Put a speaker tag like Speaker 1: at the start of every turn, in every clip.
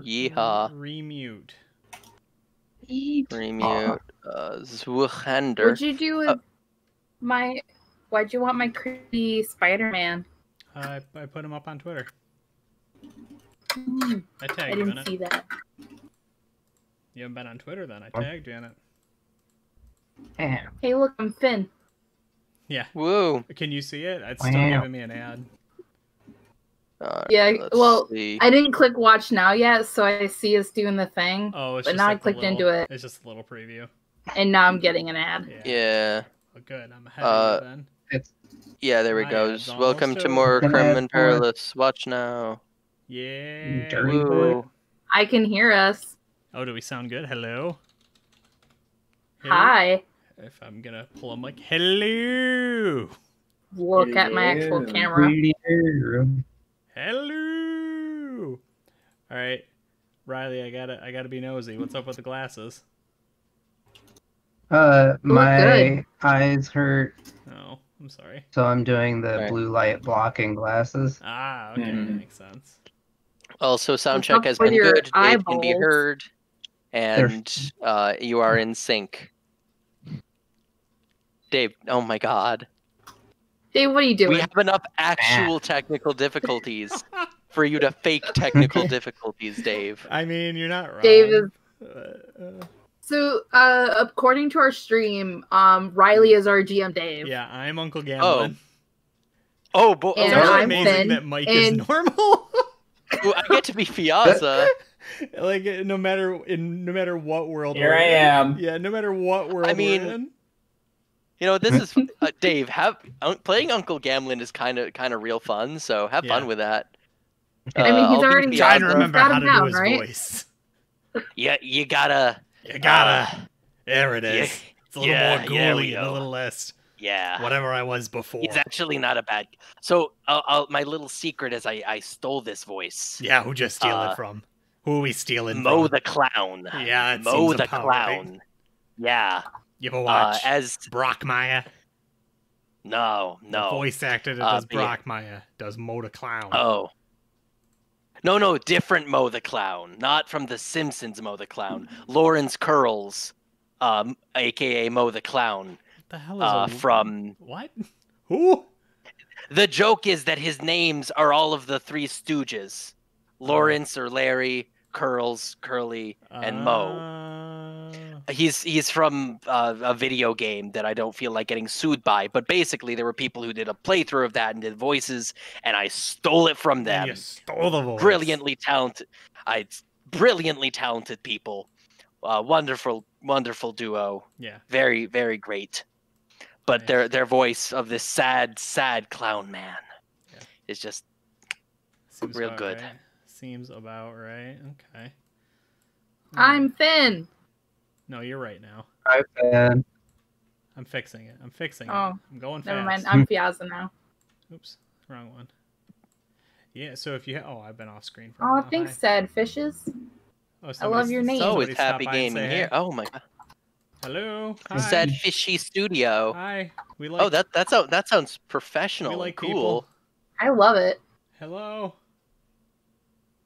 Speaker 1: Yeehaw.
Speaker 2: Remute.
Speaker 1: Remute. Zweihander.
Speaker 3: What'd you do with my... Why'd you want my creepy Spider-Man?
Speaker 2: I put him up on Twitter.
Speaker 3: I
Speaker 2: I tagged you in
Speaker 3: didn't
Speaker 2: it.
Speaker 3: see that.
Speaker 2: You haven't been on Twitter then? I tagged you in it.
Speaker 3: Hey, look, I'm Finn.
Speaker 2: Yeah.
Speaker 1: Woo.
Speaker 2: Can you see it? It's still giving me an ad.
Speaker 3: Yeah, well,
Speaker 1: see.
Speaker 3: I didn't click watch now yet, so I see us doing the thing.
Speaker 2: Oh, it's
Speaker 3: but
Speaker 2: just
Speaker 3: now
Speaker 2: like
Speaker 3: I clicked into it,
Speaker 2: It's just a little preview.
Speaker 3: and now I'm getting an ad.
Speaker 1: Yeah.
Speaker 2: Well, good. I'm ahead of you then.
Speaker 1: Yeah, there we
Speaker 2: My
Speaker 1: go.
Speaker 2: ad's
Speaker 1: Welcome
Speaker 2: almost
Speaker 1: to more
Speaker 2: over.
Speaker 1: Crim and Perilous. Watch now.
Speaker 2: Yeah.
Speaker 1: Woo.
Speaker 3: I can hear us.
Speaker 2: Oh, do we sound good? Hello?
Speaker 3: Hi.
Speaker 2: If I'm gonna pull a mic. Hello!
Speaker 3: Look at my actual camera.
Speaker 2: Hello! Alright. Riley, I gotta be nosy. What's up with the glasses?
Speaker 4: My eyes hurt.
Speaker 2: Oh, I'm sorry.
Speaker 4: So I'm doing the blue light blocking glasses.
Speaker 2: Ah, okay, that makes sense.
Speaker 1: Also, sound check has been good. Dave can be
Speaker 3: eyeballs.
Speaker 1: heard. And you are in sync. Dave, oh my god.
Speaker 3: Dave, what are you doing?
Speaker 1: We have enough actual technical difficulties for you to fake technical difficulties, Dave.
Speaker 2: I mean, you're not wrong.
Speaker 3: Dave is... So, according to our stream, Riley is our GM Dave.
Speaker 2: Yeah, I'm Uncle Gamblin.
Speaker 1: Oh, boy.
Speaker 3: And
Speaker 2: it's
Speaker 3: I'm
Speaker 2: amazing
Speaker 3: Finn,
Speaker 2: that Mike is normal.
Speaker 1: Well, I get to be Fiazza.
Speaker 2: Like, no matter what world
Speaker 5: Here I am.
Speaker 2: Yeah, no matter what world
Speaker 1: I mean,
Speaker 2: we're in.
Speaker 1: You know, this is Dave. Playing Uncle Gamblin is kind of real fun. So have fun with that.
Speaker 3: I mean, he's already
Speaker 2: trying to remember how to
Speaker 3: down,
Speaker 2: do his
Speaker 3: right?
Speaker 2: voice.
Speaker 1: Yeah, you gotta.
Speaker 2: There it is. It's a little more ghouly and a little less.
Speaker 1: Yeah.
Speaker 2: Whatever I was before.
Speaker 1: He's actually not a bad. So my little secret is I stole this voice.
Speaker 2: Yeah, who'd you steal it from? Who are we stealing from?
Speaker 1: Mo the Clown.
Speaker 2: Yeah, it
Speaker 1: Mo
Speaker 2: seems
Speaker 1: the
Speaker 2: about
Speaker 1: Clown.
Speaker 2: right.
Speaker 1: Yeah.
Speaker 2: You ever watch
Speaker 1: as
Speaker 2: Brockmire?
Speaker 1: No.
Speaker 2: The voice actor that does Brockmire does Mo the Clown.
Speaker 1: Oh. No, different Mo the Clown. Not from The Simpsons Mo the Clown. Lawrence Curls, a.k.a. Mo the Clown.
Speaker 2: What the hell is
Speaker 1: from...
Speaker 2: What? Who?
Speaker 1: The joke is that his names are all of the Three Stooges. Lawrence or Larry, Curls, Curly, and Mo. He's from a video game that I don't feel like getting sued by, but basically there were people who did a playthrough of that and did voices, and I stole it from them.
Speaker 2: You stole the voice.
Speaker 1: Brilliantly talented people. Wonderful duo.
Speaker 2: Yeah.
Speaker 1: Very, very great. But their voice of this sad clown man is just
Speaker 2: Seems
Speaker 1: real good.
Speaker 2: Right. Seems about right. Okay.
Speaker 3: I'm Finn.
Speaker 2: No, you're right now.
Speaker 4: Hi, Finn.
Speaker 2: I'm fixing it. I'm going fast.
Speaker 3: Never mind. I'm Fiazza now.
Speaker 2: Oops, wrong one. Yeah. So if you I've been off screen for.
Speaker 3: Oh, thanks, sad fishes. I love your name.
Speaker 1: So it's Happy Gaming here. Oh my god.
Speaker 2: Hello. Hi.
Speaker 1: Sad Fishy Studio.
Speaker 2: Hi. We like.
Speaker 1: Oh, that sounds professional.
Speaker 2: We like
Speaker 1: cool.
Speaker 2: People.
Speaker 3: I love it.
Speaker 2: Hello.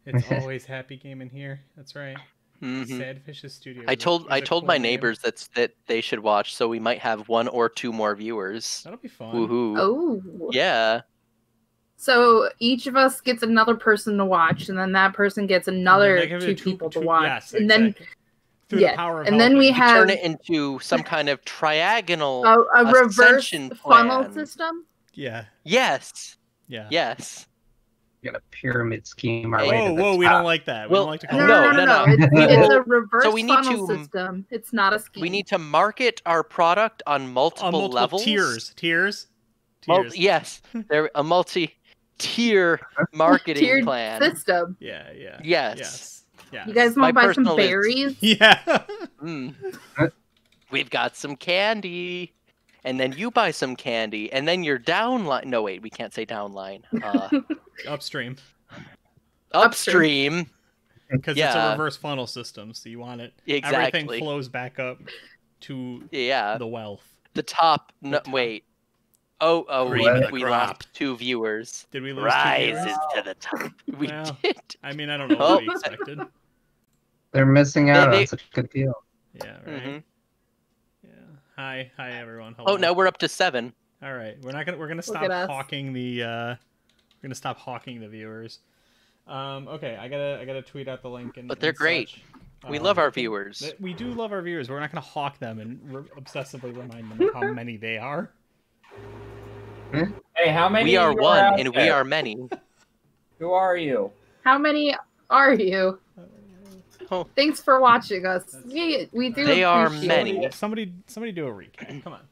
Speaker 2: It's always Happy Gaming here. That's right.
Speaker 1: Mm-hmm.
Speaker 2: Sad Fishes Studio.
Speaker 1: I told my neighbors that they should watch, so we might have 1 or 2 more viewers.
Speaker 2: That'll be fun.
Speaker 1: Woohoo!
Speaker 3: Oh.
Speaker 1: Yeah.
Speaker 3: So each of us gets another person to watch, and then that person gets another 2 people to watch,
Speaker 2: yes,
Speaker 3: and
Speaker 2: exactly.
Speaker 3: then
Speaker 2: Through the power of
Speaker 3: and then we have
Speaker 1: turn it into some kind of triagonal
Speaker 3: a reverse funnel
Speaker 1: plan.
Speaker 3: system.
Speaker 2: Yeah.
Speaker 1: Yes.
Speaker 2: Yeah.
Speaker 1: Yes.
Speaker 4: Get a pyramid scheme our way to the
Speaker 2: we
Speaker 4: top.
Speaker 2: don't like that. We don't like to call
Speaker 3: No. It's a reverse funnel system. It's not a scheme.
Speaker 1: We need to market our product on multiple levels.
Speaker 2: Tiers.
Speaker 1: Yes. There a multi-tier marketing plan.
Speaker 3: System.
Speaker 2: Yeah.
Speaker 1: Yes.
Speaker 3: You guys want to buy some berries?
Speaker 2: Yeah.
Speaker 1: We've got some candy. And then you buy some candy, and then you're downline. No, wait, we can't say downline.
Speaker 2: Upstream.
Speaker 1: Upstream.
Speaker 2: Because it's a reverse funnel system, so you want it.
Speaker 1: Exactly.
Speaker 2: Everything flows back up to the wealth.
Speaker 1: The top. No, wait. Oh, we lost 2 viewers.
Speaker 2: Did we lose 2
Speaker 1: Rises
Speaker 2: viewers?
Speaker 1: to the top. We did.
Speaker 2: I mean, I don't know what we expected.
Speaker 4: They're missing out on such a good deal.
Speaker 2: Yeah, right.
Speaker 1: Mm-hmm.
Speaker 2: Yeah. Hi, everyone. Hello.
Speaker 1: Oh, now we're up to 7.
Speaker 2: All right, we're gonna stop hawking the viewers. Okay, I gotta tweet out the link and.
Speaker 1: But they're great.
Speaker 2: Such.
Speaker 1: We love our viewers.
Speaker 2: We do love our viewers. We're not gonna hawk them and obsessively remind them of how many they are.
Speaker 5: Hey, how many?
Speaker 1: We are one, and we are many.
Speaker 5: Who are you?
Speaker 3: How many are you?
Speaker 1: Oh.
Speaker 3: Thanks for watching us. We do.
Speaker 1: They are many.
Speaker 2: Somebody do a recap. Come on.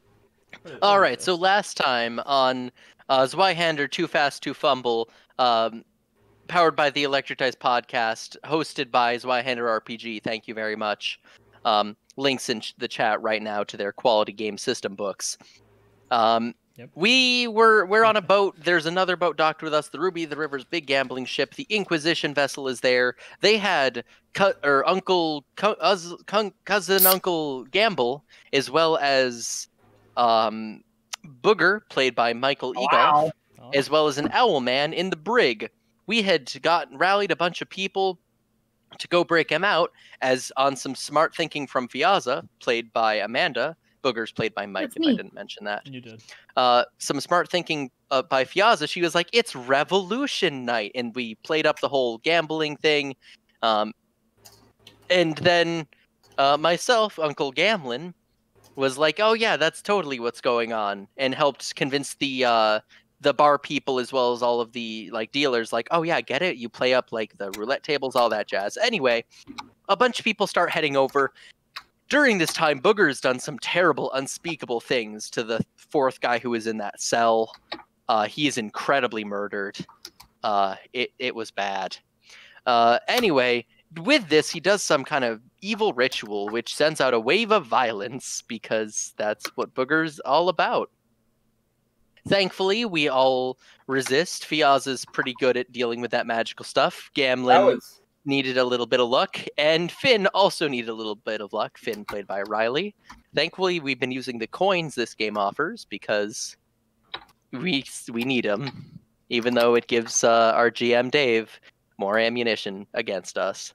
Speaker 1: All right. So last time on Zweihander, Too Fast to Fumble, powered by the Electrotized podcast, hosted by Zweihander RPG. Thank you very much. Links in the chat right now to their quality game system books.
Speaker 2: Yep.
Speaker 1: We're on a boat. There's another boat docked with us, the Ruby, the River's big gambling ship. The Inquisition vessel is there. They had cousin Uncle Gamble, as well as Booger, played by Michael Egolf, as well as an owl man in the brig. We had rallied a bunch of people to go break him out, as on some smart thinking from Fiazza, played by Amanda. Booger's played by Mike, if I didn't mention that.
Speaker 2: You did.
Speaker 1: Some smart thinking by Fiazza. She was like, it's Revolution Night. And we played up the whole gambling thing. And then myself, Uncle Gamlin, was like, oh, yeah, that's totally what's going on. And helped convince the bar people, as well as all of the dealers, like, oh, yeah, get it? You play up the roulette tables, all that jazz. Anyway, a bunch of people start heading over. During this time, Booger's done some terrible, unspeakable things to the 4th guy who was in that cell. He is incredibly murdered. It was bad. Anyway, with this, he does some kind of evil ritual, which sends out a wave of violence, because that's what Booger's all about. Thankfully, we all resist. Fiazza's pretty good at dealing with that magical stuff. Gamlin needed a little bit of luck, and Finn also needed a little bit of luck. Finn, played by Riley. Thankfully, we've been using the coins this game offers, because we need them, even though it gives our GM Dave more ammunition against us.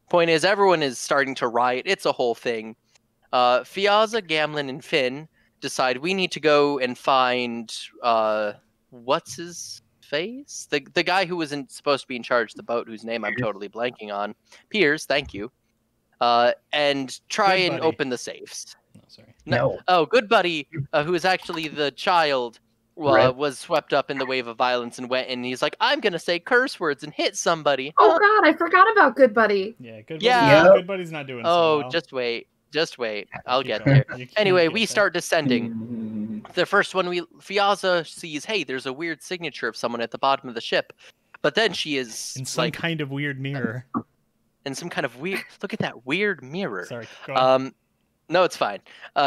Speaker 1: Point is, everyone is starting to riot. It's a whole thing. Fiazza, Gamlin, and Finn decide we need to go and find what's his face? The guy who wasn't supposed to be in charge of the boat, whose name I'm totally blanking on. Piers, thank you. And try and open the safes.
Speaker 2: No, sorry.
Speaker 4: No.
Speaker 1: Oh, Good Buddy, who is actually the child, was swept up in the wave of violence and went, and he's like, I'm going to say curse words and hit somebody.
Speaker 3: Oh, God, I forgot about Good Buddy.
Speaker 2: Yeah, Good Buddy's not doing
Speaker 1: so well. Just wait. I'll get there. Anyway, we start descending. The first one, Fiazza sees, hey, there's a weird signature of someone at the bottom of the ship. But then she is
Speaker 2: in some kind of weird mirror.
Speaker 1: In some kind of weird... Look at that weird mirror.
Speaker 2: Sorry, go on.
Speaker 1: No, it's fine.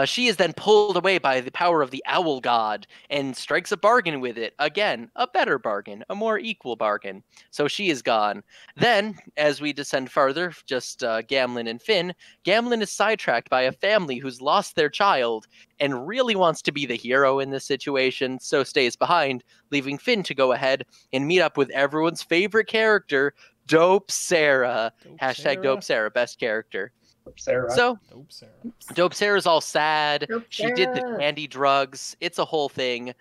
Speaker 1: She is then pulled away by the power of the owl god and strikes a bargain with it. Again, a better bargain, a more equal bargain. So she is gone. Then, as we descend farther, just Gamlin and Finn, Gamlin is sidetracked by a family who's lost their child and really wants to be the hero in this situation, so stays behind, leaving Finn to go ahead and meet up with everyone's favorite character, Dope Sarah. # Dope Sarah, best character.
Speaker 4: Sarah.
Speaker 1: So, Dope Sarah's all sad. She did the candy drugs. It's a whole thing.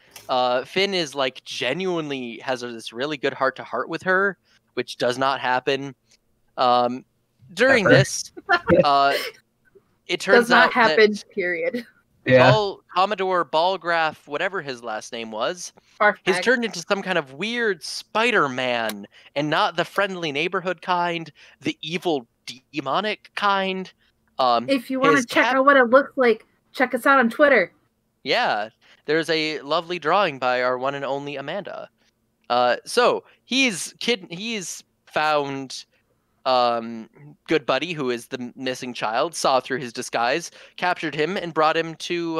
Speaker 1: Finn is genuinely has this really good heart-to-heart with her, which does not happen. During this, it turns
Speaker 3: does not
Speaker 1: out
Speaker 3: happen.
Speaker 1: That
Speaker 3: period.
Speaker 4: Yeah.
Speaker 1: Commodore Ballgraph, whatever his last name was, has turned into some kind of weird Spider-Man, and not the friendly neighborhood kind, the evil demonic kind.
Speaker 3: If you want to check out what it looks like, check us out on Twitter.
Speaker 1: Yeah, there's a lovely drawing by our one and only Amanda. So he's found Good Buddy, who is the missing child, saw through his disguise, captured him, and brought him to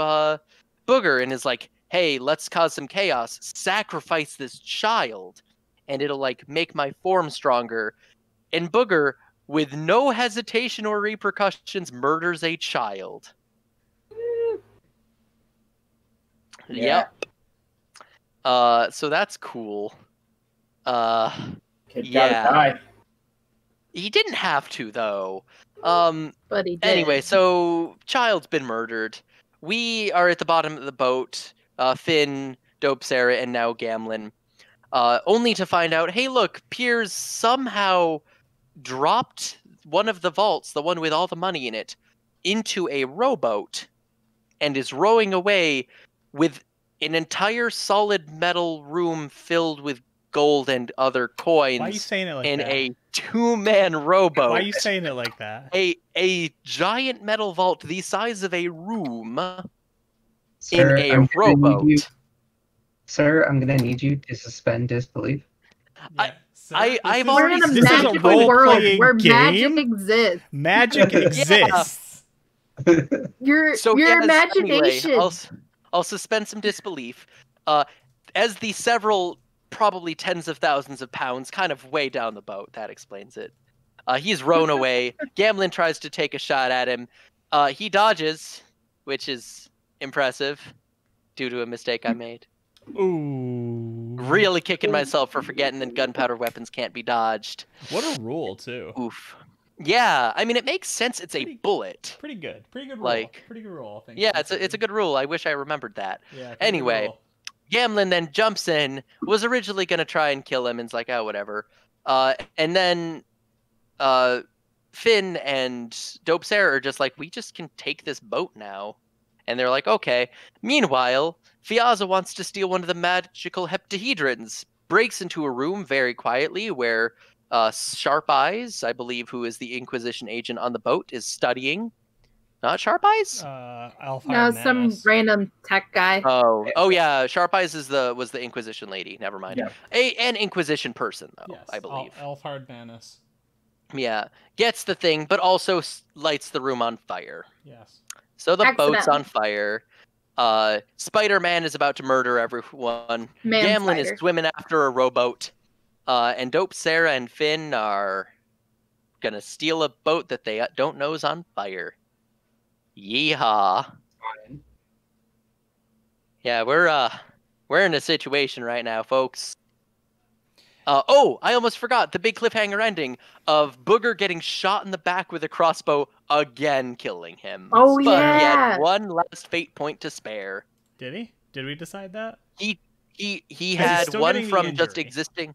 Speaker 1: Booger, and is like, hey, let's cause some chaos, sacrifice this child, and it'll make my form stronger. And Booger, with no hesitation or repercussions, murders a child.
Speaker 5: Yeah.
Speaker 1: Yep. So that's cool.
Speaker 5: Kid gotta die.
Speaker 1: He didn't have to, though.
Speaker 3: But he did.
Speaker 1: Anyway, so Child's been murdered. We are at the bottom of the boat. Finn, Dope Sarah, and now Gamlin. Only to find out, hey, look, Piers somehow dropped one of the vaults, the one with all the money in it, into a rowboat and is rowing away with an entire solid metal room filled with gold and other coins.
Speaker 2: Why are you saying it like
Speaker 1: in
Speaker 2: that?
Speaker 1: a two-man rowboat?
Speaker 2: Why are you saying it like that?
Speaker 1: A giant metal vault the size of a room
Speaker 4: Sir,
Speaker 1: in a rowboat.
Speaker 4: Sir, I'm gonna need you to suspend disbelief.
Speaker 2: Yeah.
Speaker 1: I've
Speaker 3: We're
Speaker 1: already
Speaker 3: in a
Speaker 2: This is a
Speaker 3: magical world
Speaker 2: role-playing
Speaker 3: where
Speaker 2: game?
Speaker 3: magic exists.
Speaker 2: Magic exists.
Speaker 3: Your
Speaker 1: Yes,
Speaker 3: imagination.
Speaker 1: Anyway, I'll suspend some disbelief. As the several, probably tens of thousands of pounds, kind of way down the boat, that explains it. He's rown away. Gamlin tries to take a shot at him. He dodges, which is impressive, due to a mistake I made.
Speaker 2: Ooh.
Speaker 1: Really kicking myself for forgetting that gunpowder weapons can't be dodged.
Speaker 2: What a rule, too.
Speaker 1: Oof. Yeah, I mean, it makes sense. It's a bullet.
Speaker 2: Pretty good. Pretty good rule.
Speaker 1: Like,
Speaker 2: pretty good rule, I think.
Speaker 1: Yeah, it's a good rule. I wish I remembered that.
Speaker 2: Yeah,
Speaker 1: anyway, Gamlin then jumps in, was originally going to try and kill him, and is like, oh, whatever. And then Finn and Dope Sarah are just like, we just can take this boat now. And they're like, okay. Meanwhile, Fiaza wants to steal one of the magical heptahedrons, breaks into a room very quietly where Sharp Eyes, I believe, who is the Inquisition agent on the boat, is studying. Not Sharp Eyes?
Speaker 3: No, some random tech guy.
Speaker 1: Oh yeah, Sharp Eyes was the Inquisition lady. Never mind.
Speaker 5: Yeah.
Speaker 1: An Inquisition person, though,
Speaker 2: yes,
Speaker 1: I believe.
Speaker 2: Alfhard Manus.
Speaker 1: Yeah, gets the thing, but also lights the room on fire.
Speaker 2: Yes.
Speaker 1: So the boat's on fire. Spider-Man is about to murder everyone. Gamlin is swimming after a rowboat. And Dope Sarah and Finn are gonna steal a boat that they don't know is on fire. Yeehaw. Yeah, we're in a situation right now, folks. I almost forgot the big cliffhanger ending of Booger getting shot in the back with a crossbow again, killing him.
Speaker 3: Oh,
Speaker 1: but
Speaker 3: yeah.
Speaker 1: He had one last fate point to spare.
Speaker 2: Did he? Did we decide that?
Speaker 1: He had one from just
Speaker 2: injury?
Speaker 1: Existing.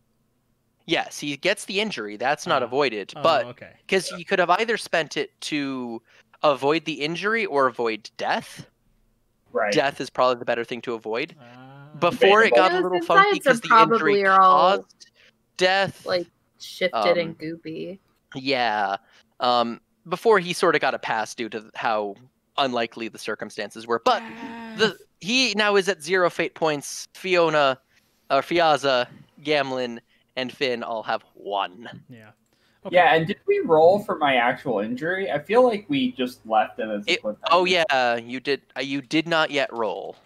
Speaker 1: Yes, he gets the injury. That's not avoided.
Speaker 2: Oh,
Speaker 1: but
Speaker 2: okay.
Speaker 1: Because he could have either spent it to avoid the injury or avoid death.
Speaker 5: Right.
Speaker 1: Death is probably the better thing to avoid. Before it got a little funky because the injury caused death.
Speaker 3: Like shifted and goopy.
Speaker 1: Yeah. Before he sort of got a pass due to how unlikely the circumstances were. But he now is at 0 fate points. Fiona, Fiaza, Gamlin, and Finn all have 1.
Speaker 2: Yeah. Okay.
Speaker 5: Yeah, and did we roll for my actual injury? I feel like we just left it as a cliffhanger.
Speaker 1: Oh yeah, you did. You did not yet roll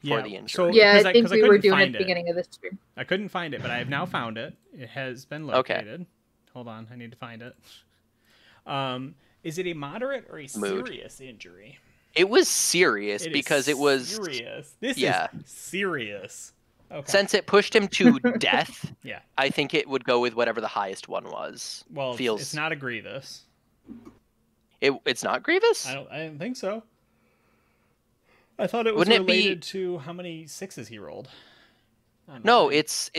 Speaker 1: for the injury.
Speaker 2: So,
Speaker 3: yeah, I think we were doing it
Speaker 2: at
Speaker 3: at the beginning of this stream.
Speaker 2: I couldn't find it, but I have now found it. It has been located. Okay. Hold on, I need to find it. Is it a moderate or a serious injury?
Speaker 1: It was serious because it was
Speaker 2: serious. This is serious. Okay.
Speaker 1: Since it pushed him to death,
Speaker 2: yeah,
Speaker 1: I think it would go with whatever the highest one was.
Speaker 2: Well, it's not a Grievous.
Speaker 1: It's not Grievous?
Speaker 2: I didn't think so. I thought it was related to how many 6s he rolled.
Speaker 1: No, it's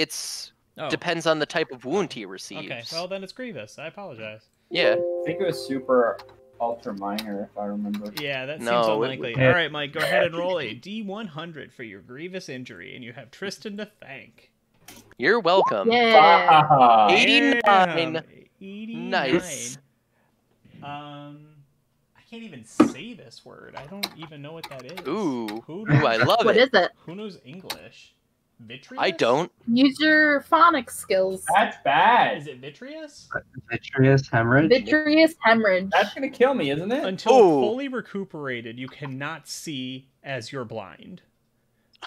Speaker 1: depends on the type of wound he receives.
Speaker 2: Okay, well then it's Grievous. I apologize.
Speaker 1: Yeah.
Speaker 5: I think it was super ultra minor, if I remember.
Speaker 2: Yeah, that seems unlikely. All right, Mike, go ahead and roll a D100 for your grievous injury, and you have Tristan to thank.
Speaker 1: You're welcome.
Speaker 3: Yeah.
Speaker 1: 89.
Speaker 2: 89.
Speaker 1: Nice.
Speaker 2: I can't even say this word. I don't even know what that is.
Speaker 1: Ooh, I love it.
Speaker 3: What is it?
Speaker 2: Who knows English? Vitreous?
Speaker 1: I don't.
Speaker 3: Use your phonics skills.
Speaker 5: That's bad.
Speaker 2: Is it vitreous?
Speaker 4: Vitreous hemorrhage?
Speaker 3: Vitreous hemorrhage.
Speaker 5: That's going to kill me, isn't it?
Speaker 2: Until fully recuperated, you cannot see as you're blind.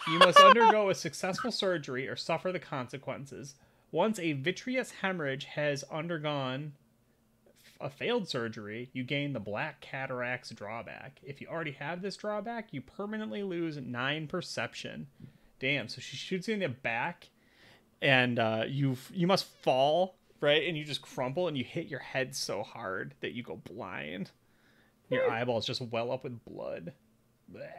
Speaker 2: You must undergo a successful surgery or suffer the consequences. Once a vitreous hemorrhage has undergone a failed surgery, you gain the Black Cataract's drawback. If you already have this drawback, you permanently lose 9 perception. Damn, so she shoots you in the back, and you must fall right? And you just crumple and you hit your head so hard that you go blind. Your eyeballs just well up with blood. Blech.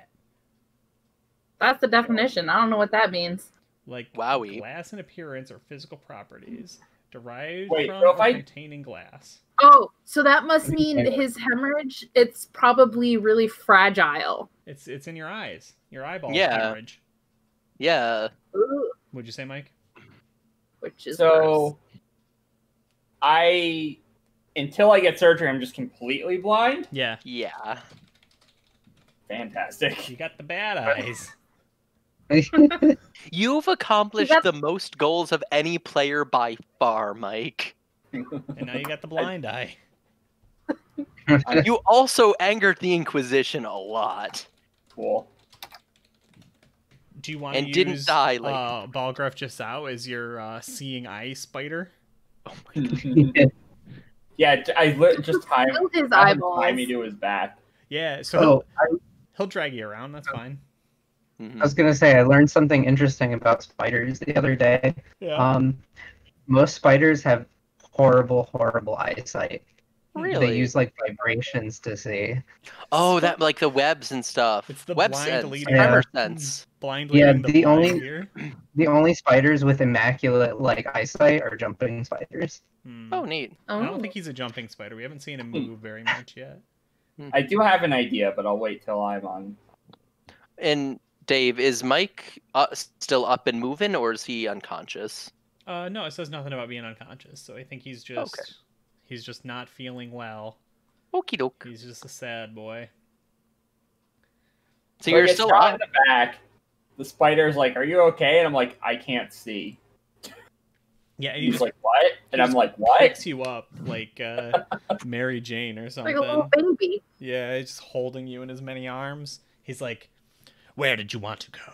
Speaker 3: That's the definition. I don't know what that means.
Speaker 2: Like
Speaker 1: Wowie.
Speaker 2: glass in appearance or physical properties derived
Speaker 5: Wait,
Speaker 2: from
Speaker 5: so if
Speaker 2: or
Speaker 5: I-
Speaker 2: containing glass.
Speaker 3: Oh, so that must mean his hemorrhage, it's probably really fragile.
Speaker 2: It's in your eyes. Your eyeballs hemorrhage.
Speaker 1: Yeah.
Speaker 3: Ooh,
Speaker 2: What'd you say, Mike?
Speaker 3: which is
Speaker 5: So, until I get surgery, I'm just completely blind.
Speaker 2: Yeah.
Speaker 1: Yeah.
Speaker 5: Fantastic.
Speaker 2: You got the bad eyes.
Speaker 1: You've accomplished the most goals of any player by far, Mike.
Speaker 2: And now you got the blind eye.
Speaker 1: You also angered the Inquisition a lot.
Speaker 5: Cool.
Speaker 2: Do you want to use
Speaker 1: didn't die, like-
Speaker 2: Balgruff Jasau as your seeing eye spider?
Speaker 1: Oh my God.
Speaker 5: Yeah, just time.
Speaker 3: Killed his
Speaker 5: have him
Speaker 3: eyeballs.
Speaker 5: tie me to his back.
Speaker 2: Yeah, so
Speaker 4: Oh,
Speaker 2: he'll drag you around. That's fine.
Speaker 1: Mhm.
Speaker 4: I was gonna say I learned something interesting about spiders the other day.
Speaker 2: Yeah.
Speaker 4: Most spiders have horrible, horrible eyesight.
Speaker 1: Really?
Speaker 4: They use like vibrations to see.
Speaker 1: Oh, that like the webs and stuff.
Speaker 2: It's the
Speaker 1: web
Speaker 2: blind
Speaker 1: sense,
Speaker 2: leading-
Speaker 1: tremor
Speaker 2: Yeah.
Speaker 1: sense.
Speaker 2: Blind
Speaker 4: Yeah,
Speaker 2: leading
Speaker 4: the
Speaker 2: blind
Speaker 4: only-
Speaker 2: here.
Speaker 4: The only spiders with immaculate like eyesight are jumping spiders.
Speaker 1: Oh, neat.
Speaker 2: I don't think he's a jumping spider. We haven't seen him move very much yet.
Speaker 5: I do have an idea, but I'll wait till I'm on.
Speaker 1: And Dave, is Mike still up and moving, or is he unconscious?
Speaker 2: No, it says nothing about being unconscious. So I think he's just not feeling well.
Speaker 1: Okie doke.
Speaker 2: He's just a sad boy.
Speaker 1: So
Speaker 5: I
Speaker 1: you're
Speaker 5: get
Speaker 1: still
Speaker 5: shot
Speaker 1: up.
Speaker 5: in the back. The spider's like, "Are you okay?" And I'm like, "I can't see."
Speaker 2: Yeah, and he
Speaker 5: He's
Speaker 2: just
Speaker 5: like, "What?" And I'm
Speaker 2: just
Speaker 5: like, "What?"
Speaker 2: picks you up like Mary Jane or
Speaker 3: like
Speaker 2: something.
Speaker 3: a little baby.
Speaker 2: Yeah, he's just holding you in his many arms. He's like, "Where did you want to go?"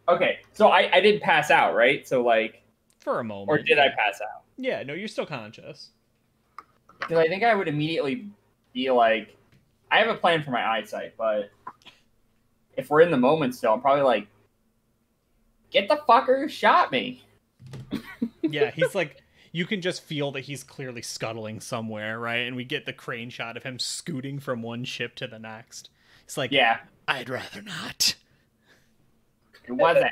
Speaker 5: Okay, so I did pass out, right? So like,
Speaker 2: For a moment.
Speaker 5: or did I pass out?
Speaker 2: Yeah, no, you're still conscious.
Speaker 5: Because I think I would immediately be like, I have a plan for my eyesight, but if we're in the moment still, I'm probably like, get the fucker who shot me.
Speaker 2: Yeah, he's like, you can just feel that he's clearly scuttling somewhere, right? And we get the crane shot of him scooting from one ship to the next. It's like,
Speaker 5: Yeah,
Speaker 2: I'd rather not.
Speaker 5: it wasn't.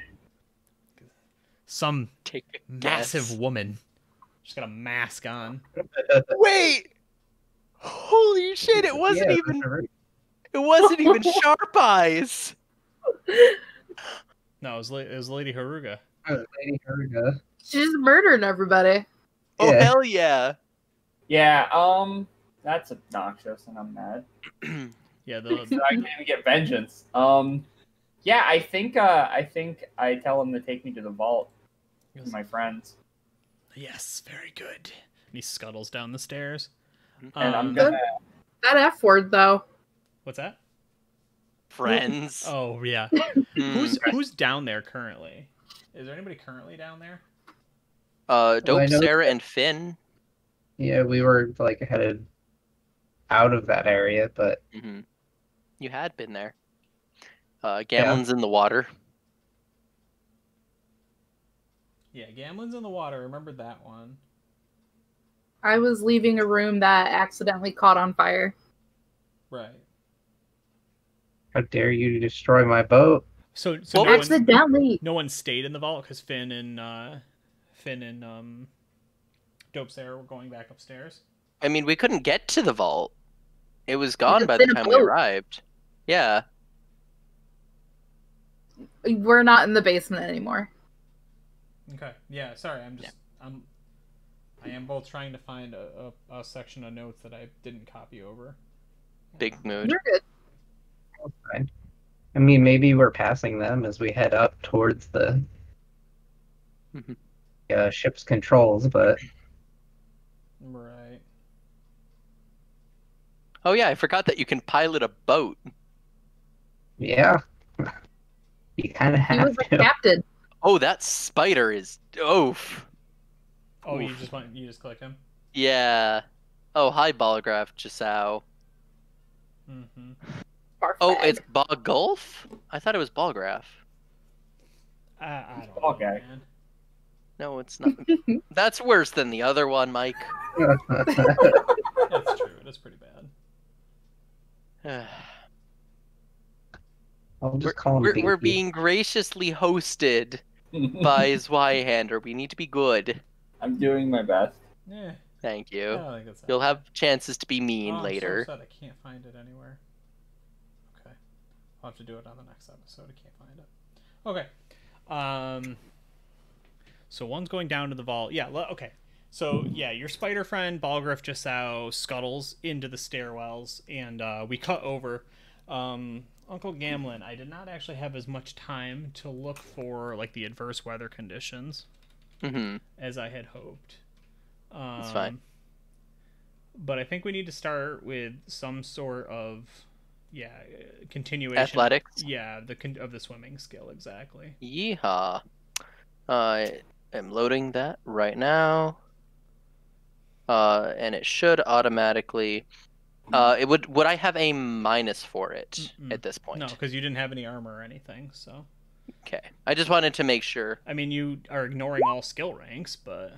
Speaker 2: Some
Speaker 1: Take a
Speaker 2: massive
Speaker 1: guess.
Speaker 2: woman. She's got a mask on.
Speaker 1: Wait! Holy shit! It wasn't
Speaker 4: Yeah,
Speaker 1: even.
Speaker 4: that's right.
Speaker 1: It wasn't even Sharp Eyes.
Speaker 2: No, it was Lady Haruga.
Speaker 4: Oh, Lady Haruga.
Speaker 3: She's just murdering everybody.
Speaker 1: Oh
Speaker 4: Yeah.
Speaker 1: hell yeah!
Speaker 5: Yeah, that's obnoxious, and I'm mad.
Speaker 2: Yeah,
Speaker 5: So I can't even get vengeance. Yeah, I think I tell him to take me to the vault with my friends,
Speaker 2: yes, very good. And he scuttles down the stairs.
Speaker 5: and I'm
Speaker 2: Um,
Speaker 5: gonna.
Speaker 3: That F word, though.
Speaker 2: What's that?
Speaker 1: Friends.
Speaker 2: Oh yeah.
Speaker 1: Mm.
Speaker 2: Who's down there currently? Is there anybody currently down there?
Speaker 1: Dope,
Speaker 4: I know
Speaker 1: Sarah,
Speaker 4: that-
Speaker 1: and Finn.
Speaker 4: Yeah, we were like headed out of that area, but
Speaker 1: Hmm. You had been there. Gamlen's in the water.
Speaker 2: Yeah, Gamlen's in the water. Remember that one.
Speaker 3: I was leaving a room that accidentally caught on fire.
Speaker 2: Right.
Speaker 4: how dare you destroy my boat?
Speaker 2: So
Speaker 1: Well,
Speaker 2: no, one,
Speaker 3: Accidentally.
Speaker 2: no one stayed in the vault because Finn and Dope Sarah were going back upstairs.
Speaker 1: I mean, we couldn't get to the vault. It was gone
Speaker 3: was
Speaker 1: by the
Speaker 3: in a
Speaker 1: time we
Speaker 3: boat.
Speaker 1: arrived. Yeah.
Speaker 3: We're not in the basement anymore.
Speaker 2: Okay. Yeah. Sorry. I am both trying to find a section of notes that I didn't copy over.
Speaker 1: Big mood.
Speaker 3: You're good.
Speaker 4: That's fine. I mean, maybe we're passing them as we head up towards the
Speaker 1: Mhm.
Speaker 4: ship's controls, but
Speaker 2: Right.
Speaker 1: Oh yeah, I forgot that you can pilot a boat.
Speaker 4: yeah, you kind of
Speaker 3: He
Speaker 4: have
Speaker 3: was the
Speaker 4: to.
Speaker 3: captain.
Speaker 1: Oh, that spider is oof.
Speaker 2: Oh, you
Speaker 1: Oof.
Speaker 2: just click him.
Speaker 1: Yeah. Oh, hi, Balgraph Jasau.
Speaker 2: Mm-hmm.
Speaker 1: Oh,
Speaker 3: Barfag.
Speaker 1: it's Bog Gulf? I thought it was Balgraph.
Speaker 2: I don't know,
Speaker 5: Okay.
Speaker 2: man.
Speaker 1: No, it's not. That's worse than the other one, Mike.
Speaker 2: That's true. That's pretty bad.
Speaker 4: I'll just call him
Speaker 1: We're
Speaker 4: Binky.
Speaker 1: being graciously hosted by Zweihander. We need to be good.
Speaker 5: I'm doing my best.
Speaker 2: Yeah.
Speaker 1: Thank
Speaker 2: I
Speaker 1: you.
Speaker 2: don't think that's that
Speaker 1: You'll
Speaker 2: bad.
Speaker 1: have chances to be mean
Speaker 2: Oh,
Speaker 1: later.
Speaker 2: I'm so sad I can't find it anywhere. Okay. I'll have to do it on the next episode. I can't find it. Okay. So one's going down to the vault. Yeah, okay. So, yeah, your spider friend, Balgriff Jasau, scuttles into the stairwells, and we cut over. Uncle Gamlin, I did not actually have as much time to look for, like, the adverse weather conditions as I had hoped.
Speaker 1: That's fine.
Speaker 2: But I think we need to start with some sort of, continuation.
Speaker 1: Athletics?
Speaker 2: Yeah, of the swimming skill, exactly.
Speaker 1: Yeehaw. I am loading that right now. And it should automatically... would I have a minus for it at this point?
Speaker 2: No, because you didn't have any armor or anything, so...
Speaker 1: Okay. I just wanted to make sure.
Speaker 2: I mean, you are ignoring all skill ranks, but...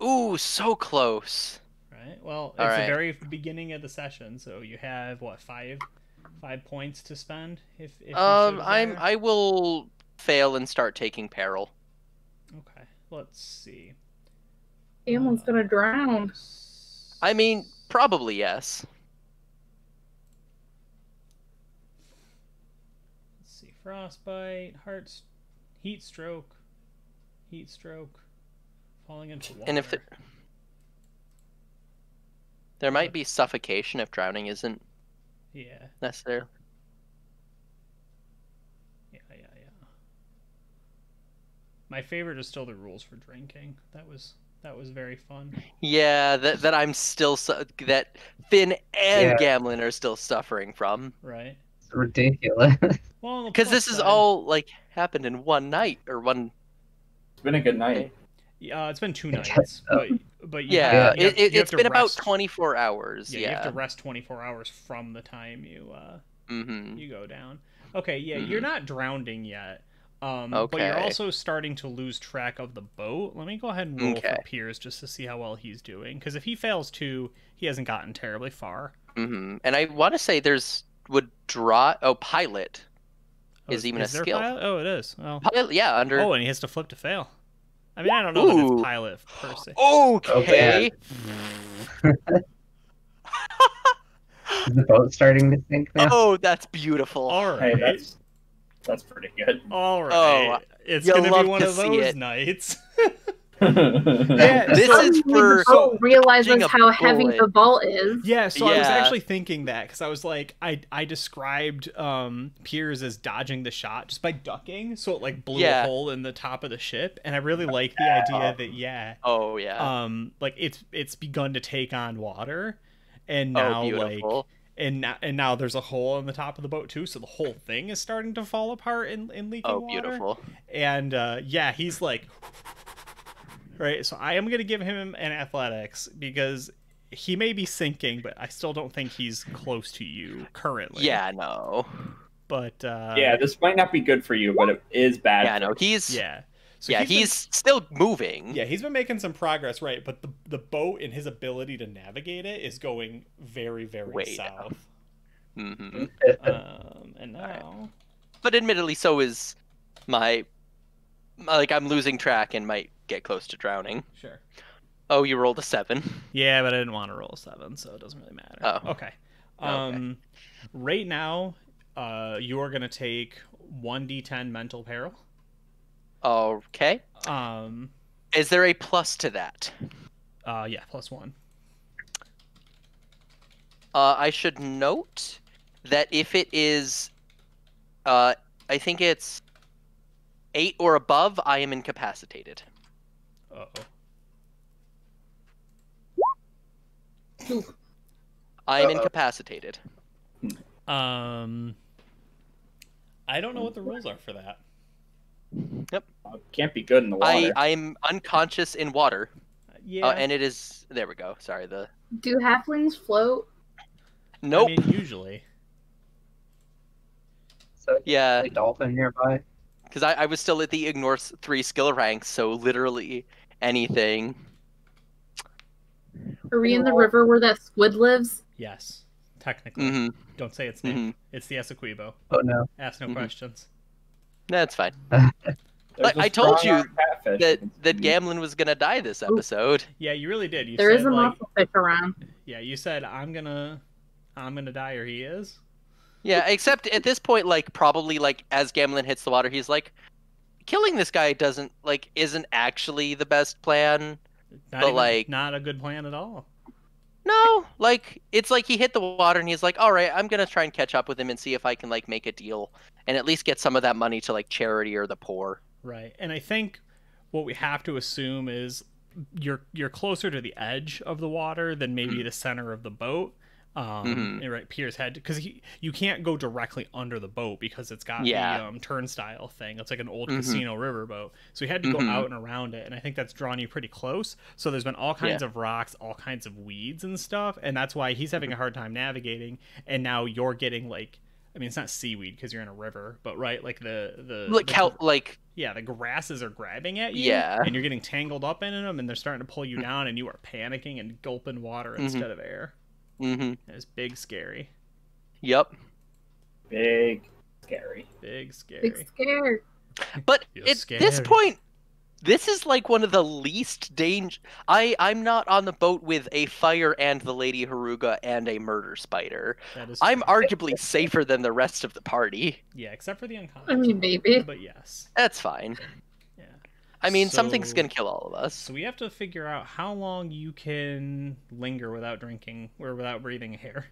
Speaker 1: Ooh, so close.
Speaker 2: Right? Well, it's
Speaker 1: All right.
Speaker 2: the very beginning of the session, so you have, what, five points to spend? If you so desire?
Speaker 1: I will fail and start taking peril.
Speaker 2: Okay, let's see.
Speaker 3: Someone's gonna drown.
Speaker 1: I mean, probably yes.
Speaker 2: Let's see. Frostbite, heat stroke, falling into water.
Speaker 1: And if there might be suffocation if drowning isn't necessary.
Speaker 2: Yeah. My favorite is still the rules for drinking. That was very fun.
Speaker 1: Yeah, that I'm still that Finn and Gamlin are still suffering from.
Speaker 2: Right.
Speaker 4: It's ridiculous.
Speaker 2: Well,
Speaker 1: because this is all like happened in one night or one.
Speaker 5: It's been a good night.
Speaker 2: Yeah, it's been 2 nights, but
Speaker 1: yeah,
Speaker 2: it's
Speaker 1: been about 24 hours.
Speaker 2: Yeah, you have to rest 24 hours from the time you you go down. Okay, you're not drowning yet. But you're also starting to lose track of the boat. Let me go ahead and roll for Piers just to see how well he's doing. Because if he fails too, he hasn't gotten terribly far.
Speaker 1: And I want to say pilot is even a skill.
Speaker 2: Pilot? Oh, it is. Well,
Speaker 1: pilot, under.
Speaker 2: Oh, and he has to flip to fail. I mean, I don't know that it's pilot per se.
Speaker 1: Okay.
Speaker 4: Is the boat starting to sink now?
Speaker 1: Oh, that's beautiful.
Speaker 2: All right.
Speaker 5: Hey, that's pretty good.
Speaker 2: All right. It's going to be one of those nights.
Speaker 1: This is for
Speaker 3: realizes how heavy the vault is.
Speaker 2: Yeah, so I was actually thinking that because I was like, I described Piers as dodging the shot just by ducking, so it like blew a hole in the top of the ship, and I really like the idea that like it's begun to take on water, and now And now there's a hole in the top of the boat too, so the whole thing is starting to fall apart in leaking water.
Speaker 1: Beautiful.
Speaker 2: And he's like, right. So I am gonna give him an athletics because he may be sinking, but I still don't think he's close to you currently.
Speaker 1: Yeah, no.
Speaker 2: But
Speaker 5: this might not be good for you, but it is bad.
Speaker 1: Yeah, no. He's
Speaker 2: So
Speaker 1: he's still moving.
Speaker 2: Yeah, he's been making some progress, right? But the boat and his ability to navigate it is going very, very south.
Speaker 1: And
Speaker 2: now,
Speaker 1: but admittedly, so is my. Like I'm losing track and might get close to drowning.
Speaker 2: Sure.
Speaker 1: Oh, you rolled a 7.
Speaker 2: Yeah, but I didn't want to roll a 7, so it doesn't really matter.
Speaker 1: Oh.
Speaker 2: Okay. Right now, you are gonna take 1d10 mental peril.
Speaker 1: Okay. Is there a plus to that?
Speaker 2: Yeah, +1.
Speaker 1: I should note that if it is, I think it's 8 or above, I am incapacitated. I am incapacitated.
Speaker 2: I don't know what the rules are for that.
Speaker 1: Yep.
Speaker 5: Can't be good in the water.
Speaker 1: I'm unconscious in water.
Speaker 2: Yeah.
Speaker 1: And it is. There we go. Sorry.
Speaker 3: Do halflings float?
Speaker 1: Nope.
Speaker 2: I mean, usually.
Speaker 4: So a dolphin nearby.
Speaker 1: because I was still at the ignore 3 skill ranks, so literally anything.
Speaker 3: Are we in the river where that squid lives?
Speaker 2: Yes, technically. Don't say its name. It's the Essequibo.
Speaker 4: Oh no.
Speaker 2: Ask no questions.
Speaker 1: That's fine.
Speaker 5: There's a
Speaker 1: I told you
Speaker 5: strong-armed catfish
Speaker 1: that
Speaker 5: can see.
Speaker 1: Gamlin was gonna die this episode.
Speaker 2: Yeah, you really did. You
Speaker 3: There
Speaker 2: said,
Speaker 3: is a muscle fish around.
Speaker 2: Yeah, you said I'm gonna die, or he is.
Speaker 1: Yeah, except at this point, like probably like as Gamlin hits the water, he's like, killing this guy isn't actually the best plan.
Speaker 2: Not a good plan at all.
Speaker 1: No, like it's like he hit the water and he's like, all right, I'm gonna try and catch up with him and see if I can like make a deal and at least get some of that money to like charity or the poor.
Speaker 2: Right, and I think what we have to assume is you're closer to the edge of the water than maybe the center of the boat. Right, Pier's head, because you can't go directly under the boat because it's got the turnstile thing. It's like an old casino riverboat, so he had to go out and around it, and I think that's drawn you pretty close. So there's been all kinds of rocks, all kinds of weeds and stuff, and that's why he's having a hard time navigating. And now you're getting like, I mean, it's not seaweed because you're in a river, but right, like the grasses are grabbing at you, and you're getting tangled up in them, and they're starting to pull you down, and you are panicking and gulping water instead of air. It's big scary.
Speaker 1: Yep.
Speaker 5: Big scary.
Speaker 3: Big scare.
Speaker 1: But at this point, this is like one of the least danger. I'm not on the boat with a fire and the Lady Haruga and a murder spider. I'm arguably safer than the rest of the party.
Speaker 2: Yeah, except for the unconscious.
Speaker 3: I mean, maybe.
Speaker 2: But yes.
Speaker 1: That's fine. I mean, something's gonna kill all of us.
Speaker 2: So we have to figure out how long you can linger without drinking or without breathing air.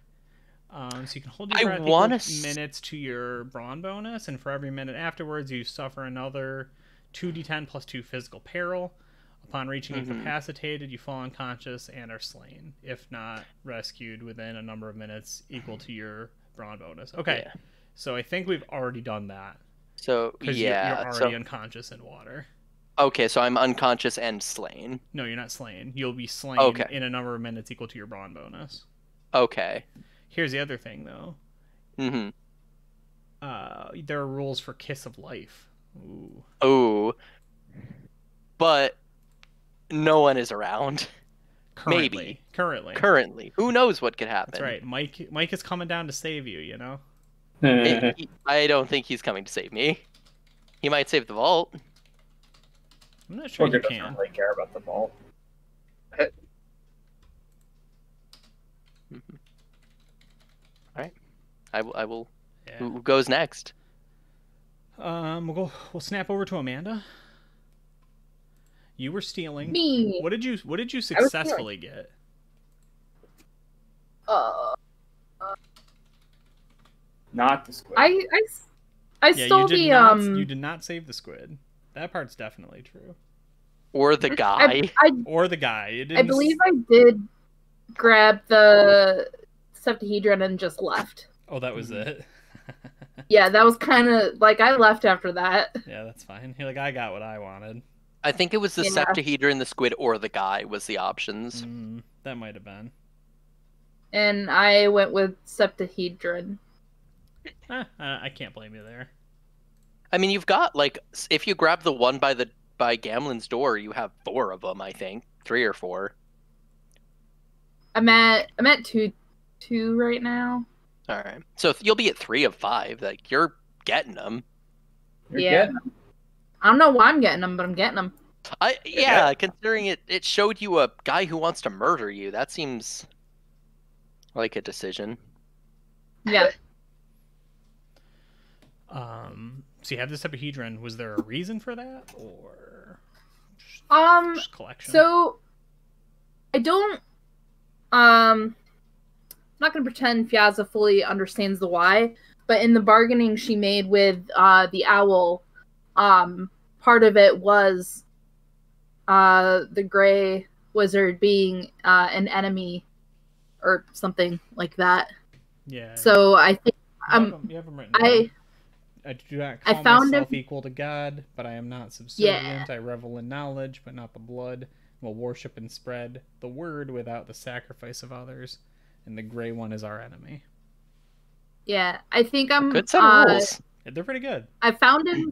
Speaker 2: So you can hold your breath equal minutes to your brawn bonus, and for every minute afterwards, you suffer another 2d10 plus 2 physical peril. Upon reaching incapacitated, you fall unconscious and are slain, if not rescued within a number of minutes equal to your brawn bonus. Okay, so I think we've already done that.
Speaker 1: So
Speaker 2: you're already unconscious in water.
Speaker 1: Okay, so I'm unconscious and slain.
Speaker 2: No, you're not slain. You'll be slain in a number of minutes equal to your brawn bonus.
Speaker 1: Okay.
Speaker 2: Here's the other thing, though. There are rules for Kiss of Life.
Speaker 1: Ooh. But no one is around.
Speaker 2: Currently.
Speaker 1: Maybe. Currently. Who knows what could happen?
Speaker 2: That's right. Mike is coming down to save you, you know?
Speaker 1: I don't think he's coming to save me. He might save the vault.
Speaker 2: I'm not sure
Speaker 5: Booker
Speaker 2: you can.
Speaker 5: doesn't really care about the vault.
Speaker 1: Alright. I will. Yeah. Who goes next?
Speaker 2: We'll snap over to Amanda. You were stealing.
Speaker 3: Me.
Speaker 2: What did you successfully get?
Speaker 5: Not the squid.
Speaker 3: I stole the
Speaker 2: You did not save the squid. That part's definitely true.
Speaker 1: Or the guy.
Speaker 2: Or the guy.
Speaker 3: I believe I did grab the septahedron and just left.
Speaker 2: Oh, that was it?
Speaker 3: Yeah, that was kind of like I left after that.
Speaker 2: Yeah, that's fine. You're like, I got what I wanted.
Speaker 1: I think it was the septahedron, the squid, or the guy was the options.
Speaker 2: That might have been.
Speaker 3: And I went with septahedron.
Speaker 2: I can't blame you there.
Speaker 1: I mean, you've got like, if you grab the one by Gamlin's door, you have 4 of them. I think 3 or 4.
Speaker 3: I'm at 2 right now.
Speaker 1: All right, so you'll be at 3 of 5. Like you're getting them.
Speaker 5: You're getting them.
Speaker 3: I don't know why I'm getting them, but I'm getting them.
Speaker 1: Considering it showed you a guy who wants to murder you. That seems like a decision.
Speaker 3: Yeah.
Speaker 2: So you have the septahedron. Was there a reason for that, or just collection?
Speaker 3: So I don't. I'm not going to pretend Fiazza fully understands the why, but in the bargaining she made with the owl, part of it was the gray wizard being an enemy or something like that.
Speaker 2: Yeah.
Speaker 3: So I think
Speaker 2: you have them written down. I do not call myself equal to God, but I am not subservient. I revel in knowledge, but not the blood. Will worship and spread the word without the sacrifice of others. And the gray one is our enemy.
Speaker 3: Yeah, I think I'm...
Speaker 1: Good set of rules.
Speaker 2: They're pretty good.
Speaker 3: I found him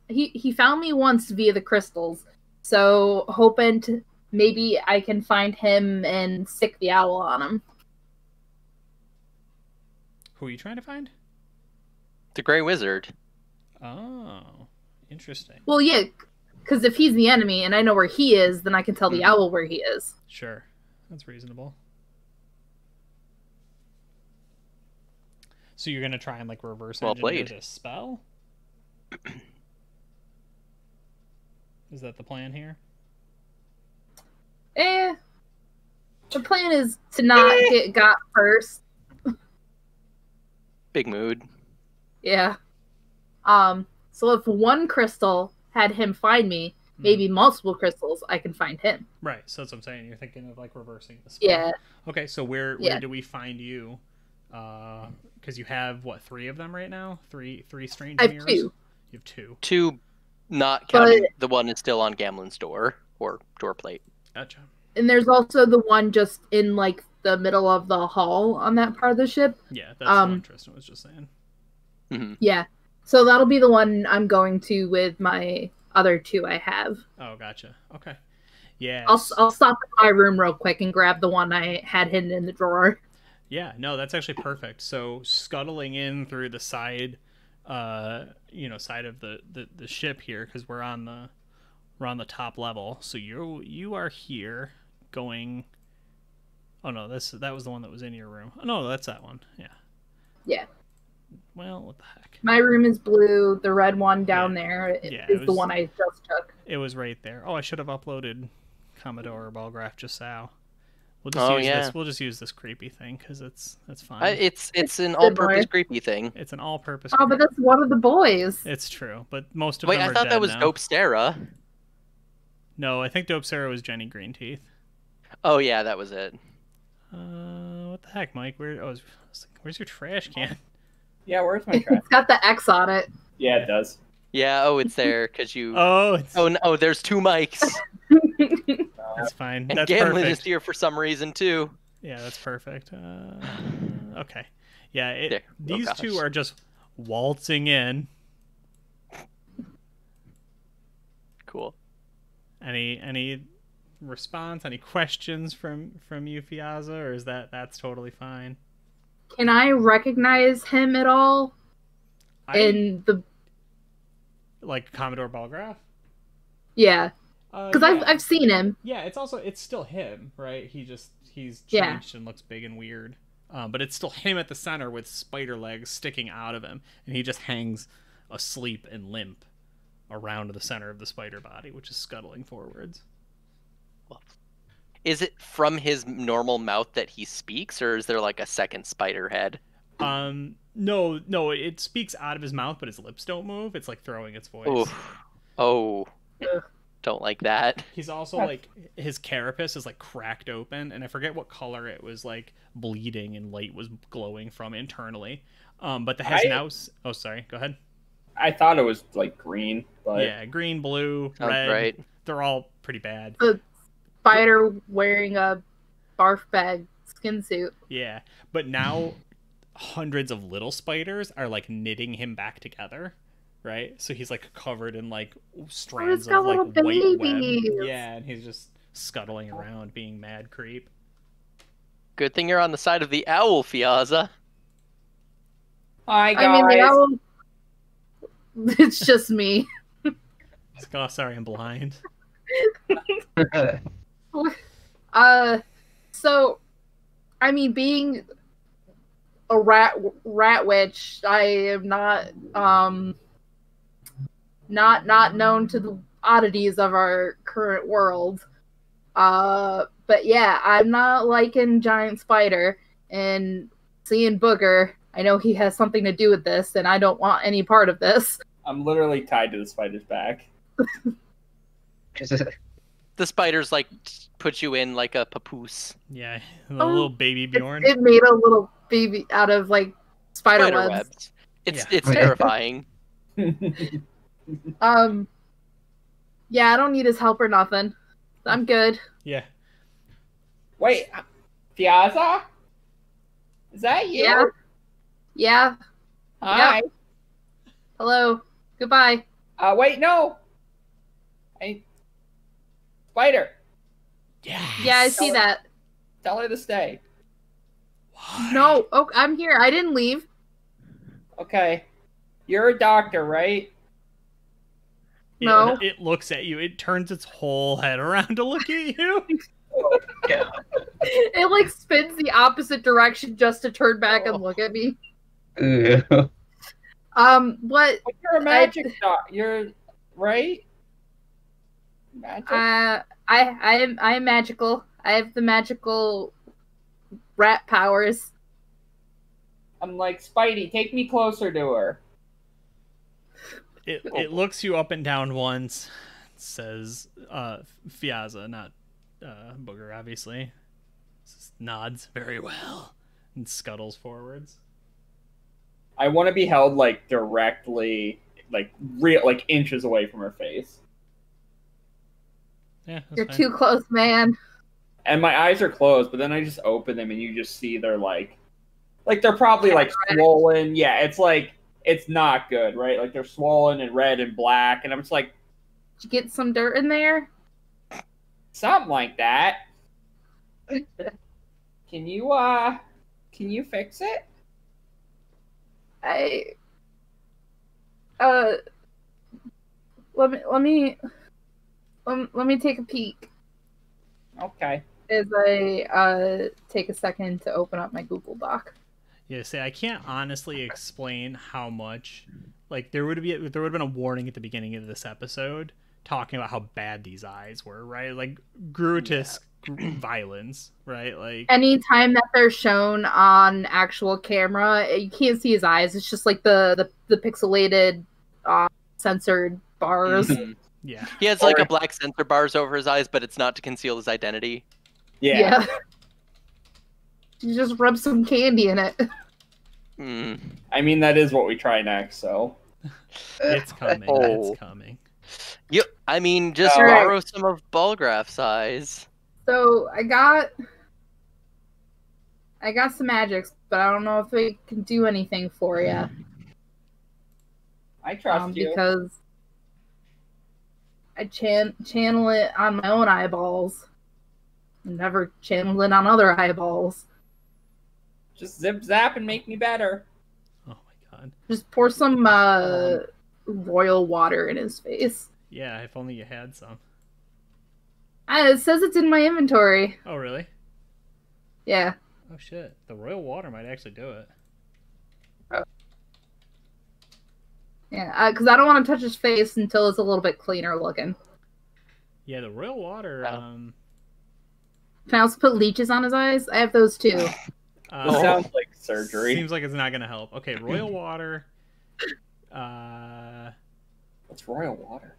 Speaker 3: he found me once via the crystals. So hoping to maybe I can find him and stick the owl on him.
Speaker 2: Who are you trying to find?
Speaker 1: The Grey Wizard.
Speaker 2: Oh, interesting.
Speaker 3: Well, yeah, because if he's the enemy and I know where he is, then I can tell the owl where he is.
Speaker 2: Sure, that's reasonable. So you're gonna try and like reverse engineer this spell? Is that the plan here?
Speaker 3: The plan is to not get got first.
Speaker 1: Big mood.
Speaker 3: Yeah. So if one crystal had him find me, maybe multiple crystals, I can find him.
Speaker 2: Right. So that's what I'm saying. You're thinking of like reversing the spell.
Speaker 3: Yeah.
Speaker 2: Okay. So where do we find you? Because you have what, 3 of them right now? Three strange mirrors. I have 2. You have 2.
Speaker 1: 2, not counting the one that's still on Gamlen's door or door plate.
Speaker 2: Gotcha.
Speaker 3: And there's also the one just in like the middle of the hall on that part of the ship.
Speaker 2: Yeah, that's what Tristan was just saying.
Speaker 1: Mm-hmm.
Speaker 3: Yeah. So that'll be the one I'm going to with my other 2 I have.
Speaker 2: Oh, gotcha. Okay. Yeah.
Speaker 3: I'll stop in my room real quick and grab the one I had hidden in the drawer.
Speaker 2: Yeah, no, that's actually perfect. So scuttling in through the side, side of the ship here, because we're on the top level. So you are here going. Oh no, that was the one that was in your room. Oh no, that's that one. Yeah.
Speaker 3: Yeah.
Speaker 2: Well, what the heck?
Speaker 3: My room is blue. The red one down there is the one I just took.
Speaker 2: It was right there. Oh, I should have uploaded Commodore Ballgraph just now. We'll just use this. We'll just use this creepy thing because it's fine.
Speaker 1: It's an all-purpose creepy thing.
Speaker 2: It's an all-purpose.
Speaker 3: Oh, but that's one of the boys.
Speaker 2: It's true, but most of them are dead now.
Speaker 1: Wait, I thought that was Dope Stara.
Speaker 2: No, I think Dope Stara was Jenny Greenteeth.
Speaker 1: Oh yeah, that was it.
Speaker 2: What the heck, Mike? Where's your trash can?
Speaker 5: Yeah, where's my trash?
Speaker 3: It's got the X on it.
Speaker 5: Yeah, it does.
Speaker 1: Yeah, it's there because you.
Speaker 2: Oh
Speaker 1: no, there's 2 mics.
Speaker 2: That's fine.
Speaker 1: And
Speaker 2: that's
Speaker 1: Gamlen
Speaker 2: perfect.
Speaker 1: is here for some reason too.
Speaker 2: Yeah, that's perfect. Okay. Yeah,
Speaker 1: Oh,
Speaker 2: these 2 are just waltzing in.
Speaker 1: Cool.
Speaker 2: Any response? Any questions from you, Fiazza, or is that's totally fine?
Speaker 3: Can I recognize him at all? In the
Speaker 2: like Commodore Ballgraph?
Speaker 3: Yeah. Because I've seen him.
Speaker 2: Yeah, it's still him, right? He's changed and looks big and weird. But it's still him at the center with spider legs sticking out of him, and he just hangs asleep and limp around the center of the spider body, which is scuttling forwards.
Speaker 1: Well, is it from his normal mouth that he speaks, or is there like a second spider head?
Speaker 2: No, it speaks out of his mouth, but his lips don't move. It's like throwing its voice.
Speaker 1: Oof. Oh. Don't like that.
Speaker 2: He's also like, his carapace is like cracked open, and I forget what color it was, like bleeding and light was glowing from internally. But the has now. Oh, sorry. Go ahead.
Speaker 5: I thought it was like green, but
Speaker 2: yeah, green, blue, red.
Speaker 1: Right.
Speaker 2: They're all pretty bad.
Speaker 3: The spider wearing a barf bag skin suit.
Speaker 2: Yeah, but now hundreds of little spiders are like knitting him back together. Right, so he's like covered in like strands of like white web. Yeah, and he's just scuttling around, being mad creep.
Speaker 1: Good thing you're on the side of the owl, Fiazza.
Speaker 5: Hi guys.
Speaker 3: I mean, the owl. It's just me.
Speaker 2: Oh, sorry, I'm blind.
Speaker 3: So, I mean, being a rat witch, I am not known to the oddities of our current world. But yeah, I'm not liking Giant Spider, and seeing Booger, I know he has something to do with this, and I don't want any part of this.
Speaker 5: I'm literally tied to the spider's back.
Speaker 1: The spiders like put you in like a papoose.
Speaker 2: Yeah, a little baby Bjorn.
Speaker 3: It made a little baby out of like spider webs.
Speaker 1: It's terrifying.
Speaker 3: Yeah, I don't need his help or nothing. I'm good.
Speaker 2: Yeah.
Speaker 5: Wait, Fiazza? Is that you?
Speaker 3: Yeah. Yeah.
Speaker 5: Hi.
Speaker 3: Yep. Hello. Goodbye.
Speaker 5: Wait, no. Spider.
Speaker 2: Yes.
Speaker 3: Yeah, I see that.
Speaker 5: Tell her to stay.
Speaker 2: Why?
Speaker 3: No, oh, I'm here. I didn't leave.
Speaker 5: Okay. You're a doctor, right?
Speaker 3: No.
Speaker 2: It looks at you. It turns its whole head around to look at you.
Speaker 4: Yeah.
Speaker 3: It like spins the opposite direction just to turn back and look at me.
Speaker 4: Ew.
Speaker 3: What?
Speaker 5: But you're a magic doctor. You're right. Magic.
Speaker 3: I am magical. I have the magical rat powers.
Speaker 5: I'm like, Spidey, take me closer to her.
Speaker 2: It looks you up and down once. Says Fiaza, not Booger, obviously. Just nods very well and scuttles forwards.
Speaker 5: I want to be held like directly, like inches away from her face.
Speaker 2: Yeah, that's
Speaker 3: You're
Speaker 2: fine.
Speaker 3: too close, man.
Speaker 5: And my eyes are closed, but then I just open them and you just see they're like they're probably like swollen. Yeah, it's like it's not good, right? Like they're swollen and red and black, and I'm just like,
Speaker 3: Did you get some dirt in there?
Speaker 5: something like that. Can you fix it?
Speaker 3: Let me take a peek
Speaker 5: Okay.
Speaker 3: as I take a second to open up my Google Doc.
Speaker 2: Yeah, say I can't honestly explain how much. Like there would have been a warning at the beginning of this episode talking about how bad these eyes were, right? Like gratuitous violence, right? Like
Speaker 3: Anytime that they're shown on actual camera, you can't see his eyes. It's just like the pixelated, censored bars.
Speaker 5: Mhm.
Speaker 2: yeah.
Speaker 1: He has like a black sensor bars over his eyes, but it's not to conceal his identity.
Speaker 5: Yeah.
Speaker 3: You just rub some candy in it.
Speaker 1: Mm.
Speaker 5: I mean, that is what we try next, so.
Speaker 2: It's coming.
Speaker 1: Oh.
Speaker 2: It's coming.
Speaker 1: Yep. I mean, just
Speaker 3: Alright.
Speaker 1: borrow some of Balgraph's eyes.
Speaker 3: So I got some magics, but I don't know if they can do anything for you.
Speaker 5: I trust you.
Speaker 3: Because I channel it on my own eyeballs. Never channel it on other eyeballs.
Speaker 5: Just zip zap and make me better.
Speaker 2: Oh my god.
Speaker 3: Just pour some royal water in his face.
Speaker 2: Yeah, if only you had some.
Speaker 3: It says it's in my inventory.
Speaker 2: Oh really?
Speaker 3: Yeah.
Speaker 2: Oh shit. The royal water might actually do it.
Speaker 3: Yeah, because I don't want to touch his face until it's a little bit cleaner looking.
Speaker 2: Yeah, the royal water.
Speaker 3: Can I also put leeches on his eyes? I have those too.
Speaker 5: This sounds like surgery.
Speaker 2: Seems like it's not gonna help. Okay, royal water.
Speaker 5: What's royal water?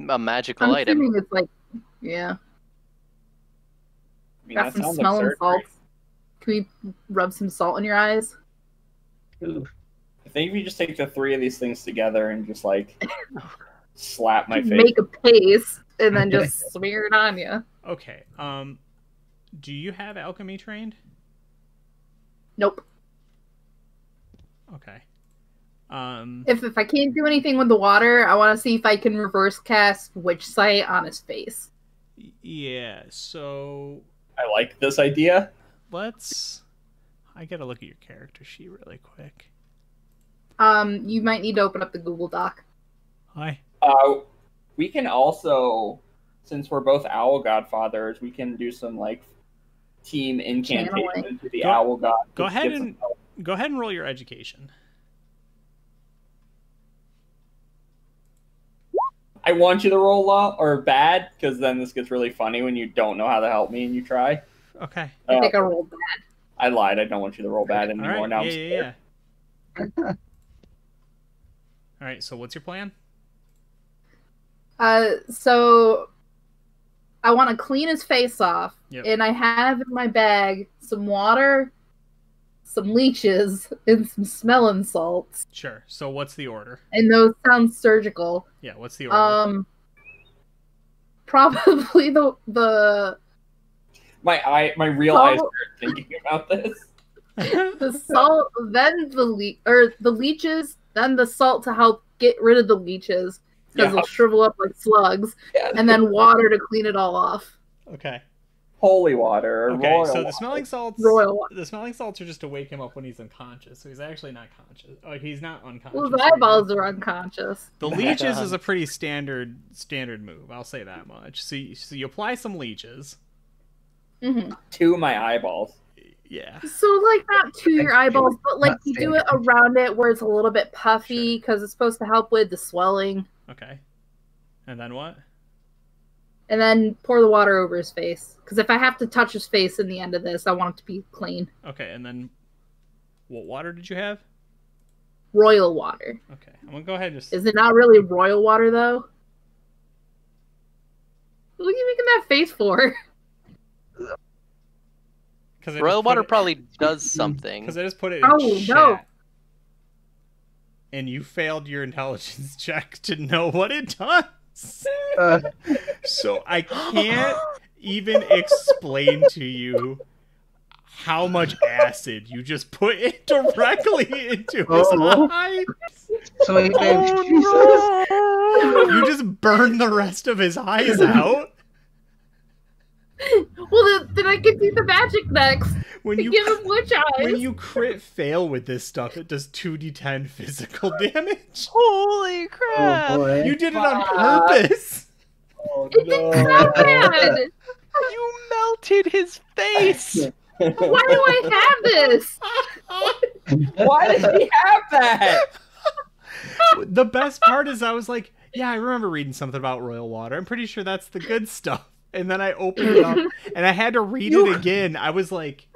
Speaker 1: A magical
Speaker 3: I'm
Speaker 1: item.
Speaker 3: assuming it's like, yeah.
Speaker 5: I mean,
Speaker 3: Got
Speaker 5: that
Speaker 3: some
Speaker 5: sounds
Speaker 3: smelling
Speaker 5: like surgery.
Speaker 3: salts. Can we rub some salt in your eyes?
Speaker 4: Ooh.
Speaker 5: I think if you just take the three of these things together and just like slap my face.
Speaker 3: Make a paste and then just smear it on you.
Speaker 2: Okay. Do you have alchemy trained?
Speaker 3: Nope.
Speaker 2: Okay.
Speaker 3: If I can't do anything with the water, I want to see if I can reverse cast Witch Sight on his face.
Speaker 2: Yeah. So
Speaker 5: I like this idea.
Speaker 2: let's. I gotta look at your character sheet really quick.
Speaker 3: You might need to open up the Google Doc.
Speaker 2: Hi.
Speaker 5: We can also, since we're both Owl Godfathers, we can do some like team incantations with the
Speaker 2: Go-
Speaker 5: Owl God.
Speaker 2: Go
Speaker 5: to
Speaker 2: ahead
Speaker 5: get some
Speaker 2: and
Speaker 5: help.
Speaker 2: go ahead and roll your education.
Speaker 5: I want you to roll low or bad, because then this gets really funny when you don't know how to help me and you try.
Speaker 2: Okay.
Speaker 3: I think I rolled bad.
Speaker 5: I lied. I don't want you to roll bad
Speaker 2: All
Speaker 5: anymore.
Speaker 2: right.
Speaker 5: Now I'm
Speaker 2: Yeah,
Speaker 5: scared.
Speaker 2: yeah. All right. So what's your plan?
Speaker 3: So I want to clean his face off,
Speaker 2: Yep.
Speaker 3: and I have in my bag some water, some leeches, and some smelling salts.
Speaker 2: Sure. So what's the order?
Speaker 3: And those sound surgical.
Speaker 2: Yeah. What's the order?
Speaker 3: Probably the
Speaker 5: My real eyes are thinking about this.
Speaker 3: the salt, then the leeches, then the salt to help get rid of the leeches because they'll shrivel up like slugs, and then water to clean it all off.
Speaker 2: Okay.
Speaker 5: Holy water.
Speaker 2: Okay, so
Speaker 5: water.
Speaker 2: the smelling salts.
Speaker 3: Royal water.
Speaker 2: The smelling salts are just to wake him up when he's unconscious. So he's actually not conscious. Oh, he's not unconscious.
Speaker 3: Well, his eyeballs are unconscious.
Speaker 2: The leeches is a pretty standard move. I'll say that much. So you apply some leeches.
Speaker 3: Mm-hmm.
Speaker 5: To my eyeballs.
Speaker 2: Yeah.
Speaker 3: So like not to your eyeballs, but like you do it around it where it's a little bit puffy because it's supposed to help with the swelling.
Speaker 2: Okay. And then what?
Speaker 3: And then pour the water over his face. Because if I have to touch his face in the end of this, I want it to be clean.
Speaker 2: Okay, and then what water did you have?
Speaker 3: Royal water.
Speaker 2: Okay, I'm gonna go ahead and just...
Speaker 3: Is it not really royal water, though? What are you making that face for?
Speaker 1: Royal water probably does something.
Speaker 2: Because I just put it in chat.
Speaker 3: No.
Speaker 2: And you failed your intelligence check to know what it does. So I can't even explain to you how much acid you just put it directly into his eyes.
Speaker 4: Sweet baby Jesus.
Speaker 2: No. You just burned the rest of his eyes out.
Speaker 3: Well, then I can do the magic next.
Speaker 2: When you
Speaker 3: give him witch eyes.
Speaker 2: When you crit fail with this stuff, it does 2d10 physical damage.
Speaker 1: Holy crap!
Speaker 4: Oh, boy.
Speaker 2: You did it on purpose.
Speaker 5: Oh,
Speaker 3: It didn't sound bad.
Speaker 1: You melted his face.
Speaker 3: Why do I have this?
Speaker 5: Why does he have that?
Speaker 2: The best part is I was like, yeah, I remember reading something about royal water. I'm pretty sure that's the good stuff. And then I opened it up, and I had to read it again. I was like,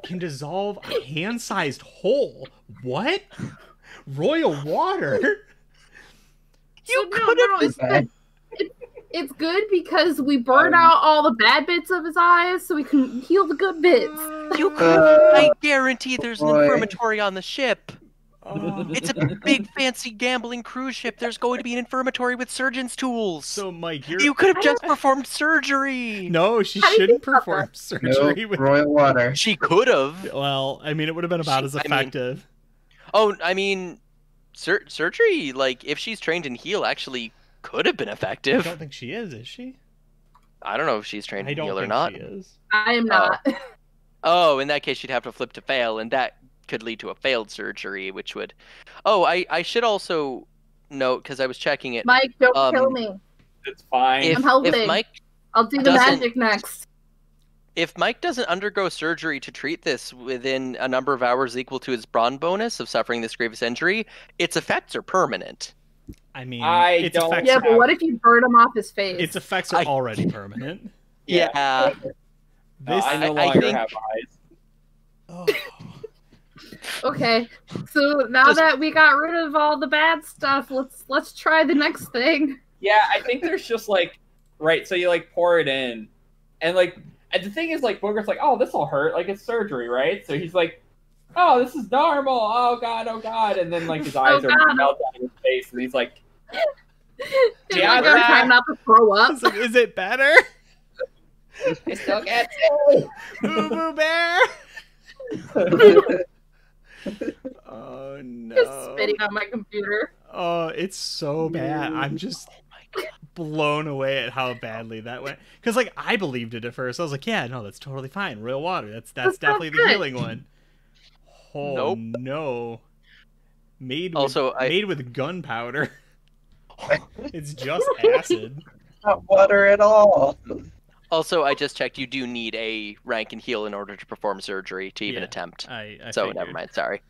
Speaker 2: can dissolve a hand-sized hole. What? Royal water?
Speaker 1: You could have...
Speaker 3: It's good because we burn out all the bad bits of his eyes so we can heal the good bits.
Speaker 1: You could I guarantee there's an infirmatory on the ship. It's a big, fancy gambling cruise ship. There's going to be an infirmatory with surgeon's tools.
Speaker 2: So, Mike,
Speaker 1: you could have just performed surgery.
Speaker 2: No, she shouldn't perform surgery with
Speaker 4: royal water.
Speaker 1: She could have.
Speaker 2: Well, I mean, it would have been about as effective.
Speaker 1: Surgery, like, if she's trained in heal, actually could have been effective.
Speaker 2: I don't think she is she?
Speaker 1: I don't know if she's trained in heal or not.
Speaker 2: I don't think she is.
Speaker 3: I am not.
Speaker 1: Oh, in that case, she'd have to flip to fail, and that could lead to a failed surgery, which would... Oh, I should also note, because I was checking it.
Speaker 3: Mike, don't kill me.
Speaker 5: It's fine.
Speaker 3: I'm helping.
Speaker 1: If Mike
Speaker 3: I'll do the magic next.
Speaker 1: If Mike doesn't undergo surgery to treat this within a number of hours equal to his brawn bonus of suffering this grievous injury, its effects are permanent.
Speaker 2: I mean,
Speaker 5: its effects
Speaker 3: Yeah, but what if you burn him off his face?
Speaker 2: Its effects are already permanent.
Speaker 1: Yeah.
Speaker 5: I no longer have eyes.
Speaker 2: Oh.
Speaker 3: Okay, so now that we got rid of all the bad stuff, let's try the next thing.
Speaker 5: Yeah, I think there's just like, right, so you like pour it in, and like, and the thing is like, Booger's like, oh, this will hurt, like it's surgery, right? So he's like, oh, this is normal, oh god, and then like his eyes are melting on his face, and he's like,
Speaker 3: yeah, they're trying not to throw up.
Speaker 2: Like, is it better?
Speaker 5: I still can't see.
Speaker 2: Boo Boo Bear. Oh no!
Speaker 3: Just spitting on my computer.
Speaker 2: Oh, it's so bad. I'm just blown away at how badly that went. Because like I believed it at first. I was like, yeah, no, that's totally fine. Royal water. That's definitely the healing one. Oh no! Made with gunpowder. It's just acid.
Speaker 4: Not water at all.
Speaker 1: Also, I just checked. You do need a rank and heal in order to perform surgery to even attempt.
Speaker 2: I
Speaker 1: so
Speaker 2: figured.
Speaker 1: never mind. Sorry.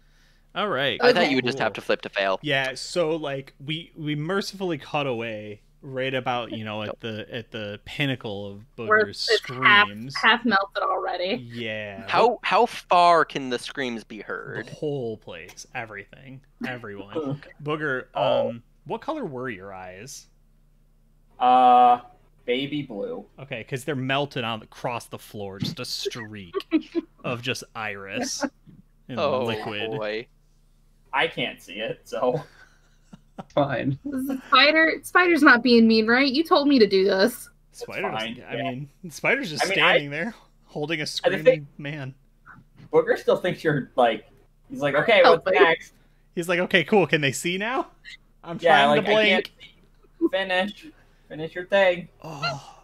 Speaker 2: All right.
Speaker 1: I thought you would just have to flip to fail.
Speaker 2: Yeah. So like we mercifully cut away right about at the pinnacle of Booger's screams.
Speaker 3: Half melted already.
Speaker 2: Yeah.
Speaker 1: How far can the screams be heard?
Speaker 2: The whole place, everything, everyone. Booger. What color were your eyes?
Speaker 5: Baby blue.
Speaker 2: Okay, because they're melted across the floor, just a streak of just iris in liquid.
Speaker 1: Boy.
Speaker 5: I can't see it, so
Speaker 4: fine.
Speaker 3: Spider's not being mean, right? You told me to do this.
Speaker 2: Spider's just standing there holding a screaming man.
Speaker 5: Booger still thinks you're like, he's like, okay, what's next?
Speaker 2: He's like, okay, cool. Can they see now? I'm
Speaker 5: Yeah,
Speaker 2: trying
Speaker 5: like,
Speaker 2: to blink.
Speaker 5: I can't finish your thing.
Speaker 2: Oh.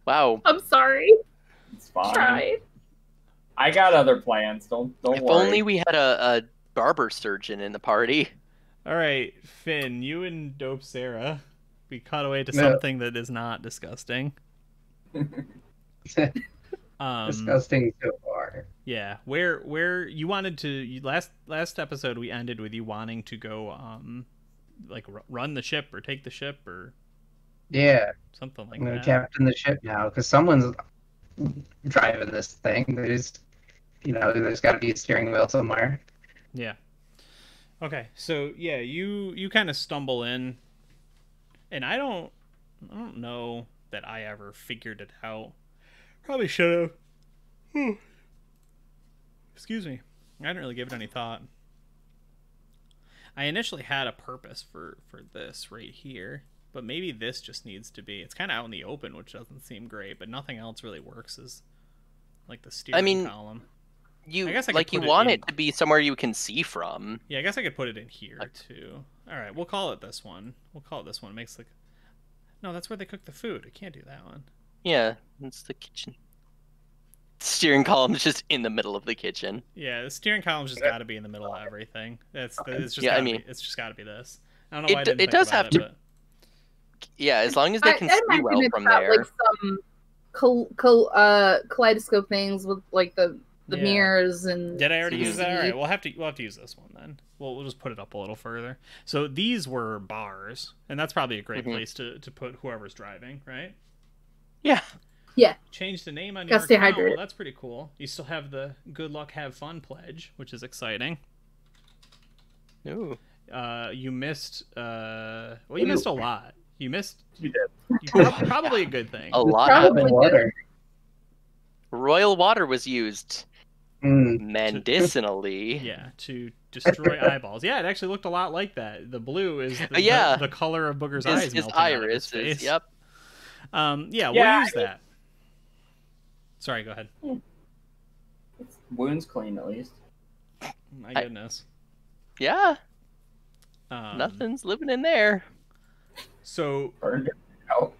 Speaker 1: Wow.
Speaker 3: I'm sorry.
Speaker 5: It's fine.
Speaker 3: Tried.
Speaker 5: I got other plans. Don't
Speaker 1: If
Speaker 5: worry.
Speaker 1: only we had a barber surgeon in the party.
Speaker 2: All right, Finn, you and Dope Sarah, we cut away to
Speaker 4: Yeah.
Speaker 2: something that is not disgusting.
Speaker 4: Disgusting so far.
Speaker 2: Yeah, where you wanted to last episode we ended with you wanting to go like run the ship or take the ship or
Speaker 4: Yeah,
Speaker 2: something like
Speaker 4: I'm gonna
Speaker 2: that.
Speaker 4: captain the ship now because someone's driving this thing. There's got to be a steering wheel somewhere.
Speaker 2: Yeah. Okay, so yeah, you kind of stumble in, and I don't know that I ever figured it out. Probably should have. Excuse me. I didn't really give it any thought. I initially had a purpose for this right here, but maybe this just needs to be. It's kind of out in the open, which doesn't seem great, but nothing else really works as like the steering column.
Speaker 1: You
Speaker 2: I guess I
Speaker 1: like
Speaker 2: could
Speaker 1: you
Speaker 2: put
Speaker 1: want
Speaker 2: in-
Speaker 1: it to be somewhere you can see from.
Speaker 2: Yeah, I guess I could put it in here too. All right, we'll call it this one. It makes like no, that's where they cook the food. I can't do that one.
Speaker 1: Yeah, it's the kitchen. Steering column is just in the middle of the kitchen.
Speaker 2: Yeah, the steering column's just got to be in the middle of everything. It's just
Speaker 1: Yeah,
Speaker 2: it's just got to be this. I don't know why I didn't
Speaker 1: It
Speaker 2: think
Speaker 1: does
Speaker 2: about
Speaker 1: have to.
Speaker 2: but...
Speaker 1: Yeah, as long as they can
Speaker 3: I
Speaker 1: see
Speaker 3: imagine
Speaker 1: well
Speaker 3: it's
Speaker 1: from
Speaker 3: got,
Speaker 1: there.
Speaker 3: like some kaleidoscope things with like the
Speaker 2: Yeah.
Speaker 3: mirrors and.
Speaker 2: Did I already use that? All right,
Speaker 3: CCTV.
Speaker 2: we'll have to use this one then. We'll just put it up a little further. So these were bars, and that's probably a great place to put whoever's driving, right?
Speaker 1: Yeah.
Speaker 2: Change the name on
Speaker 3: Gotta
Speaker 2: your
Speaker 3: stay
Speaker 2: account.
Speaker 3: hydrated.
Speaker 2: Well, that's pretty cool. You still have the good luck, have fun pledge, which is exciting.
Speaker 1: Ooh.
Speaker 2: You missed. You missed a lot. You missed.
Speaker 5: You did.
Speaker 2: Probably a good thing.
Speaker 1: A lot
Speaker 3: Probably
Speaker 1: happened.
Speaker 4: Water.
Speaker 1: Royal water was used
Speaker 4: Mm.
Speaker 1: medicinally.
Speaker 2: Yeah, to destroy eyeballs. Yeah, it actually looked a lot like that. The blue is the color of Booger's eyes.
Speaker 1: His
Speaker 2: melting out of
Speaker 1: iris
Speaker 2: his face.
Speaker 1: is, yep.
Speaker 2: Yeah, we'll
Speaker 5: Yeah,
Speaker 2: use that. Sorry, go ahead.
Speaker 5: Wounds clean at least.
Speaker 2: My goodness.
Speaker 1: Yeah,
Speaker 2: Um,
Speaker 1: nothing's living in there.
Speaker 2: So
Speaker 5: Burned it out.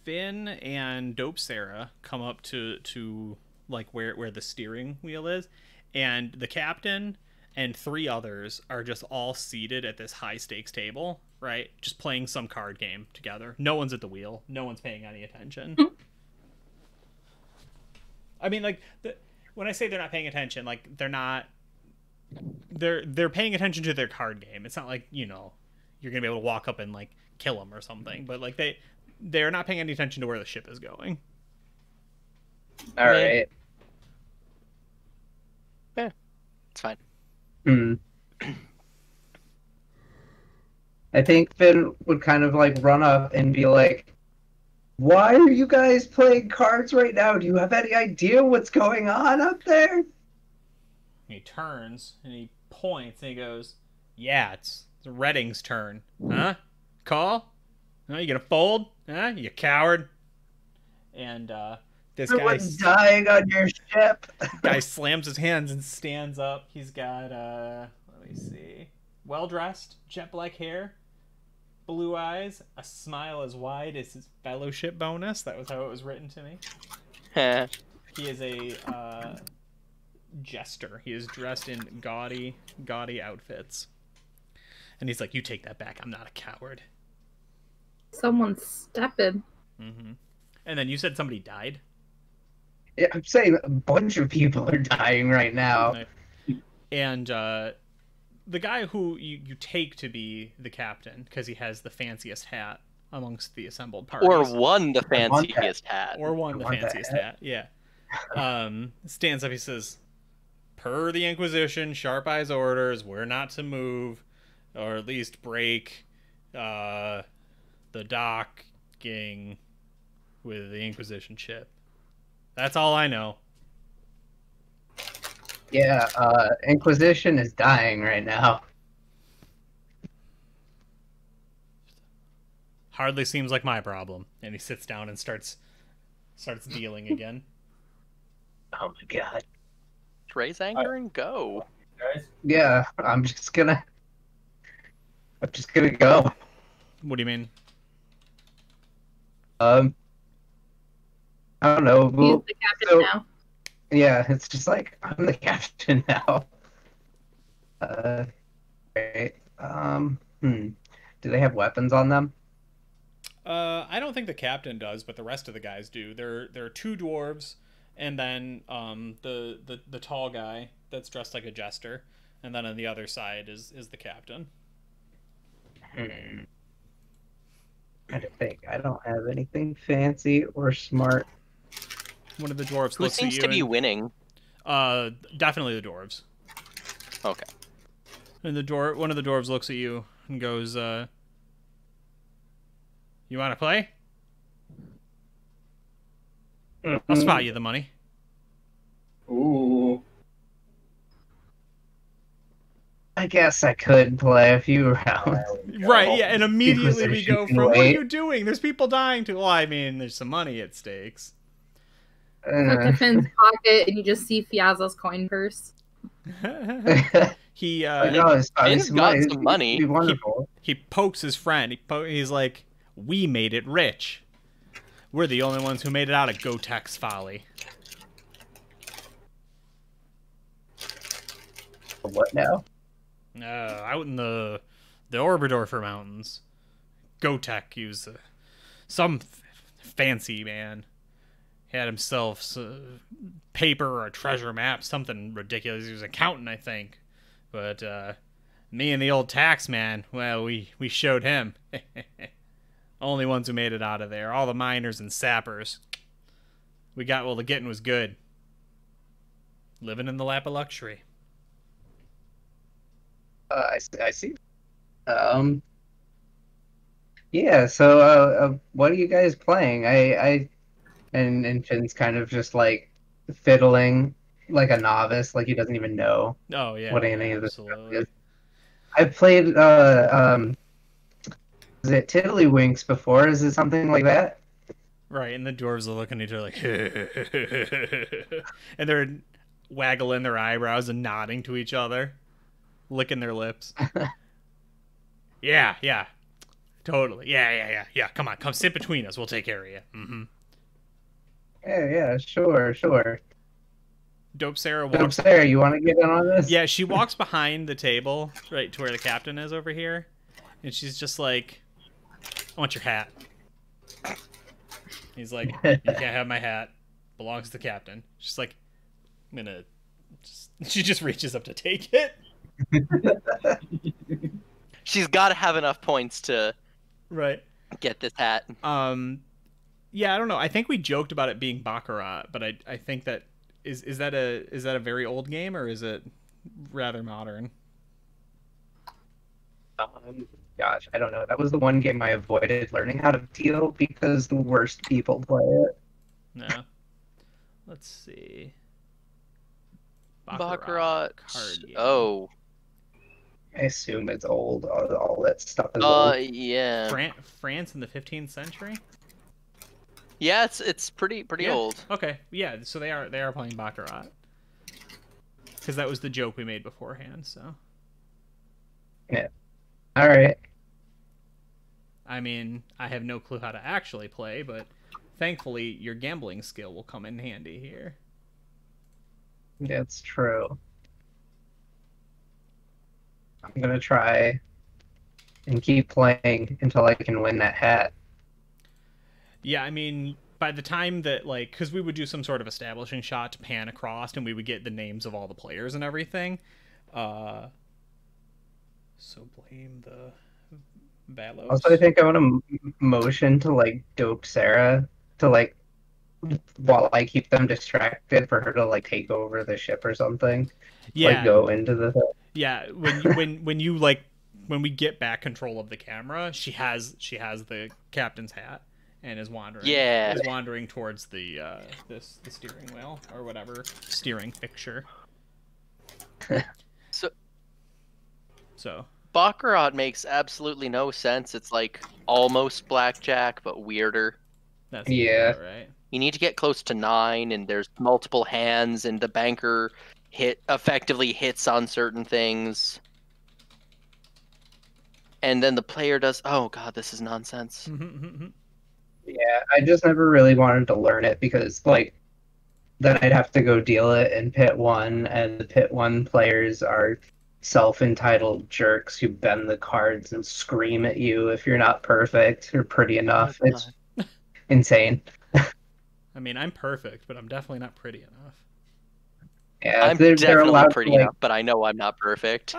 Speaker 2: Finn and Dope Sarah come up to like where the steering wheel is, and the captain and 3 others are just all seated at this high stakes table, right? Just playing some card game together. No one's at the wheel. No one's paying any attention. I mean, like when I say they're not paying attention, like they're paying attention to their card game. It's not like, you're gonna be able to walk up and like kill them or something, but like they're not paying any attention to where the ship is going.
Speaker 4: All right.
Speaker 1: It's fine.
Speaker 4: I think Finn would kind of like run up and be like, "Why are you guys playing cards right now? Do you have any idea what's going on up there?"
Speaker 2: He turns and he points and he goes, "Yeah, it's Redding's turn. Huh? Call? Huh? You gonna fold? Huh? You coward?" And this
Speaker 4: Everyone's dying on your ship.
Speaker 2: guy slams his hands and stands up. He's got let me see, well-dressed, jet black hair, blue eyes, a smile as wide as his fellowship bonus. That was how it was written to me. He is a jester. He is dressed in gaudy outfits. And he's like, "You take that back. I'm not a coward."
Speaker 3: Someone's stepping.
Speaker 2: Mm-hmm. And then you said somebody died?
Speaker 4: Yeah, I'm saying a bunch of people are dying right now.
Speaker 2: And the guy who you take to be the captain, because he has the fanciest hat amongst the assembled parties.
Speaker 1: Or won the fanciest hat.
Speaker 2: Or won the
Speaker 4: I want that
Speaker 2: fanciest
Speaker 4: hat.
Speaker 2: hat, yeah. Stands up, he says, "Per the Inquisition, Sharp Eye's orders, we're not to move, or at least break the docking with the Inquisition ship. That's all I know."
Speaker 4: Yeah, Inquisition is dying right now.
Speaker 2: Hardly seems like my problem. And he sits down and starts dealing again.
Speaker 4: Oh my god.
Speaker 1: raise anchor and go.
Speaker 5: Guys,
Speaker 4: Yeah, I'm just gonna go.
Speaker 2: What do you mean?
Speaker 4: I don't know.
Speaker 3: He's
Speaker 4: Well,
Speaker 3: the captain
Speaker 4: so-
Speaker 3: now.
Speaker 4: yeah, it's just like I'm the captain now. Right. Do they have weapons on them?
Speaker 2: I don't think the captain does, but the rest of the guys do. There are two dwarves, and then the tall guy that's dressed like a jester, and then on the other side is the captain.
Speaker 4: Trying to think. I don't have anything fancy or smart.
Speaker 2: One of the dwarves
Speaker 1: Who
Speaker 2: looks at
Speaker 1: seems
Speaker 2: you.
Speaker 1: to be winning?
Speaker 2: Definitely the dwarves.
Speaker 1: Okay.
Speaker 2: And one of the dwarves looks at you and goes, "You want to play? I'll spot you the money."
Speaker 5: ooh.
Speaker 4: I guess I could play a few rounds.
Speaker 5: There we go.
Speaker 2: Right, yeah, and immediately we
Speaker 4: Inquisition
Speaker 2: go
Speaker 4: can
Speaker 2: from, what are
Speaker 4: wait.
Speaker 2: you doing? There's people dying to, well, I mean, there's some money at stakes.
Speaker 3: Look at Finn's pocket, and you just see Fiazza's coin purse.
Speaker 2: He
Speaker 1: Finn's got some money.
Speaker 4: It'd be wonderful.
Speaker 2: he pokes his friend. He's like, "We made it rich. We're the only ones who made it out of Gotek's folly."
Speaker 4: What now?
Speaker 2: Out in the Orberdorfer Mountains, Gotek, he was some fancy man. He had himself paper or a treasure map, something ridiculous. He was an accountant, I think. But me and the old tax man, well, we showed him. Only ones who made it out of there. All the miners and sappers. We got, well, the getting was good. Living in the lap of luxury.
Speaker 4: I see. Yeah. So, what are you guys playing? And Finn's kind of just like fiddling like a novice, like he doesn't even know
Speaker 2: Oh, yeah.
Speaker 4: what any of this stuff
Speaker 2: absolutely.
Speaker 4: is. I've played is it Tiddlywinks before? Is it something like that?
Speaker 2: Right, and the dwarves are looking at each other like, and they're waggling their eyebrows and nodding to each other, licking their lips. Yeah, totally. Yeah. Come on, come sit between us. We'll take care of you. Mm-hmm.
Speaker 4: Yeah, sure.
Speaker 2: Dope Sarah
Speaker 4: Dope
Speaker 2: walks.
Speaker 4: Sarah, you want to get in on this?
Speaker 2: Yeah, she walks behind the table, right to where the captain is over here, and she's just like, "I want your hat." He's like, "You can't have my hat. Belongs to the captain." She's like, "I'm gonna." She just reaches up to take it.
Speaker 1: She's got to have enough points to
Speaker 2: Right.
Speaker 1: get this hat.
Speaker 2: Yeah, I don't know. I think we joked about it being Baccarat, but I think that is that a very old game, or is it rather modern?
Speaker 4: Gosh, I don't know. That was the one game I avoided learning how to deal because the worst people play it.
Speaker 2: No. Let's see.
Speaker 1: Baccarat.
Speaker 2: card game.
Speaker 1: Oh.
Speaker 4: I assume it's old. All that stuff is old.
Speaker 1: Yeah.
Speaker 2: France in the 15th century?
Speaker 1: Yeah, it's pretty
Speaker 2: Yeah.
Speaker 1: old.
Speaker 2: Okay, yeah, so they are playing Baccarat. Because that was the joke we made beforehand, so.
Speaker 4: Yeah. All right.
Speaker 2: I mean, I have no clue how to actually play, but thankfully your gambling skill will come in handy here.
Speaker 4: That's true. I'm gonna try and keep playing until I can win that hat.
Speaker 2: Yeah, I mean, by the time that, like, because we would do some sort of establishing shot to pan across, and we would get the names of all the players and everything. So blame the Valos.
Speaker 4: Also, I think I want to motion to like Dope Sarah to like while I keep them distracted for her to like take over the ship or something.
Speaker 2: Yeah,
Speaker 4: Like go into the thing.
Speaker 2: yeah. When you like when we get back control of the camera, she has the captain's hat and is wandering.
Speaker 1: Yeah.
Speaker 2: Is wandering towards the steering wheel or whatever steering fixture. So
Speaker 1: Baccarat makes absolutely no sense. It's like almost blackjack, but weirder.
Speaker 2: that's
Speaker 4: Yeah.
Speaker 2: right.
Speaker 1: You need to get close to 9, and there's multiple hands, and the banker effectively hits on certain things. And then the player does, oh god, this is nonsense.
Speaker 4: Yeah, I just never really wanted to learn it because, like, then I'd have to go deal it in Pit 1, and the Pit 1 players are self-entitled jerks who bend the cards and scream at you if you're not perfect or pretty enough.
Speaker 1: Oh,
Speaker 4: It's insane.
Speaker 2: I mean, I'm perfect, but I'm definitely not pretty enough.
Speaker 4: Yeah,
Speaker 1: I'm
Speaker 4: they're
Speaker 1: definitely
Speaker 4: allowed
Speaker 1: pretty
Speaker 4: to, like,
Speaker 1: enough, but I know I'm not perfect.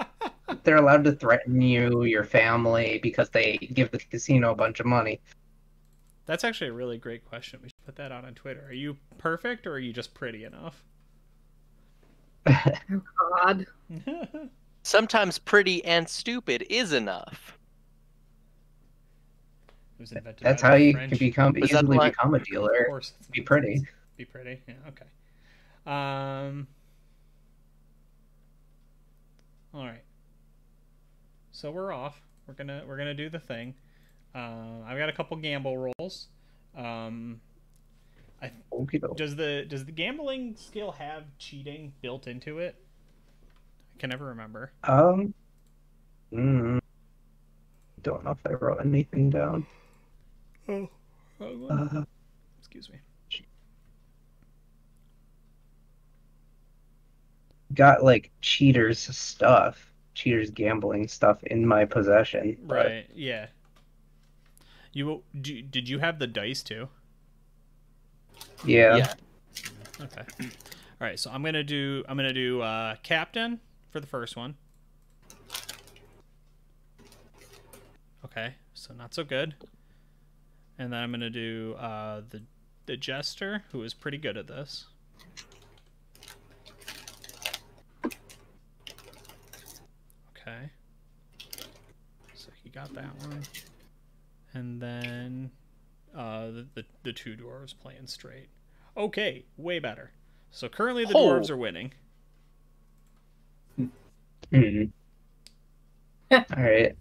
Speaker 4: they're allowed to threaten you, your family, because they give the casino a bunch of money.
Speaker 2: That's actually a really great question. We should put that out on Twitter. Are you perfect, or are you just pretty enough?
Speaker 3: Oh God.
Speaker 1: Sometimes pretty and stupid is enough.
Speaker 2: It was invented
Speaker 4: That's
Speaker 2: by
Speaker 4: how
Speaker 2: the
Speaker 4: you
Speaker 2: French.
Speaker 4: can easily become a
Speaker 2: Of
Speaker 4: dealer.
Speaker 2: course, it's
Speaker 4: Be
Speaker 2: nonsense.
Speaker 4: pretty.
Speaker 2: Be pretty. Yeah. Okay. All right. So we're off. We're gonna do the thing. I've got a couple gamble rolls. Does the gambling skill have cheating built into it? I can never remember.
Speaker 4: Don't know if I wrote anything down.
Speaker 2: Oh, excuse me.
Speaker 4: Got like cheaters gambling stuff in my possession.
Speaker 2: Right. Yeah. Did you have the dice too?
Speaker 4: Yeah.
Speaker 2: Okay. All right. So I'm gonna do captain for the first one. Okay. So not so good. And then I'm gonna do the jester, who is pretty good at this. Okay. So he got that one. And then the two dwarves playing straight. Okay, way better. So currently the dwarves are winning.
Speaker 4: All right.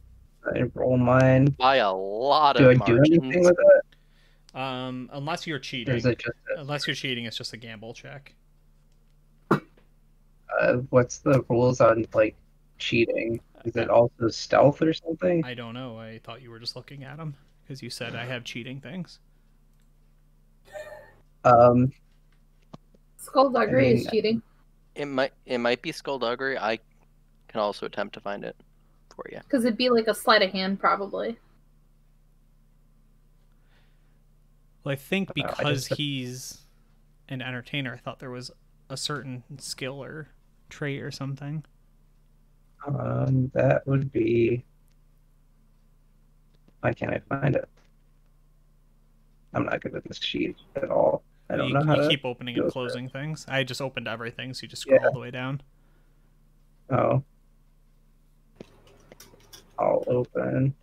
Speaker 4: I roll mine.
Speaker 1: By a lot
Speaker 4: do
Speaker 1: of
Speaker 4: I
Speaker 1: margins.
Speaker 4: do anything with it?
Speaker 2: Unless you're cheating. Unless you're cheating, it's just a gamble check.
Speaker 4: What's the rules on like cheating? Is it also stealth or something?
Speaker 2: I don't know. I thought you were just looking at them because you said I have cheating things.
Speaker 3: Skullduggery is cheating.
Speaker 1: It might be skullduggery. I can also attempt to find it for you.
Speaker 3: Because it'd be like a sleight of hand, probably.
Speaker 2: Well, I think because he's an entertainer, I thought there was a certain skill or trait or something.
Speaker 4: That would be. Why can't I find it? I'm not good at this sheet at all. I don't know how to.
Speaker 2: You keep opening and closing things. I just opened everything, so you just scroll all the way down.
Speaker 4: Oh. I'll open.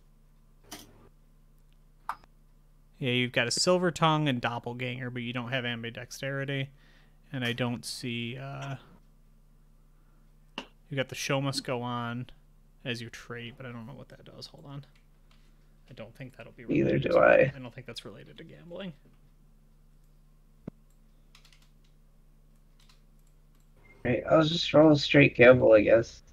Speaker 2: Yeah, you've got a silver tongue and doppelganger, but you don't have ambidexterity. And I don't see... You got the show must go on as your trait, but I don't know what that does. Hold on. I don't think that'll be related.
Speaker 4: Neither do I.
Speaker 2: I don't think that's related to gambling.
Speaker 4: Right, I'll just roll a straight gamble, I guess.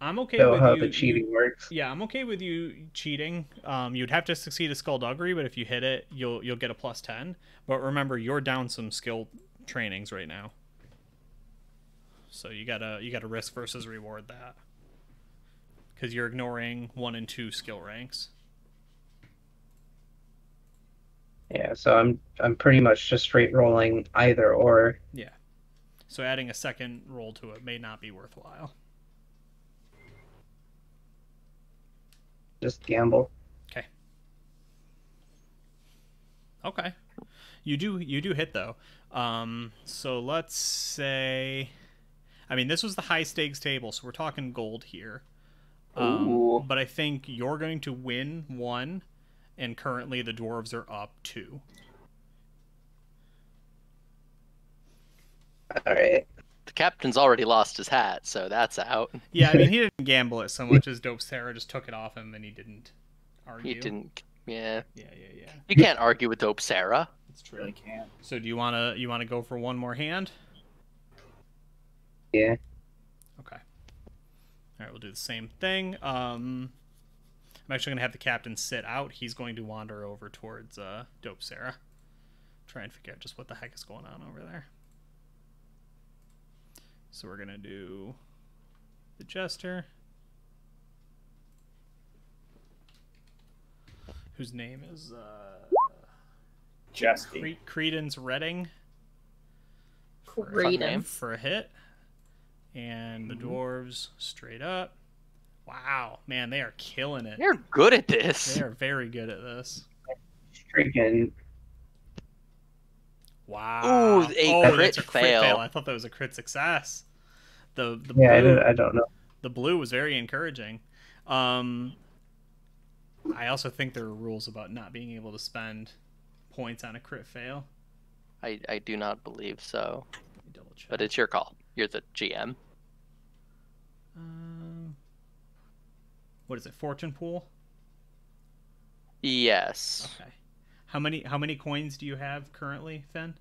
Speaker 2: I'm okay
Speaker 4: know
Speaker 2: with
Speaker 4: how
Speaker 2: you,
Speaker 4: the cheating works.
Speaker 2: Yeah, I'm okay with you cheating. You'd have to succeed a skullduggery, but if you hit it, you'll get a +10. But remember, you're down some skill trainings right now, so you gotta risk versus reward that because you're ignoring 1 and 2 skill ranks.
Speaker 4: Yeah, so I'm pretty much just straight rolling either or.
Speaker 2: Yeah. So adding a second roll to it may not be worthwhile.
Speaker 4: Just gamble.
Speaker 2: Okay. Okay. You do hit though. So let's say, I mean, this was the high stakes table, so we're talking gold here. But I think you're going to win 1, and currently the dwarves are up 2.
Speaker 4: All right.
Speaker 1: The captain's already lost his hat, so that's out.
Speaker 2: Yeah, I mean, he didn't gamble it so much as Dope Sarah just took it off him and he didn't argue.
Speaker 1: He didn't. Yeah.
Speaker 2: Yeah.
Speaker 1: You can't argue with Dope Sarah.
Speaker 2: That's true. Really can't. So do you wanna go for one more hand?
Speaker 4: Yeah.
Speaker 2: Okay. All right, we'll do the same thing. I'm actually going to have the captain sit out. He's going to wander over towards Dope Sarah. Try and figure out just what the heck is going on over there. So we're going to do the Jester, whose name is
Speaker 5: Jesty.
Speaker 2: Credence Redding
Speaker 3: Credence.
Speaker 2: for a hit. And the dwarves straight up. Wow, man, they are killing it.
Speaker 1: They're good at this.
Speaker 2: They are very good at this.
Speaker 4: Freaking.
Speaker 2: Wow.
Speaker 1: Ooh, a crit
Speaker 2: that's a crit fail.
Speaker 1: fail.
Speaker 2: I thought that was a crit success. The
Speaker 4: Yeah,
Speaker 2: blue,
Speaker 4: I don't know.
Speaker 2: The blue was very encouraging. I also think there are rules about not being able to spend points on a crit fail.
Speaker 1: I do not believe so.
Speaker 2: Let me double check.
Speaker 1: But it's your call. You're the GM.
Speaker 2: What is it? Fortune pool?
Speaker 1: Yes.
Speaker 2: Okay. How many coins do you have currently, Finn?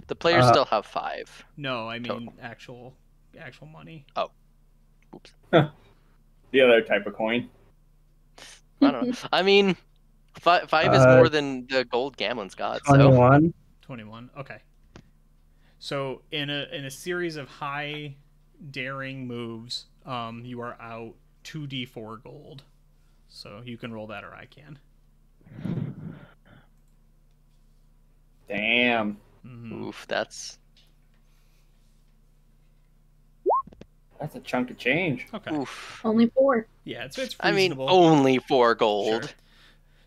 Speaker 1: The players still have 5.
Speaker 2: No, I mean
Speaker 1: Total.
Speaker 2: actual money.
Speaker 1: Oh. Oops.
Speaker 5: The other type of coin.
Speaker 1: I don't know. I mean, 5 is more than the gold Gamlen's got. So
Speaker 4: 21.
Speaker 2: 21. Okay. So in a series of high daring moves, you are out 2d4 gold. So you can roll that or I can.
Speaker 5: Damn.
Speaker 1: oof, that's
Speaker 5: That's a chunk of change.
Speaker 2: Okay.
Speaker 1: oof.
Speaker 3: Only 4.
Speaker 2: Yeah, it's reasonable.
Speaker 1: I mean, only 4 gold.
Speaker 2: Sure.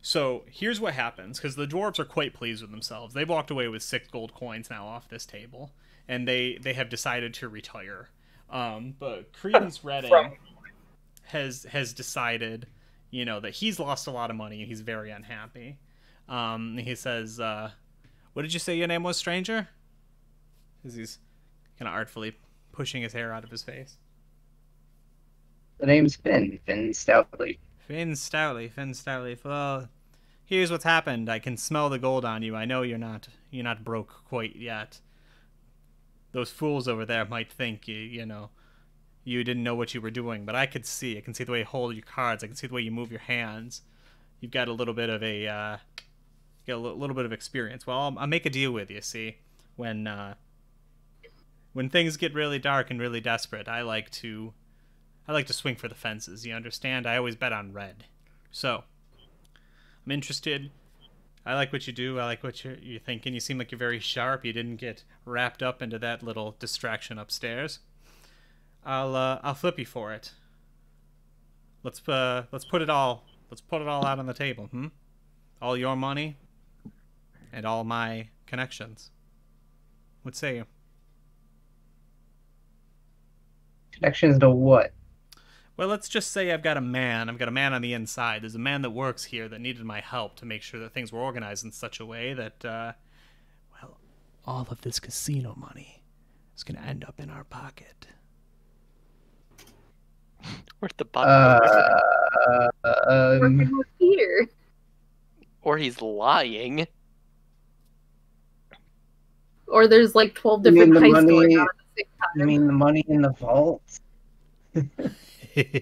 Speaker 2: So here's what happens, because the dwarves are quite pleased with themselves. They've walked away with 6 gold coins now off this table, and they have decided to retire. But Credence Redding has decided, that he's lost a lot of money and he's very unhappy. He says, "What did you say your name was, stranger?" As he's kind of artfully pushing his hair out of his face.
Speaker 4: The name's Finn Stoutly.
Speaker 2: Finn Stoutly. Well, here's what's happened. I can smell the gold on you. I know you're not broke quite yet. Those fools over there might think you didn't know what you were doing, but I can see the way you hold your cards. I can see the way you move your hands. You've got a little bit of experience. Well, I'll make a deal with you. See, when things get really dark and really desperate, I like to swing for the fences. You understand? I always bet on red. So, I'm interested. I like what you do. I like what you're thinking. You seem like you're very sharp. You didn't get wrapped up into that little distraction upstairs. I'll flip you for it. Let's put it all out on the table. All your money and all my connections. What say you?
Speaker 4: Connections to what?
Speaker 2: Well, let's just say I've got a man on the inside. There's a man that works here that needed my help to make sure that things were organized in such a way that, all of this casino money is going to end up in our pocket.
Speaker 1: Where's the button?
Speaker 3: Working with here.
Speaker 1: Or he's lying.
Speaker 3: Or there's like 12 different
Speaker 4: the
Speaker 3: heists
Speaker 4: money-
Speaker 3: going on at the same time.
Speaker 4: You mean the money in the vault?
Speaker 2: The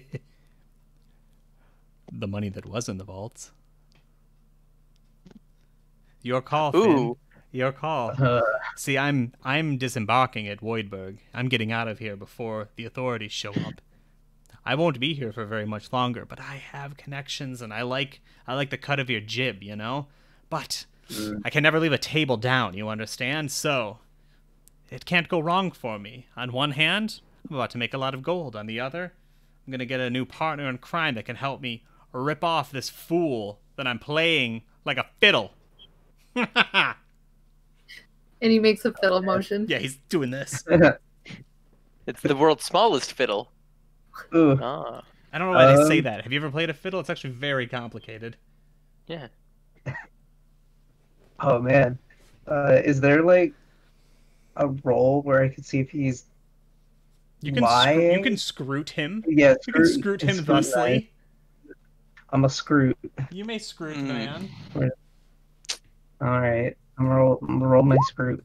Speaker 2: money that was in the vaults. Your call,
Speaker 1: Ooh.
Speaker 2: Finn. Your call. See, I'm disembarking at Voidberg. I'm getting out of here before the authorities show up. I won't be here for very much longer, but I have connections and I like the cut of your jib, But I can never leave a table down, you understand? So it can't go wrong for me. On one hand, I'm about to make a lot of gold. On the other, I'm going to get a new partner in crime that can help me rip off this fool that I'm playing like a fiddle.
Speaker 3: And he makes a fiddle motion.
Speaker 2: Yeah, he's doing this.
Speaker 1: It's the world's smallest fiddle.
Speaker 4: Ooh.
Speaker 1: Ah,
Speaker 2: I don't know why they say that. Have you ever played a fiddle? It's actually very complicated.
Speaker 1: yeah.
Speaker 4: Oh man. Is there like a roll where I can see if he's
Speaker 2: You can
Speaker 4: lying?
Speaker 2: you can scroot him.
Speaker 4: Yeah,
Speaker 2: You can scroot him thusly.
Speaker 4: I'm a scroot.
Speaker 2: You may scroot the man.
Speaker 4: All right, I'm gonna roll my scroot.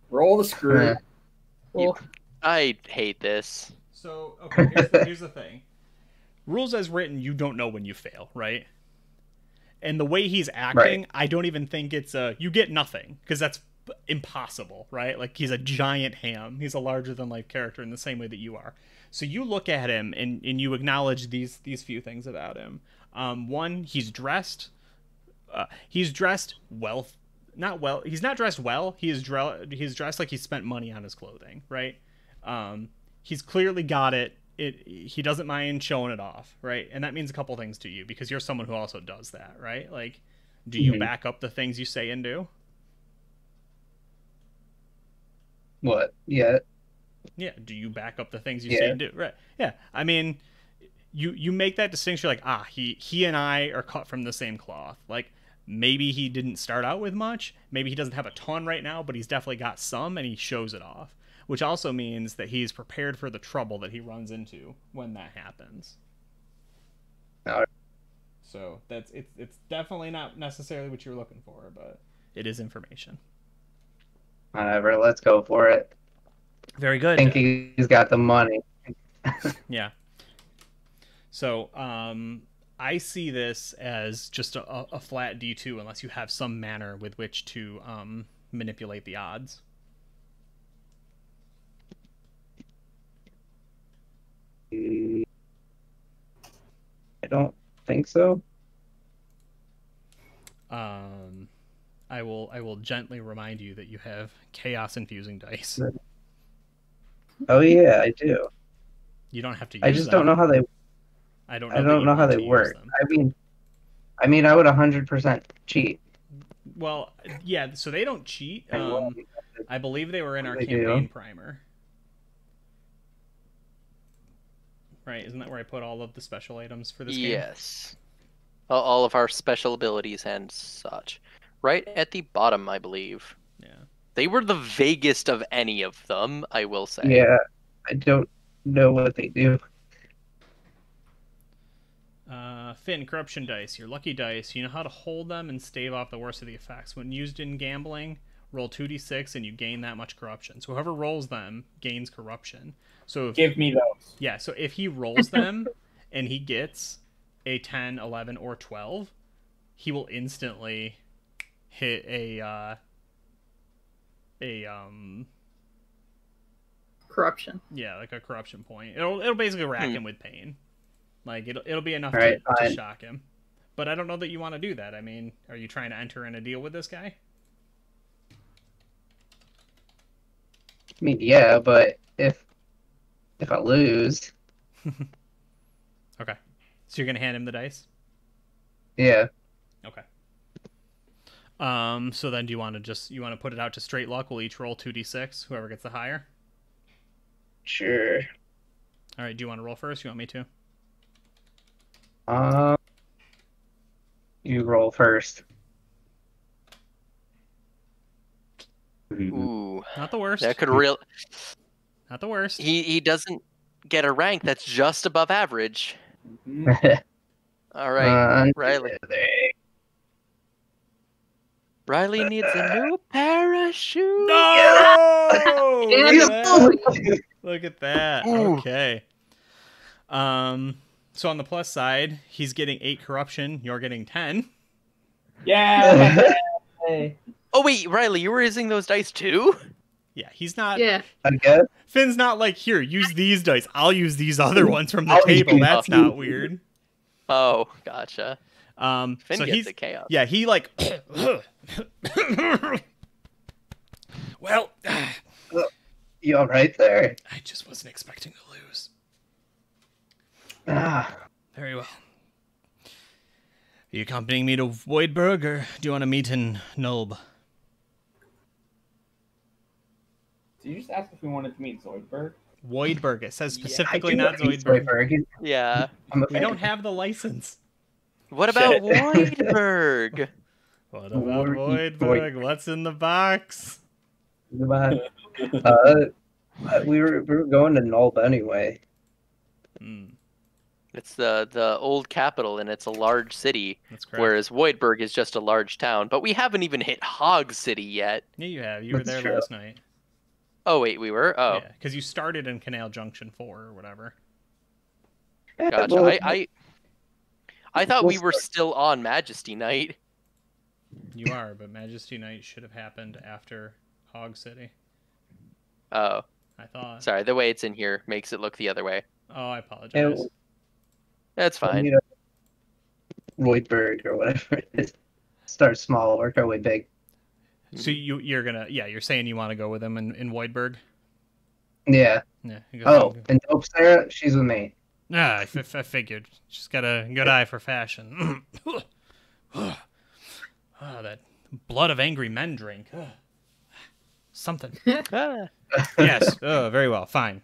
Speaker 5: Roll the screw.
Speaker 3: Well,
Speaker 1: I hate this.
Speaker 2: So, okay, here's the thing. Rules as written, you don't know when you fail, right? And the way he's acting, I don't even think it's you get nothing, because that's impossible, right? Like, he's a giant ham. He's a larger-than-life character in the same way that you are. So you look at him, and you acknowledge these few things about him. One, he's dressed well. Not well. He's not dressed well. He's dressed like he spent money on his clothing, right? He's clearly got it. He doesn't mind showing it off, right? And that means a couple things to you, because you're someone who also does that, right? Like, do you back up the things you say and do?
Speaker 4: What? Yeah.
Speaker 2: Yeah. Do you back up the things you say and do? Right. Yeah. I mean, you make that distinction, like, he and I are cut from the same cloth. Like, maybe he didn't start out with much. Maybe he doesn't have a ton right now, but he's definitely got some, and he shows it off. Which also means that he's prepared for the trouble that he runs into when that happens. So it's definitely not necessarily what you're looking for, but it is information.
Speaker 4: Whatever, let's go for it.
Speaker 2: Very good.
Speaker 4: I think he's got the money.
Speaker 2: Yeah. So I see this as just a flat D2 unless you have some manner with which to manipulate the odds.
Speaker 4: I don't think so.
Speaker 2: I will gently remind you that you have chaos infusing dice.
Speaker 4: Oh yeah, I do.
Speaker 2: You don't have to use
Speaker 4: I just
Speaker 2: them.
Speaker 4: don't know how they.
Speaker 2: I don't
Speaker 4: know how they work. I mean, I would 100% cheat.
Speaker 2: Well, yeah. So they don't cheat. I believe they were in our
Speaker 4: They
Speaker 2: campaign
Speaker 4: do.
Speaker 2: primer. Right, isn't that where I put all of the special items for this game?
Speaker 1: Yes. All of our special abilities and such. Right at the bottom, I believe.
Speaker 2: Yeah.
Speaker 1: They were the vaguest of any of them, I will say.
Speaker 4: Yeah, I don't know what they do.
Speaker 2: Finn, corruption dice. Your lucky dice. You know how to hold them and stave off the worst of the effects. When used in gambling, roll 2d6 and you gain that much corruption. So whoever rolls them gains corruption. So
Speaker 5: Give me those.
Speaker 2: Yeah, so if he rolls them and he gets a 10, 11, or 12, he will instantly hit a
Speaker 3: corruption.
Speaker 2: Yeah, like a corruption point. It'll basically rack him with pain. Like it'll be enough
Speaker 4: Right,
Speaker 2: to shock him. But I don't know that you want to do that. I mean, are you trying to enter in a deal with this guy?
Speaker 4: I mean, yeah, but if I lose,
Speaker 2: Okay. So you're gonna hand him the dice?
Speaker 4: yeah,
Speaker 2: Okay. So then do you want to put it out to straight luck? We'll each roll 2d6, whoever gets the higher.
Speaker 4: sure.
Speaker 2: All right, do you want to roll first? You want me to?
Speaker 4: You roll first.
Speaker 1: Ooh.
Speaker 2: Not the worst.
Speaker 1: That could
Speaker 2: Not the worst.
Speaker 1: He doesn't get a rank that's just above average. All right, Riley. Riley needs a new parachute.
Speaker 2: No!
Speaker 3: Yeah.
Speaker 2: Look at that.
Speaker 1: Ooh.
Speaker 2: Okay. So on the plus side, he's getting 8 corruption. You're getting 10.
Speaker 5: Yeah.
Speaker 1: Oh wait, Riley, you were using those dice too?
Speaker 2: Yeah, he's not.
Speaker 3: Yeah.
Speaker 4: I guess.
Speaker 2: Finn's not like, here, use these dice. I'll use these other ones from the
Speaker 4: I'll
Speaker 2: table.
Speaker 4: use-
Speaker 2: That's not weird.
Speaker 1: Oh, gotcha.
Speaker 2: So
Speaker 1: Finn gets
Speaker 2: he's
Speaker 1: the chaos.
Speaker 2: yeah, he like. Well,
Speaker 4: You all right there?
Speaker 2: I just wasn't expecting to lose.
Speaker 4: Ah,
Speaker 2: Very well. Are you accompanying me to Voidberg, or do you want to meet in Nulb?
Speaker 5: Did you just ask if we wanted to meet Zoidberg?
Speaker 2: Voidberg. It says
Speaker 4: I
Speaker 2: specifically
Speaker 4: do
Speaker 2: not
Speaker 4: like
Speaker 2: Zoidberg.
Speaker 4: Zoidberg.
Speaker 1: Yeah.
Speaker 4: I'm a
Speaker 2: We
Speaker 4: fan.
Speaker 2: don't have the license.
Speaker 1: What about
Speaker 5: Shit.
Speaker 1: Voidberg?
Speaker 2: What about
Speaker 4: Voidberg.
Speaker 2: Voidberg? What's in the box?
Speaker 4: Goodbye. We were going to Nulb anyway.
Speaker 2: Hmm,
Speaker 1: It's the old capital, and it's a large city,
Speaker 2: that's correct.
Speaker 1: whereas Voidberg is just a large town. But we haven't even hit Hog City yet.
Speaker 2: Yeah, you have. You were
Speaker 4: That's
Speaker 2: there
Speaker 4: true.
Speaker 2: last night.
Speaker 1: Oh wait, we were. Oh,
Speaker 2: Yeah, because you started in Canal Junction 4 or whatever.
Speaker 1: gotcha.
Speaker 4: Well,
Speaker 1: I thought we
Speaker 4: we'll
Speaker 1: were
Speaker 4: start-
Speaker 1: still on Majesty Night.
Speaker 2: You are, but Majesty Night should have happened after Hog City.
Speaker 1: Oh,
Speaker 2: I thought.
Speaker 1: sorry. The way it's in here makes it look the other way.
Speaker 2: Oh, I apologize.
Speaker 1: That's
Speaker 4: we'll
Speaker 1: fine.
Speaker 4: meet up at Voidberg or whatever it is. Start small, work our way big.
Speaker 2: So you're saying you want to go with him in Voidberg?
Speaker 4: Yeah.
Speaker 2: Yeah.
Speaker 4: Oh, and Dope Sarah, she's with me.
Speaker 2: I figured. She's got a good eye for fashion. Oh, that blood of angry men drink. Something.
Speaker 1: Ah,
Speaker 2: Yes. Oh, very well. Fine.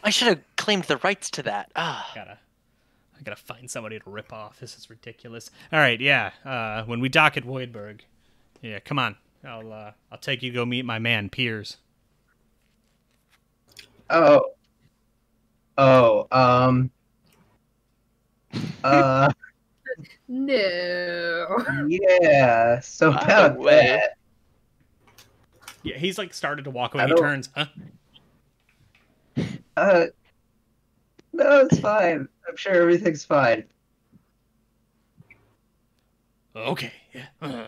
Speaker 1: I should have claimed the rights to that. Ah.
Speaker 2: I gotta find somebody to rip off. This is ridiculous. All right. Yeah. When we dock at Voidberg, yeah, come on. I'll take you to go meet my man Piers.
Speaker 4: Oh. Oh.
Speaker 3: No.
Speaker 4: Yeah. So
Speaker 1: By
Speaker 4: about
Speaker 1: the way-
Speaker 4: that.
Speaker 2: Yeah, he's like started to walk away.
Speaker 4: I
Speaker 2: He
Speaker 4: don't-
Speaker 2: turns. Huh?
Speaker 4: No, it's fine. I'm sure everything's fine.
Speaker 2: Okay. Yeah.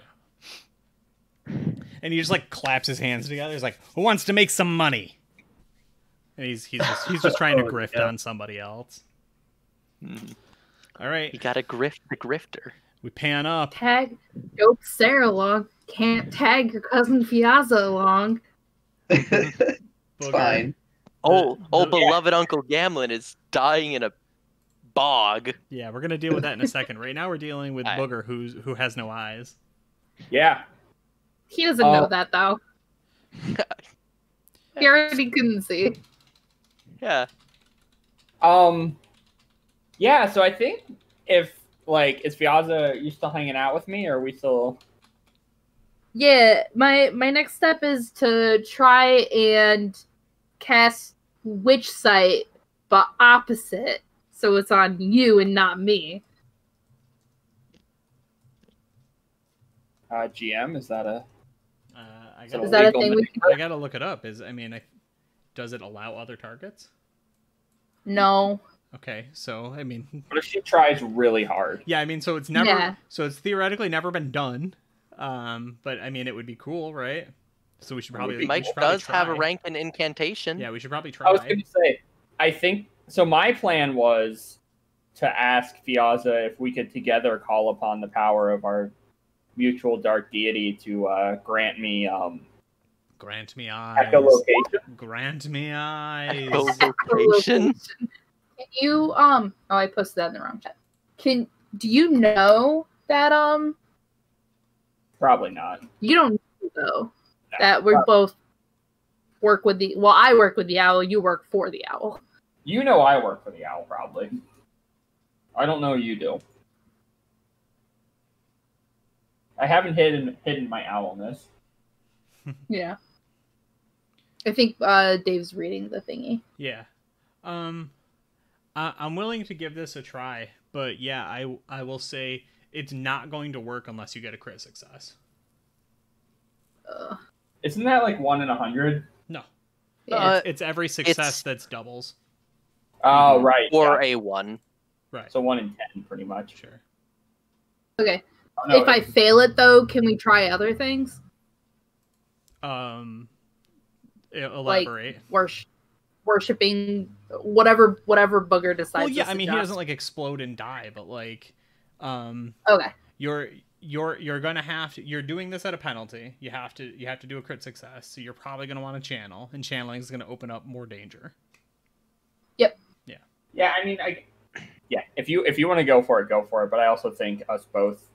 Speaker 2: And he just like claps his hands together. He's like, "Who wants to make some money?" And he's just trying to
Speaker 4: Oh,
Speaker 2: grift
Speaker 4: yeah.
Speaker 2: on somebody else.
Speaker 1: Hmm.
Speaker 2: All right,
Speaker 1: You gotta grift the grifter.
Speaker 2: we pan up.
Speaker 3: Tag Dope Sarah along. Can't tag your cousin Fiazza along.
Speaker 4: It's
Speaker 2: Booger.
Speaker 4: fine.
Speaker 1: Old
Speaker 2: the-
Speaker 1: beloved Uncle Gamlin is dying in a bog.
Speaker 2: Yeah, we're gonna deal with that in a second. Right now, we're dealing with
Speaker 1: Alright.
Speaker 2: Booger, who has no eyes.
Speaker 5: Yeah.
Speaker 3: He doesn't know that though. He already couldn't see.
Speaker 1: Yeah.
Speaker 5: Yeah, so I think if is Fiazza, you still hanging out with me, or are we still?
Speaker 3: Yeah, my next step is to try and cast Witch Sight, but opposite, so it's on you and not me.
Speaker 5: GM, is that a?
Speaker 2: I
Speaker 5: Is
Speaker 2: gotta,
Speaker 3: Is that a
Speaker 5: legal
Speaker 3: thing we
Speaker 5: manip-
Speaker 3: can
Speaker 2: I gotta look it up. Does it allow other targets?
Speaker 3: No.
Speaker 2: Okay, so
Speaker 5: What if she tries really hard?
Speaker 2: yeah, so it's never,
Speaker 3: Yeah.
Speaker 2: so it's theoretically never been done. But it would be cool, right? So we should
Speaker 5: It would
Speaker 2: probably
Speaker 5: be
Speaker 1: Mike
Speaker 2: we should probably
Speaker 1: does have a
Speaker 2: try.
Speaker 1: rank in incantation.
Speaker 2: Yeah, we should probably try.
Speaker 5: I was going to say, I think so. My plan was to ask Fiazza if we could together call upon the power of our mutual dark deity to grant me
Speaker 2: Grant me eyes.
Speaker 5: echolocation.
Speaker 2: Grant me eyes.
Speaker 1: Echolocation.
Speaker 3: Can you oh, I posted that in the wrong chat. Do you know that
Speaker 5: Probably not.
Speaker 3: you don't know though
Speaker 5: No,
Speaker 3: that we both work with the I work with the owl, you work for the owl.
Speaker 5: You know I work for the owl, probably. I don't know you do. I haven't hidden my owlness.
Speaker 3: Yeah. I think Dave's reading the thingy.
Speaker 2: Yeah. I'm willing to give this a try, but yeah, I will say it's not going to work unless you get a crit success.
Speaker 5: Isn't that like 1 in 100?
Speaker 2: No.
Speaker 3: Yeah.
Speaker 2: It's every success
Speaker 1: it's-
Speaker 2: that's doubles.
Speaker 5: Oh, right.
Speaker 1: Or
Speaker 5: yeah.
Speaker 1: a 1.
Speaker 2: Right.
Speaker 5: So 1 in 10, pretty much.
Speaker 2: Sure.
Speaker 3: Okay.
Speaker 5: Oh, no,
Speaker 3: If I fail it though, can we try other things?
Speaker 2: Elaborate.
Speaker 3: Worshipping whatever booger decides.
Speaker 2: Well, yeah,
Speaker 3: to
Speaker 2: I mean, he
Speaker 3: suggest.
Speaker 2: doesn't like explode and die, but like,
Speaker 3: Okay.
Speaker 2: you're gonna have to. You're doing this at a penalty. You have to do a crit success. So you're probably gonna want to channel, and channeling is gonna open up more danger.
Speaker 5: Yeah, I mean, if you want to go for it, go for it. But I also think us both.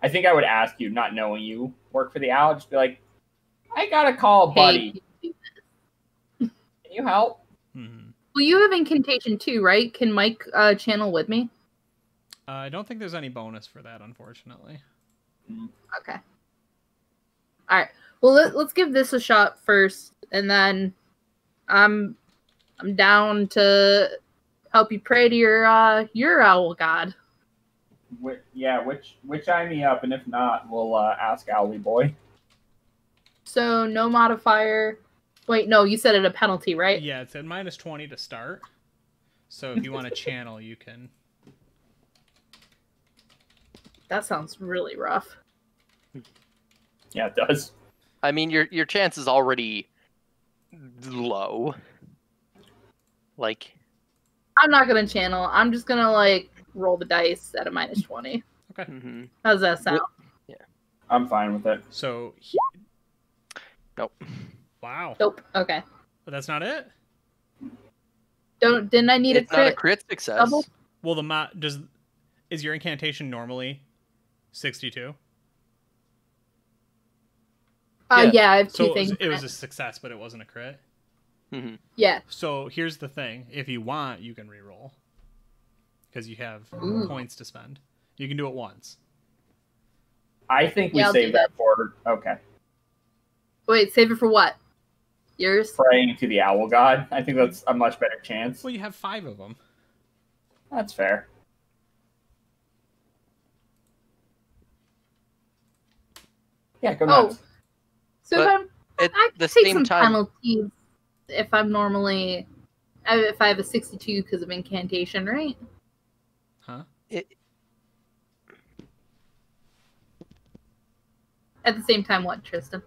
Speaker 5: I think I would ask you, not knowing you work for the owl, just be like, I got a call, buddy.
Speaker 3: Hey,
Speaker 5: Can you help?
Speaker 2: Mm-hmm.
Speaker 3: well, you have incantation too, right? Can Mike channel with me?
Speaker 2: I don't think there's any bonus for that, unfortunately.
Speaker 3: Okay. All right. Well, let's give this a shot first, and then I'm down to help you pray to your owl god.
Speaker 5: Which eye me up, and if not, we'll ask Owly Boy.
Speaker 3: So no modifier, Wait, no, you said it a penalty, right?
Speaker 2: Yeah, it's at -20 to start. So if you want to channel, you can.
Speaker 3: That sounds really rough.
Speaker 5: Yeah, it does.
Speaker 1: I mean, your chance is already low. Like,
Speaker 3: I'm not gonna channel. I'm just gonna like roll the dice at a -20.
Speaker 2: Okay.
Speaker 1: mhm.
Speaker 3: How's that sound?
Speaker 5: I'm fine with it.
Speaker 2: So.
Speaker 1: Nope.
Speaker 2: Wow.
Speaker 3: Nope. Okay.
Speaker 2: But that's not it.
Speaker 3: Didn't I need
Speaker 1: It's
Speaker 3: a crit?
Speaker 1: not a crit success.
Speaker 3: double?
Speaker 2: Well, is your incantation normally 62?
Speaker 3: Yeah, I have two
Speaker 2: So
Speaker 3: things.
Speaker 2: it was a success, but it wasn't a crit.
Speaker 1: Mhm.
Speaker 3: Yeah.
Speaker 2: So here's the thing: if you want, you can re-roll because you have
Speaker 3: Ooh.
Speaker 2: points to spend. You can do it once.
Speaker 5: I think we
Speaker 3: Yeah, I'll do
Speaker 5: save that for okay.
Speaker 3: Wait, save it for what? Yours?
Speaker 5: Praying to the owl god. I think that's a much better chance.
Speaker 2: Well, you have 5 of them.
Speaker 5: That's fair. Yeah, go nuts.
Speaker 3: So
Speaker 1: But
Speaker 3: I
Speaker 1: At
Speaker 3: can
Speaker 1: the
Speaker 3: take
Speaker 1: same
Speaker 3: some
Speaker 1: time,
Speaker 3: penalties if I'm normally if I have a 62 because of incantation, right?
Speaker 2: Huh?
Speaker 3: At the same time, what, Tristan?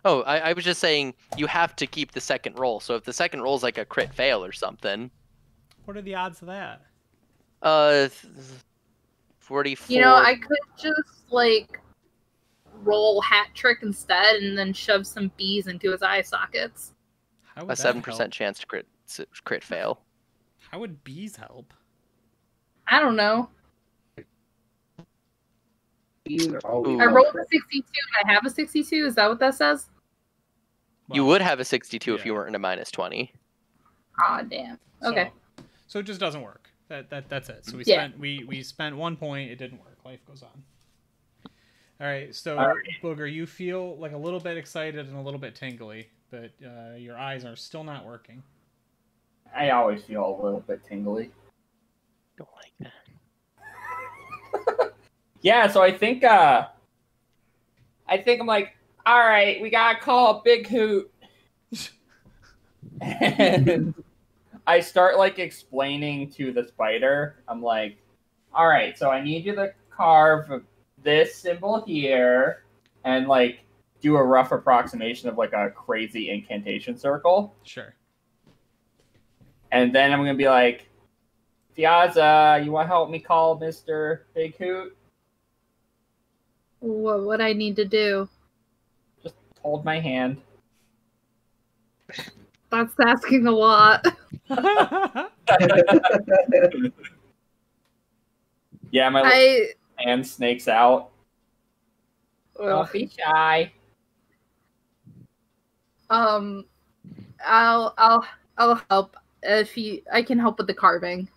Speaker 1: Oh, I was just saying you have to keep the second roll. So if the second roll is like a crit fail or something,
Speaker 2: What are the odds of that?
Speaker 1: 44.
Speaker 3: You know, I could just like roll hat trick instead and then shove some bees into his eye sockets.
Speaker 2: How would
Speaker 1: a
Speaker 2: that
Speaker 1: 7%
Speaker 2: help?
Speaker 1: chance to crit fail.
Speaker 2: How would bees help?
Speaker 3: I don't know.
Speaker 4: These are always
Speaker 1: Ooh.
Speaker 3: I rolled a 62 and I have a 62. Is that what that says?
Speaker 1: You
Speaker 2: Well,
Speaker 1: would have a 62 if you
Speaker 2: yeah.
Speaker 1: weren't in a -20.
Speaker 3: Aw, damn. Okay.
Speaker 2: So it just doesn't work. That's it. So we
Speaker 3: Yeah.
Speaker 2: spent we spent 1 point. It didn't work. Life goes on. All right. So
Speaker 5: All right.
Speaker 2: Booger, you feel like a little bit excited and a little bit tingly, but your eyes are still not working.
Speaker 5: I always feel a little bit tingly.
Speaker 1: Don't like that.
Speaker 5: Yeah, so I think I'm like, all right, we gotta call Big Hoot. And I start like explaining to the spider. I'm like, all right, so I need you to carve this symbol here and like do a rough approximation of like a crazy incantation circle.
Speaker 2: Sure.
Speaker 5: And then I'm gonna be like, Fiazza, you wanna help me call Mr. Big Hoot?
Speaker 3: What would I need to do?
Speaker 5: Just hold my hand.
Speaker 3: That's asking a lot.
Speaker 5: Yeah, my
Speaker 3: I
Speaker 5: hand snakes out.
Speaker 3: well,
Speaker 5: Don't be shy.
Speaker 3: I'll help if you. I can help with the carving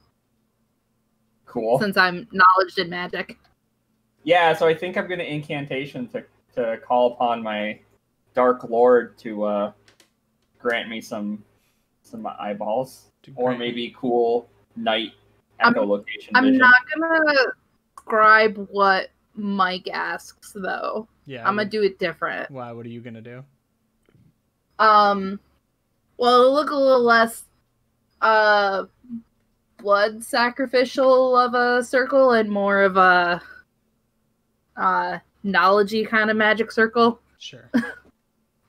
Speaker 5: Cool.
Speaker 3: since I'm knowledge in magic.
Speaker 5: Yeah, so I think I'm gonna incantation to call upon my Dark Lord to grant me some eyeballs, or maybe cool night echolocation
Speaker 3: I'm
Speaker 5: vision.
Speaker 3: not gonna describe what Mike asks though.
Speaker 2: Yeah.
Speaker 3: I'm gonna do it different.
Speaker 2: Why? What are you gonna do?
Speaker 3: Well, it'll look a little less blood sacrificial of a circle and more of a knowledgey kind of magic circle.
Speaker 2: Sure.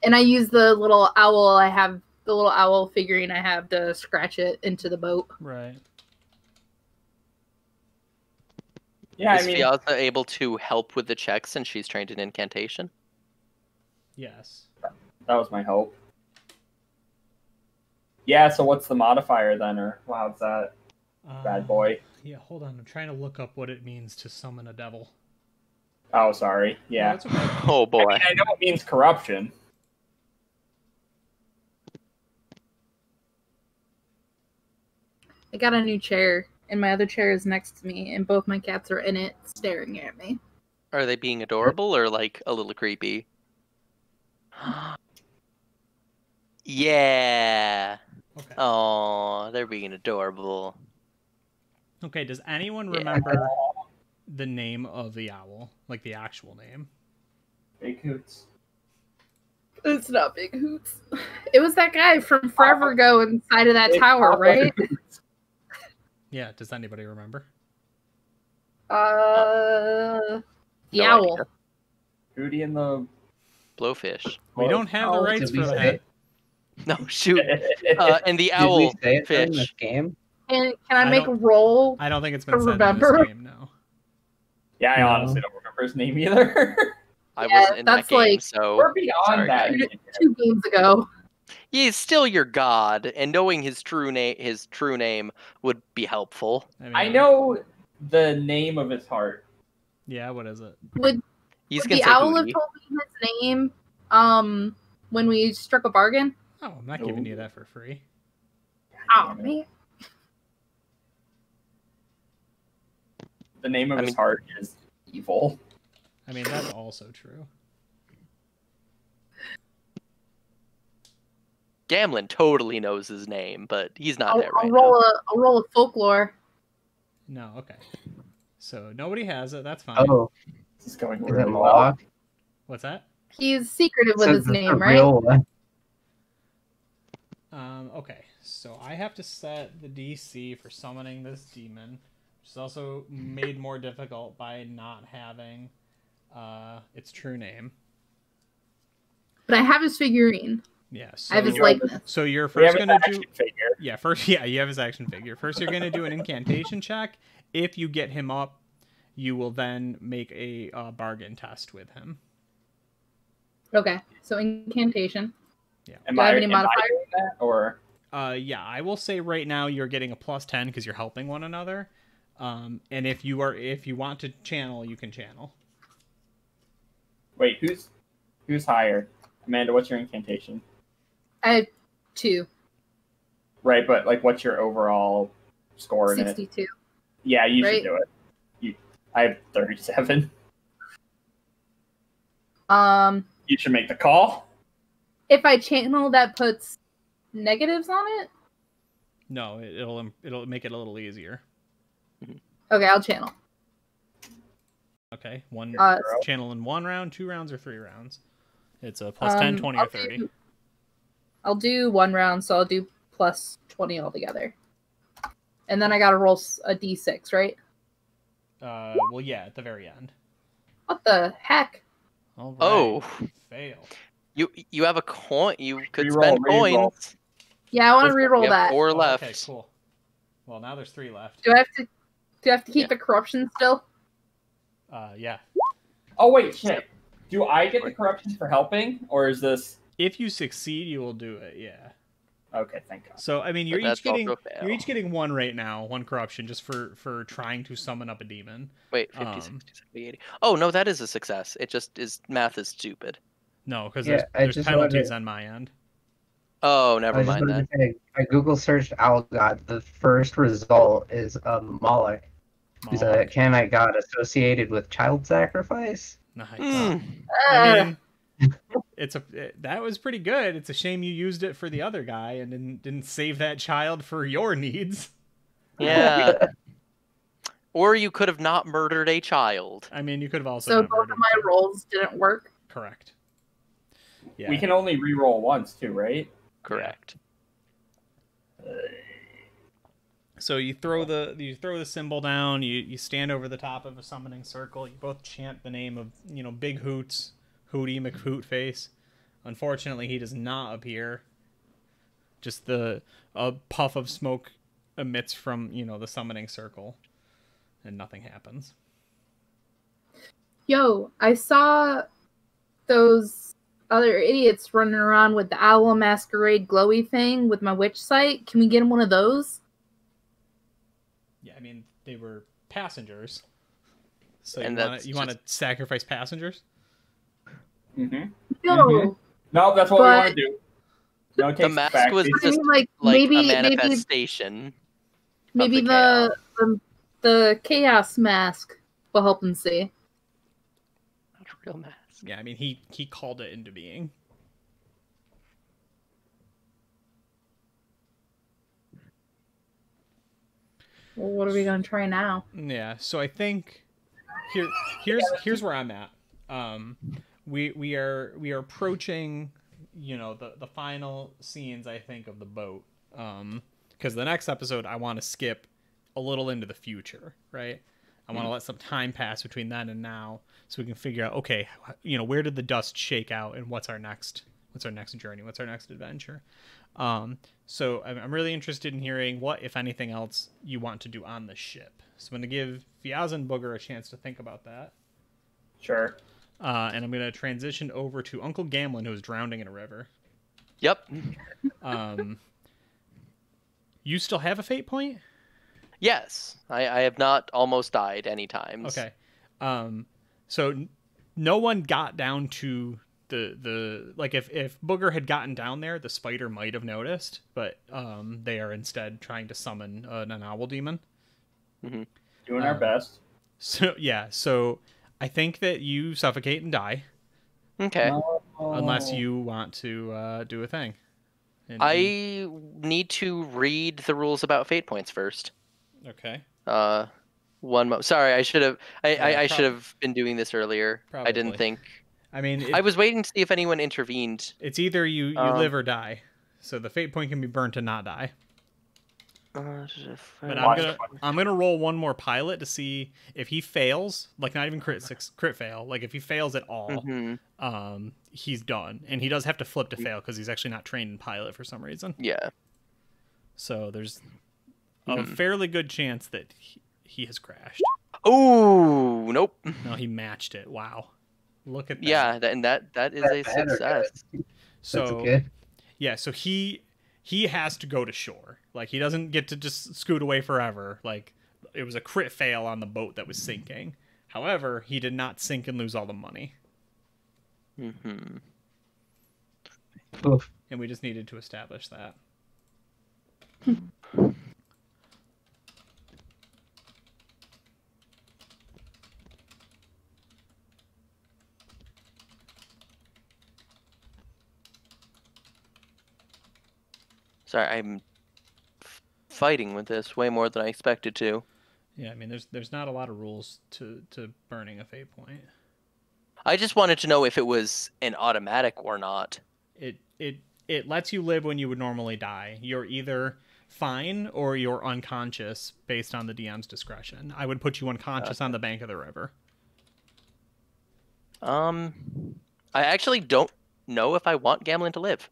Speaker 3: And I use the little owl I have, the little owl figurine I have to scratch it into the boat.
Speaker 2: Right.
Speaker 5: Yeah,
Speaker 1: Is
Speaker 5: I mean,
Speaker 1: Fiazza able to help with the checks since she's trained in incantation?
Speaker 2: Yes.
Speaker 5: that was my hope. Yeah, so what's the modifier then, or how's that, bad boy?
Speaker 2: Yeah. Hold on. I'm trying to look up what it means to summon a devil.
Speaker 5: Oh, sorry.
Speaker 2: No,
Speaker 5: Yeah,
Speaker 2: it's okay.
Speaker 1: Oh boy.
Speaker 5: I mean, I know it means corruption.
Speaker 3: I got a new chair, and my other chair is next to me, and both my cats are in it, staring at me.
Speaker 1: Are they being adorable or like a little creepy? Yeah.
Speaker 2: Okay.
Speaker 1: Oh, they're being adorable.
Speaker 2: Okay. Does anyone
Speaker 1: Yeah.
Speaker 2: remember the name of the owl, like the actual name?
Speaker 5: Big Hoots.
Speaker 3: It's not Big Hoots. It was that guy from forever ago inside of that tower, right?
Speaker 2: Yeah, does anybody remember?
Speaker 3: The
Speaker 1: No
Speaker 3: owl.
Speaker 1: idea.
Speaker 5: Hootie and the
Speaker 1: Blowfish.
Speaker 2: We don't have the
Speaker 3: Oh,
Speaker 2: rights
Speaker 4: did we
Speaker 2: for
Speaker 4: say
Speaker 2: that.
Speaker 1: No, shoot. And the
Speaker 4: Did
Speaker 1: owl
Speaker 4: we say it in this
Speaker 1: fish.
Speaker 4: game?
Speaker 3: And can I
Speaker 2: I
Speaker 3: make a
Speaker 2: don't-
Speaker 3: roll?
Speaker 2: I don't think it's
Speaker 3: To
Speaker 2: been said in
Speaker 3: remember.
Speaker 2: this game, no.
Speaker 5: Yeah, I
Speaker 4: No.
Speaker 5: honestly don't remember his name either.
Speaker 1: I
Speaker 3: Yeah,
Speaker 1: wasn't in that
Speaker 3: that's
Speaker 1: game,
Speaker 3: like-
Speaker 1: so
Speaker 5: We're beyond
Speaker 1: sorry,
Speaker 5: that.
Speaker 1: guys.
Speaker 3: 2 games ago.
Speaker 1: He's still your god, and knowing his true name would be helpful.
Speaker 2: mean,
Speaker 5: I know the name of his heart.
Speaker 2: Yeah, what is it?
Speaker 3: Would
Speaker 1: He's
Speaker 3: the
Speaker 1: gonna say
Speaker 3: owl have
Speaker 1: Hootie.
Speaker 3: told me his name when we struck a bargain?
Speaker 2: Oh, I'm not giving you that for free.
Speaker 3: Oh, man.
Speaker 5: The name of
Speaker 1: I
Speaker 5: his
Speaker 1: mean-
Speaker 5: heart is evil.
Speaker 2: I mean, that's also true.
Speaker 1: Gamlin totally knows his name, but he's not
Speaker 3: I'll,
Speaker 1: there right
Speaker 3: I'll
Speaker 1: now.
Speaker 3: roll a folklore.
Speaker 2: No, okay. So nobody has it. That's fine.
Speaker 4: Oh,
Speaker 5: This is going
Speaker 4: is it
Speaker 5: really well.
Speaker 4: Moloch?
Speaker 2: What's that?
Speaker 3: He's secretive with
Speaker 4: So
Speaker 3: his
Speaker 4: that's
Speaker 3: name,
Speaker 4: the
Speaker 3: right?
Speaker 4: real one.
Speaker 2: Okay. So I have to set the DC for summoning this demon, which is also made more difficult by not having its true name.
Speaker 3: But I have his figurine.
Speaker 2: Yeah.
Speaker 3: I have his
Speaker 2: So,
Speaker 3: likeness.
Speaker 2: so you're
Speaker 5: We have
Speaker 2: first
Speaker 5: an
Speaker 2: gonna do.
Speaker 5: action figure.
Speaker 2: Yeah, first, yeah, you have his action figure. First, you're going to do an incantation check. If you get him up, you will then make a bargain test with him.
Speaker 3: Okay, so incantation.
Speaker 5: Am
Speaker 3: Do I have any
Speaker 5: am
Speaker 3: modifiers?
Speaker 5: doing that, or
Speaker 2: Yeah, I will say right now you're getting a +10 because you're helping one another. And if you want to channel, you can channel.
Speaker 5: wait, who's higher? Amanda, what's your incantation?
Speaker 3: I have 2,
Speaker 5: Right, but like, what's your overall score in it?
Speaker 3: 62.
Speaker 5: Yeah, you
Speaker 3: Right?
Speaker 5: should do it. I have 37. You should make the call.
Speaker 3: If I channel, that puts negatives on it.
Speaker 2: No, it'll make it a little easier.
Speaker 3: Okay, I'll channel.
Speaker 2: Okay, one
Speaker 3: Uh,
Speaker 2: channel in 1 round, 2 rounds, or 3 rounds. It's a +10, 20, or 30.
Speaker 3: I'll do 1 round, so I'll do plus 20 altogether. And then I gotta roll a d6, right?
Speaker 2: Well, yeah, at the very end.
Speaker 3: What the heck?
Speaker 2: All right.
Speaker 1: Oh,
Speaker 2: Fail.
Speaker 1: you have a coin. You could
Speaker 5: Reroll,
Speaker 1: spend
Speaker 5: reroll.
Speaker 1: coins.
Speaker 3: Yeah, I want to
Speaker 1: We
Speaker 3: reroll
Speaker 1: have
Speaker 3: that.
Speaker 1: 4
Speaker 2: Oh,
Speaker 1: left.
Speaker 2: Okay, cool. Well, now there's 3 left.
Speaker 3: Do I have to keep the corruption still?
Speaker 2: Yeah.
Speaker 5: Oh wait, shit. Do I get the corruption for helping, or is this?
Speaker 2: If you succeed, you will do it. Yeah.
Speaker 5: Okay, thank God.
Speaker 2: So I mean, you're
Speaker 1: But
Speaker 2: each
Speaker 1: that's also
Speaker 2: getting
Speaker 1: a fail.
Speaker 2: you're each getting 1 right now, 1 corruption, just for trying to summon up a demon.
Speaker 1: Wait, 50, 60, 70, 80. Oh, no, that is a success. It just is, math is stupid.
Speaker 2: No, because
Speaker 4: Yeah, I
Speaker 2: there's
Speaker 4: just
Speaker 2: penalties
Speaker 4: wanted-
Speaker 2: on my end.
Speaker 1: Oh,
Speaker 4: I
Speaker 1: never
Speaker 4: just
Speaker 1: mind
Speaker 4: wanted
Speaker 1: then.
Speaker 4: to say, I Google searched Owl God. The first result is Moloch, who's a
Speaker 2: Moloch.
Speaker 4: Canaanite god associated with child sacrifice.
Speaker 2: Nice.
Speaker 1: Hmm.
Speaker 2: I mean, that was pretty good. It's a shame you used it for the other guy and didn't save that child for your needs.
Speaker 1: Yeah. Or you could have not murdered a child.
Speaker 2: I mean, you could have also.
Speaker 3: So
Speaker 2: not
Speaker 3: both
Speaker 2: murdered
Speaker 3: of my
Speaker 2: him.
Speaker 3: rolls didn't work.
Speaker 2: Correct. Yeah.
Speaker 5: We can only re-roll once too, right?
Speaker 1: Correct.
Speaker 2: So you throw the symbol down. You stand over the top of a summoning circle. You both chant the name of Big Hoots, Hootie McHootface. Unfortunately, he does not appear. Just a puff of smoke emits from the summoning circle, and nothing happens.
Speaker 3: Yo, I saw those other idiots running around with the owl masquerade glowy thing with my witch sight. Can we get them one of those?
Speaker 2: Yeah, I mean they were passengers. So
Speaker 1: And
Speaker 2: you want to sacrifice passengers?
Speaker 5: Mm-hmm.
Speaker 3: No.
Speaker 5: Mhm. No, that's what we
Speaker 3: But-
Speaker 5: want to do. No, it
Speaker 1: The
Speaker 5: takes
Speaker 1: mask
Speaker 5: back.
Speaker 1: was
Speaker 3: I
Speaker 1: just
Speaker 3: mean, like
Speaker 1: like a
Speaker 3: maybe
Speaker 1: manifestation.
Speaker 3: maybe
Speaker 1: the
Speaker 3: the chaos mask will help them see.
Speaker 1: Not a real mask.
Speaker 2: Yeah, I mean he called it into being.
Speaker 3: Well, what are we gonna try now?
Speaker 2: Yeah, so I think here's where I'm at. We are approaching you know, the final scenes, I think, of the boat. Because the next episode, I want to skip a little into the future, right? I want to let some time pass between then and now, so we can figure out, okay, you know, where did the dust shake out, and what's our next journey, what's our next adventure. So I'm really interested in hearing what, if anything else, you want to do on the ship. So I'm going to give Fiaz and Booger a chance to think about that.
Speaker 5: Sure.
Speaker 2: And I'm going to transition over to Uncle Gamlin, who is drowning in a river.
Speaker 1: Yep.
Speaker 2: You still have a fate point?
Speaker 1: Yes, I have not almost died any times.
Speaker 2: Okay. So no one got down to the like, if Booger had gotten down there, the spider might have noticed, but they are instead trying to summon an owl demon.
Speaker 1: Mm-hmm.
Speaker 5: Doing our best.
Speaker 2: So yeah, so I think that you suffocate and die.
Speaker 1: Okay.
Speaker 2: Unless you want to do a thing.
Speaker 1: I need to read the rules about fate points first.
Speaker 2: Okay.
Speaker 1: One moment. Sorry, I should have. I should have been doing this earlier.
Speaker 2: Probably.
Speaker 1: I didn't think.
Speaker 2: I mean,
Speaker 1: I was waiting to see if anyone intervened.
Speaker 2: It's either you live or die. So the fate point can be burned to not die. But I'm gonna roll one more pilot to see if he fails. Like, not even crit fail. Like, if he fails at all, he's done, and he does have to flip to fail because he's actually not trained in pilot for some reason.
Speaker 1: Yeah.
Speaker 2: So there's a fairly good chance that he has crashed.
Speaker 1: Oh, nope.
Speaker 2: No, he matched it. Wow. Look at that.
Speaker 1: Yeah, that is a success.
Speaker 2: So
Speaker 4: That's good.
Speaker 2: Yeah, so he has to go to shore. Like, he doesn't get to just scoot away forever. Like, it was a crit fail on the boat that was sinking. However, he did not sink and lose all the money.
Speaker 1: Mm-hmm.
Speaker 4: Oof.
Speaker 2: And we just needed to establish that.
Speaker 1: Sorry, I'm fighting with this way more than I expected to.
Speaker 2: Yeah, I mean, there's not a lot of rules to burning a fate point.
Speaker 1: I just wanted to know if it was an automatic or not.
Speaker 2: It lets you live when you would normally die. You're either fine or you're unconscious based on the DM's discretion. I would put you unconscious on the bank of the river.
Speaker 1: I actually don't know if I want Gamlin to live.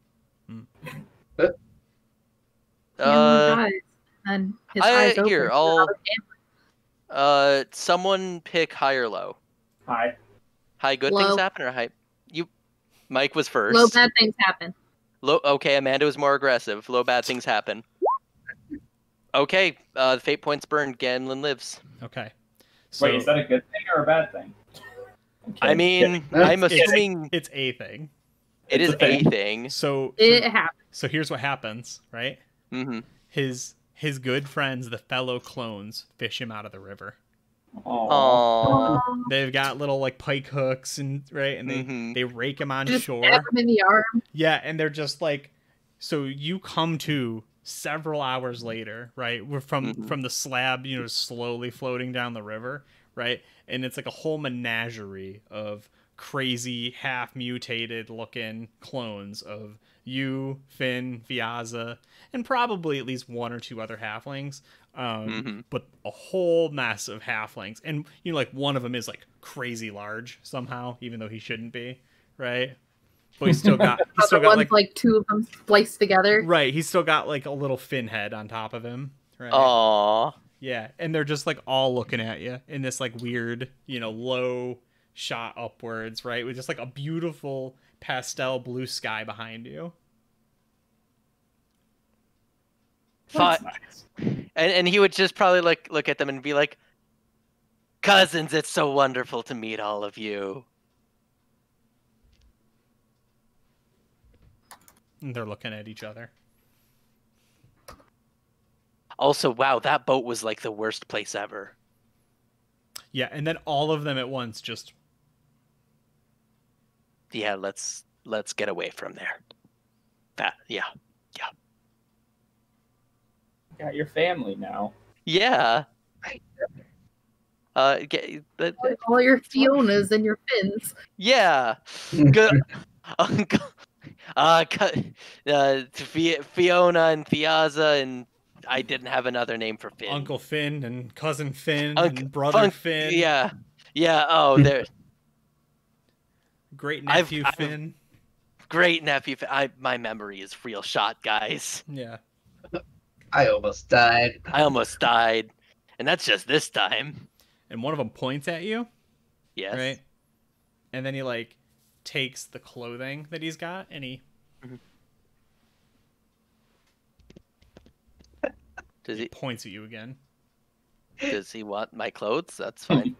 Speaker 3: Dies, and his eyes open.
Speaker 1: Here, someone pick high or low.
Speaker 5: High.
Speaker 1: High, good
Speaker 3: Low.
Speaker 1: things happen, or high? Mike was first.
Speaker 3: Low, bad things happen.
Speaker 1: Low. Okay, Amanda was more aggressive. Low, bad things happen. Okay, the fate points burned. Gamlin lives.
Speaker 2: Okay. So,
Speaker 5: wait, is that a good thing or a bad thing? Okay.
Speaker 1: I mean, I'm assuming
Speaker 2: it's a thing.
Speaker 1: It is a thing.
Speaker 2: So
Speaker 3: It happens.
Speaker 2: So here's what happens, right?
Speaker 1: Mm-hmm.
Speaker 2: His good friends, the fellow clones, fish him out of the river.
Speaker 1: Aww.
Speaker 2: They've got little like pike hooks and and they rake him on
Speaker 3: Just
Speaker 2: shore.
Speaker 3: stab him in the arm.
Speaker 2: Yeah, and they're just like, so you come to several hours later, right? We're from the slab, you know, slowly floating down the river, right? And it's like a whole menagerie of crazy half mutated looking clones of you, Finn, Viaza, and probably at least one or two other halflings. But a whole mess of halflings. And, you know, like, one of them is, like, crazy large somehow, even though he shouldn't be, right? But he's still got like
Speaker 3: two of them spliced together.
Speaker 2: Right, he's still got, like, a little fin head on top of him, right?
Speaker 1: Aww.
Speaker 2: Yeah, and they're just, like, all looking at you in this, like, weird, you know, low shot upwards, right? With just, like, a beautiful pastel blue sky behind you.
Speaker 1: Nice. And he would just probably look at them and be like, "Cousins, it's so wonderful to meet all of you."
Speaker 2: And they're looking at each other.
Speaker 1: Also, wow, that boat was like the worst place ever.
Speaker 2: Yeah, and then all of them at once just...
Speaker 1: Yeah, let's get away from there. Yeah.
Speaker 5: Got your family now.
Speaker 1: Yeah.
Speaker 3: All your Fionas and your Finns.
Speaker 1: Yeah. Good. Fiona and Thiaza, and I didn't have another name for Finn.
Speaker 2: Uncle Finn and cousin Finn and brother Finn.
Speaker 1: Yeah. Oh, there.
Speaker 2: Great nephew Finn.
Speaker 1: Great nephew. My memory is real shot, guys.
Speaker 2: Yeah.
Speaker 4: I almost died.
Speaker 1: And that's just this time.
Speaker 2: And one of them points at you.
Speaker 1: Yes.
Speaker 2: Right. And then he like takes the clothing that he's got and he.
Speaker 1: Does he
Speaker 2: points at you again?
Speaker 1: Does he want my clothes? That's fine.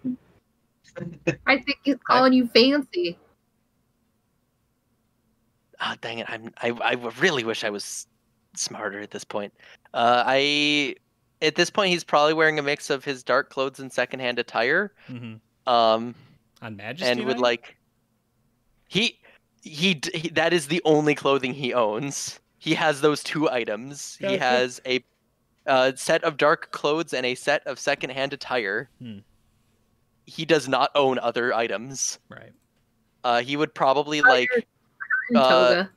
Speaker 3: I think he's calling you fancy.
Speaker 1: Ah, dang it! I really wish I was smarter at this point. At this point he's probably wearing a mix of his dark clothes and secondhand attire.
Speaker 2: Mm-hmm.
Speaker 1: On
Speaker 2: Majesty
Speaker 1: and would
Speaker 2: night?
Speaker 1: like he that is the only clothing he owns. He has those two items.
Speaker 2: Okay.
Speaker 1: He has a set of dark clothes and a set of secondhand attire. He does not own other items.
Speaker 2: Right.
Speaker 1: He would probably like
Speaker 3: Toga.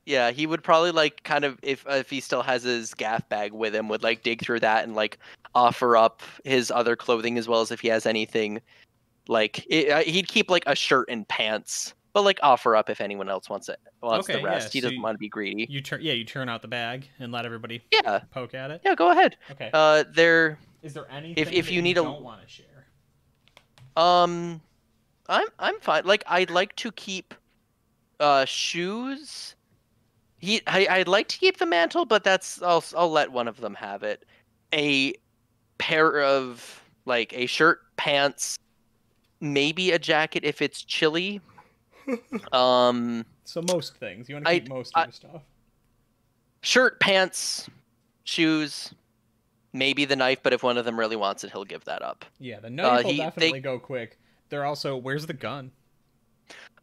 Speaker 1: yeah, he would probably like kind of if he still has his gaff bag with him, would like dig through that and like offer up his other clothing as well as if he has anything. Like he'd keep like a shirt and pants, but like offer up if anyone else wants the rest. He
Speaker 2: so
Speaker 1: doesn't want to be greedy.
Speaker 2: You turn out the bag and let everybody poke at it.
Speaker 1: Yeah, go ahead.
Speaker 2: Okay.
Speaker 1: Is
Speaker 2: there anything
Speaker 1: if you need
Speaker 2: don't want to share?
Speaker 1: I'm fine. Like I'd like to keep shoes. I'd like to keep the mantle, but I'll let one of them have it. A pair of like a shirt, pants, maybe a jacket if it's chilly.
Speaker 2: So most things. You want to keep most of your stuff.
Speaker 1: Shirt, pants, shoes, maybe the knife, but if one of them really wants it, he'll give that up.
Speaker 2: Yeah, the knife will definitely go quick. They're also, where's the gun?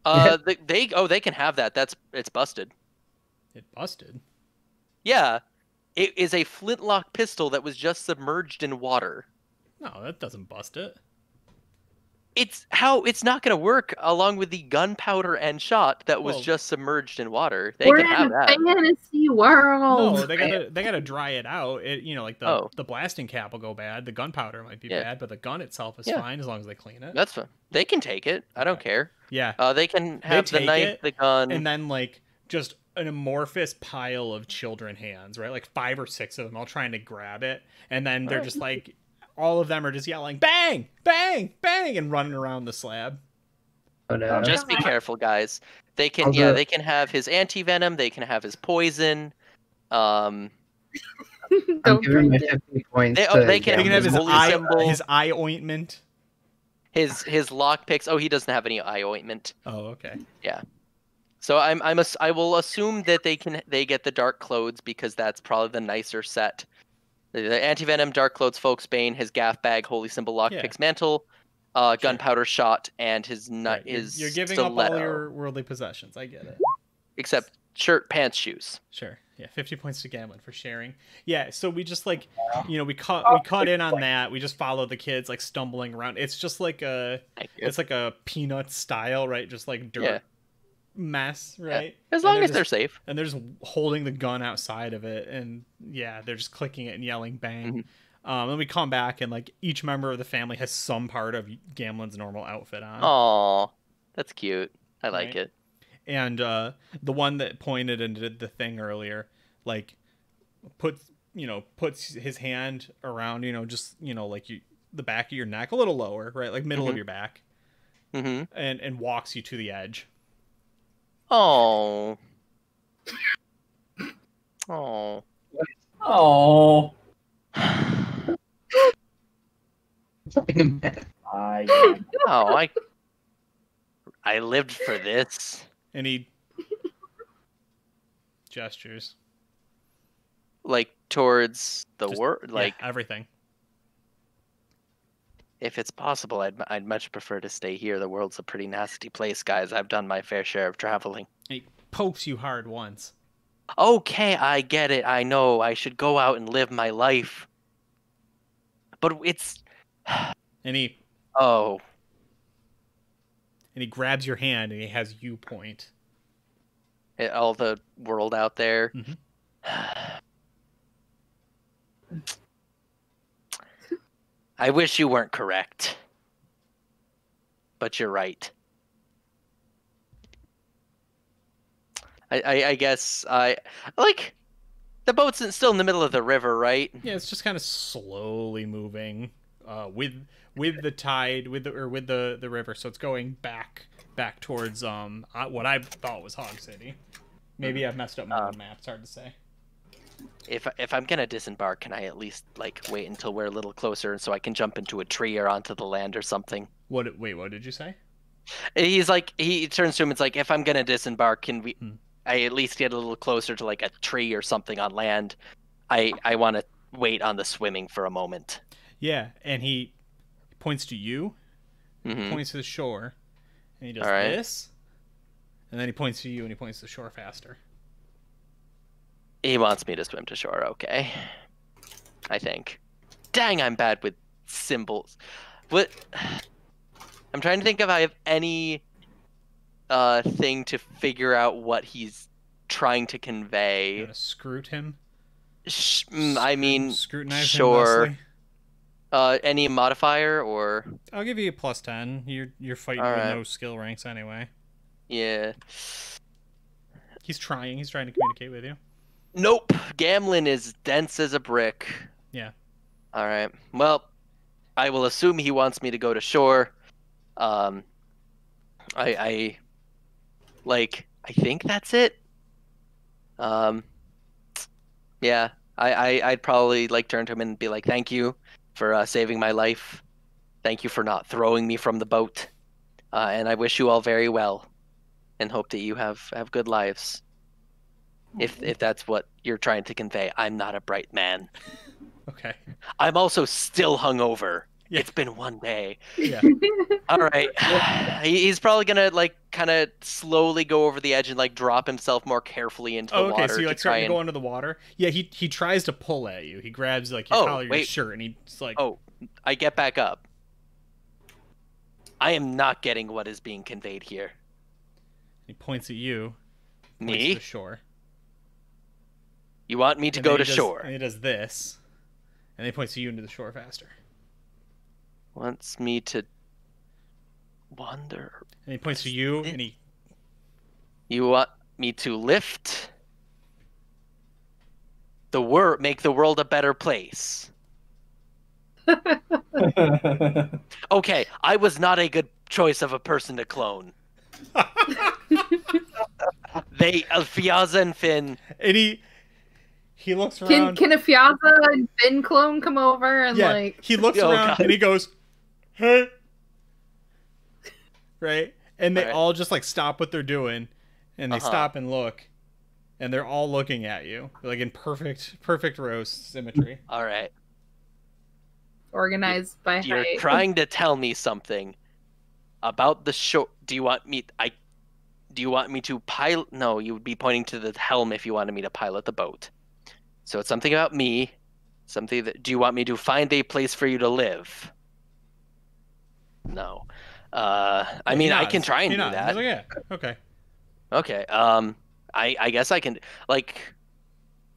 Speaker 1: They can have that. It's busted.
Speaker 2: It busted?
Speaker 1: Yeah. It is a flintlock pistol that was just submerged in water.
Speaker 2: No, that doesn't bust it.
Speaker 1: It's not going to work along with the gunpowder and shot that was just submerged in water. They can have that.
Speaker 3: We're in a fantasy world.
Speaker 2: No, they gotta dry it out. Like the blasting cap will go bad. The gunpowder might be bad, but the gun itself is fine as long as they clean it.
Speaker 1: That's fine. They can take it. I don't care.
Speaker 2: Yeah.
Speaker 1: They can have the knife, the gun,
Speaker 2: and then like just an amorphous pile of children hands, right? Like 5 or 6 of them all trying to grab it, and then they're just like. All of them are just yelling, bang, bang, bang, and running around the slab.
Speaker 4: Oh, no.
Speaker 1: Just be careful, guys. They can, they can have his anti-venom. They can have his poison.
Speaker 4: I'm giving my 50 points.
Speaker 1: They can have his
Speaker 2: eye ointment.
Speaker 1: His lock picks. Oh, he doesn't have any eye ointment.
Speaker 2: Oh, okay.
Speaker 1: Yeah. So I will assume that they get the dark clothes because that's probably the nicer set. The anti-venom, dark clothes, folk's bane, his gaff bag, holy symbol, lockpicks, mantle, gunpowder shot, and his
Speaker 2: You're giving
Speaker 1: stiletto.
Speaker 2: up all your worldly possessions. I get it.
Speaker 1: Except shirt, pants, shoes.
Speaker 2: Sure. Yeah, 50 points to Gamlin for sharing. Yeah, so we just like, we cut in on that. We just follow the kids like stumbling around. It's just like it's like a peanut style, right? Just like dirt mess, right?
Speaker 1: Yeah. As long as they're safe.
Speaker 2: And they're just holding the gun outside of it, and they're just clicking it and yelling bang. Then we come back and like each member of the family has some part of Gamlin's normal outfit on.
Speaker 1: Aw, that's cute. I like it.
Speaker 2: And the one that pointed and did the thing earlier, like puts his hand around, like the back of your neck, a little lower, right, like middle of your back, and walks you to the edge.
Speaker 1: Oh.
Speaker 5: Oh.
Speaker 1: I lived for this.
Speaker 2: And he gestures
Speaker 1: like towards the world, like
Speaker 2: everything.
Speaker 1: If it's possible, I'd much prefer to stay here. The world's a pretty nasty place, guys. I've done my fair share of traveling.
Speaker 2: He pokes you hard once.
Speaker 1: Okay, I get it. I know. I should go out and live my life. But it's...
Speaker 2: And he...
Speaker 1: Oh.
Speaker 2: And he grabs your hand and he has you point.
Speaker 1: all the world out there.
Speaker 2: Mhm.
Speaker 1: I wish you weren't correct, but you're right. I guess I like the boat's still in the middle of the river, right?
Speaker 2: Yeah, it's just kind of slowly moving with the tide, with the river, so it's going back towards what I thought was Hog City. Maybe I've messed up my own map. It's hard to say.
Speaker 1: If I'm gonna disembark, can I at least like wait until we're a little closer, so I can jump into a tree or onto the land or something?
Speaker 2: Wait, what did you say?
Speaker 1: He's like, he turns to him. It's like, if I'm gonna disembark, can we? I at least get a little closer to like a tree or something on land. I want to wait on the swimming for a moment.
Speaker 2: Yeah, and he points to you, points to the shore, and he does this, and then he points to you and he points to the shore faster.
Speaker 1: He wants me to swim to shore, okay. I think. Dang, I'm bad with symbols. What? I'm trying to think if I have any thing to figure out what he's trying to convey.
Speaker 2: You want to scrute him?
Speaker 1: I mean,
Speaker 2: scrutinize
Speaker 1: sure.
Speaker 2: him, Leslie?
Speaker 1: Any modifier or?
Speaker 2: I'll give you a +10. You're fighting with no skill ranks anyway.
Speaker 1: Yeah.
Speaker 2: He's trying to communicate with you.
Speaker 1: Nope. Gamlin is dense as a brick.
Speaker 2: Yeah.
Speaker 1: All right. Well, I will assume he wants me to go to shore. I think that's it. Yeah. I'd probably like turn to him and be like, "Thank you for saving my life. Thank you for not throwing me from the boat. And I wish you all very well, and hope that you have good lives." If that's what you're trying to convey, I'm not a bright man.
Speaker 2: Okay.
Speaker 1: I'm also still hungover.
Speaker 2: Yeah.
Speaker 1: It's been one day.
Speaker 2: Yeah.
Speaker 1: All right. He's probably gonna like kind of slowly go over the edge and like drop himself more carefully into the water.
Speaker 2: Okay, so you like start to go under the water. Yeah, he tries to pull at you. He grabs like your collar of your shirt and he's like,
Speaker 1: "Oh, I get back up. I am not getting what is being conveyed here."
Speaker 2: He points at you.
Speaker 1: Me?
Speaker 2: Points to the shore.
Speaker 1: You want me to go to shore?
Speaker 2: And he does this, and then he points to you into the shore faster.
Speaker 1: Wants me to wander.
Speaker 2: And he points to you, and he.
Speaker 1: You want me to lift make the world a better place. Okay, I was not a good choice of a person to clone. Fiaza and Finn.
Speaker 2: And he looks around.
Speaker 3: Can a Fiaza and Finn clone come over and like?
Speaker 2: He looks around and he goes, "Hey," right? And they all just like stop what they're doing, and they stop and look, and they're all looking at you like in perfect row symmetry.
Speaker 1: All right.
Speaker 3: Organized by height.
Speaker 1: You're trying to tell me something about the shore. Do you want me to pilot? No, you would be pointing to the helm if you wanted me to pilot the boat. So it's something about me. Something that. Do you want me to find a place for you to live? No. I mean, I can try and do that.
Speaker 2: He's like, yeah. Okay.
Speaker 1: Okay. I guess I can. Like,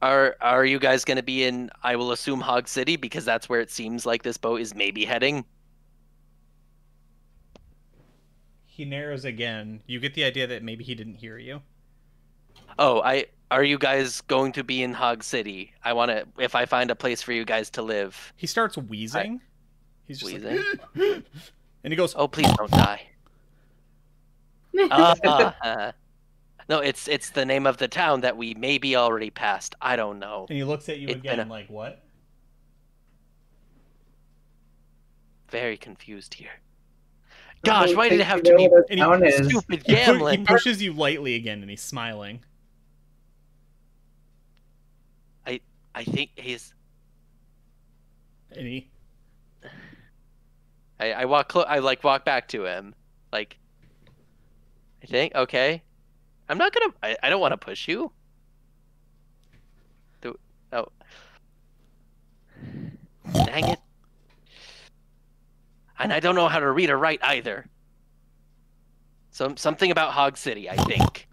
Speaker 1: are you guys going to be in? I will assume Hog City, because that's where it seems like this boat is maybe heading.
Speaker 2: He narrows again. You get the idea that maybe he didn't hear you.
Speaker 1: Oh, are you guys going to be in Hog City? If I find a place for you guys to live.
Speaker 2: He starts wheezing. He's just
Speaker 1: wheezing.
Speaker 2: Like, and he goes,
Speaker 1: "Oh, please don't die." No, it's the name of the town that we maybe already passed. I don't know.
Speaker 2: And he looks at you again like, what?
Speaker 1: Very confused here. Gosh, why did it have to be stupid gambling?
Speaker 2: He pushes you lightly again, and he's smiling.
Speaker 1: I think he's.
Speaker 2: And he.
Speaker 1: I walk back to him, like. I think okay. I'm not gonna. I don't want to push you. Oh. Dang it. And I don't know how to read or write either. Something about Hog City, I think.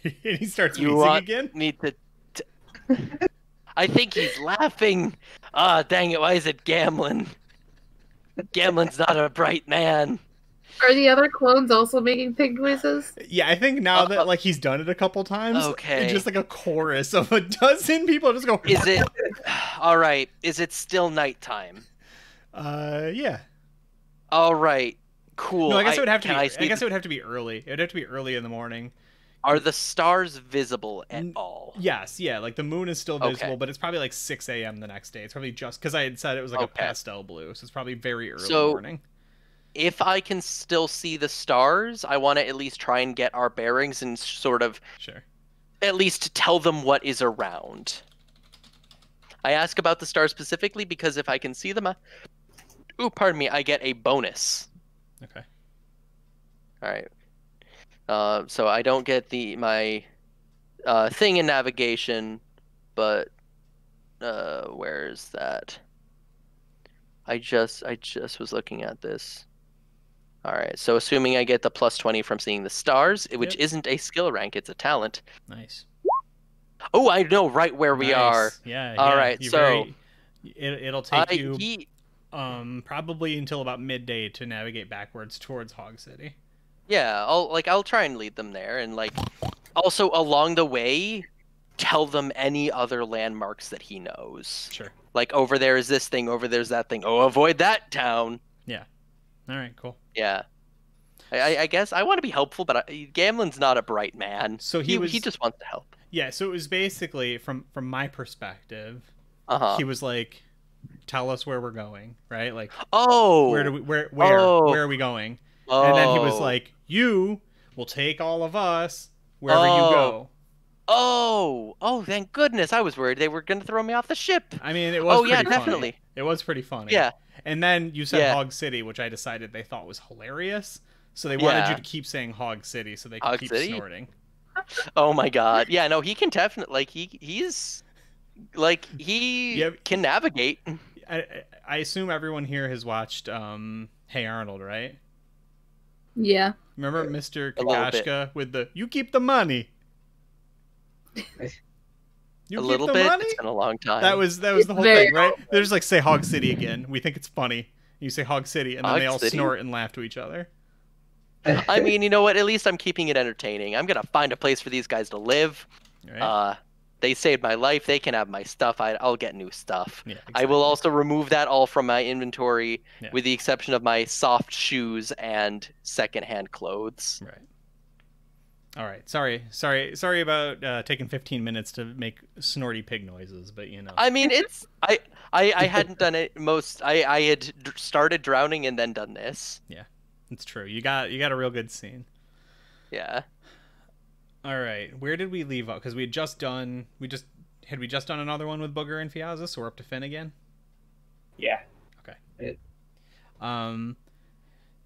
Speaker 2: And he starts
Speaker 1: You
Speaker 2: wheezing
Speaker 1: want
Speaker 2: again.
Speaker 1: me to? I think he's laughing. Ah, dang it! Why is it Gamlin? Gamlin's not a bright man.
Speaker 3: Are the other clones also making pig noises?
Speaker 2: Yeah, I think now that like he's done it a couple times,
Speaker 1: Okay.
Speaker 2: it's just like a chorus of a dozen people just go.
Speaker 1: Is it all right? Is it still nighttime?
Speaker 2: Yeah.
Speaker 1: All right, cool.
Speaker 2: No, I guess it would have to be.
Speaker 1: Can
Speaker 2: I
Speaker 1: see
Speaker 2: guess it would have to be early. It would have to be early in the morning.
Speaker 1: Are the stars visible at all?
Speaker 2: Yes, yeah. Like the moon is still visible,
Speaker 1: Okay.
Speaker 2: but it's probably like 6 a.m. the next day. It's probably just because I had said it was like a
Speaker 1: Okay.
Speaker 2: pastel blue, so it's probably very early
Speaker 1: So-
Speaker 2: morning.
Speaker 1: If I can still see the stars, I want to at least try and get our bearings and sort of
Speaker 2: Sure.
Speaker 1: at least tell them what is around. I ask about the stars specifically because if I can see them, pardon me, I get a bonus.
Speaker 2: Okay.
Speaker 1: All right. So I don't get my thing in navigation, but where is that? I just was looking at this. All right. So assuming I get the +20 from seeing the stars, which
Speaker 2: Yep.
Speaker 1: isn't a skill rank, it's a talent.
Speaker 2: Nice.
Speaker 1: Oh, I know right where we are.
Speaker 2: Yeah.
Speaker 1: All
Speaker 2: yeah.
Speaker 1: right,
Speaker 2: You're
Speaker 1: so
Speaker 2: it'll take you
Speaker 1: he
Speaker 2: probably until about midday to navigate backwards towards Hog City.
Speaker 1: Yeah, I'll try and lead them there, and like also along the way, tell them any other landmarks that he knows.
Speaker 2: Sure.
Speaker 1: Like over there is this thing, over there's that thing. Oh, avoid that town.
Speaker 2: All right. Cool.
Speaker 1: Yeah, I guess I want to be helpful, but Gamlin's not a bright man.
Speaker 2: So
Speaker 1: he
Speaker 2: was
Speaker 1: just wants to help.
Speaker 2: Yeah. So it was basically from my perspective,
Speaker 1: Uh-huh.
Speaker 2: he was like, "Tell us where we're going," right? Like,
Speaker 1: Oh,
Speaker 2: where
Speaker 1: Oh.
Speaker 2: where are we going?
Speaker 1: oh.
Speaker 2: And then he was like, "You will take all of us wherever you go."
Speaker 1: Oh, thank goodness. I was worried they were going to throw me off the ship.
Speaker 2: I mean, it was.
Speaker 1: Oh, yeah,
Speaker 2: pretty funny.
Speaker 1: definitely.
Speaker 2: It was pretty funny.
Speaker 1: Yeah.
Speaker 2: And then you said
Speaker 1: Yeah.
Speaker 2: Hog City, which I decided they thought was hilarious. So they wanted
Speaker 1: Yeah.
Speaker 2: you to keep saying Hog City so they could
Speaker 1: Hog
Speaker 2: keep
Speaker 1: City?
Speaker 2: snorting.
Speaker 1: Oh my god. Yeah, no, he can definitely like he's like he
Speaker 2: Yeah.
Speaker 1: can navigate.
Speaker 2: I assume everyone here has watched Hey Arnold, right?
Speaker 3: Yeah.
Speaker 2: Remember Mr.
Speaker 1: A little bit.
Speaker 2: Kakashka with the "You keep the money." You
Speaker 1: A
Speaker 2: keep
Speaker 1: little
Speaker 2: the
Speaker 1: bit.
Speaker 2: money?
Speaker 1: It's been a long time.
Speaker 2: That was the whole
Speaker 3: very
Speaker 2: thing, right? They just like say Hog City again. We think it's funny. You say Hog City, and then
Speaker 1: Hog
Speaker 2: they all
Speaker 1: City?
Speaker 2: snort and laugh to each other.
Speaker 1: I mean, you know what? At least I'm keeping it entertaining. I'm gonna find a place for these guys to live.
Speaker 2: Right?
Speaker 1: They saved my life. They can have my stuff. I'll get new stuff.
Speaker 2: Yeah,
Speaker 1: I will
Speaker 2: exactly.
Speaker 1: also remove that all from my inventory,
Speaker 2: Yeah.
Speaker 1: with the exception of my soft shoes and secondhand clothes.
Speaker 2: Right. All right. Sorry about taking 15 minutes to make snorty pig noises, but you know.
Speaker 1: I mean, it's I hadn't done it most. I had started drowning and then done this.
Speaker 2: It's true. You got a real good scene.
Speaker 1: Yeah.
Speaker 2: All right. Where did we leave off? Because we had just done another one with Booger and Fiazza, so we're up to Finn again.
Speaker 5: Yeah.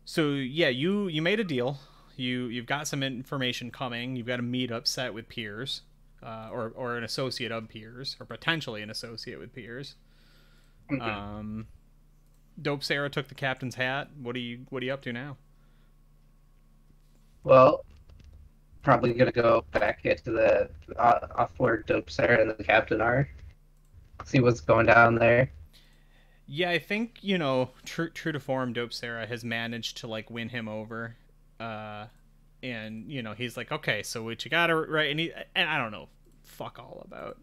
Speaker 2: So yeah, you made a deal. You've got some information coming. You've got a meetup set with Piers, or an associate of Piers, or potentially an associate with Piers. Dope Sarah took the captain's hat. What are you up to now?
Speaker 4: Well, probably gonna go back into the off where Dope Sarah and the captain are. See what's going down there.
Speaker 2: Yeah, I think true to form, Dope Sarah has managed to like win him over, and he's like, okay, so what you gotta right, and I don't know, fuck all about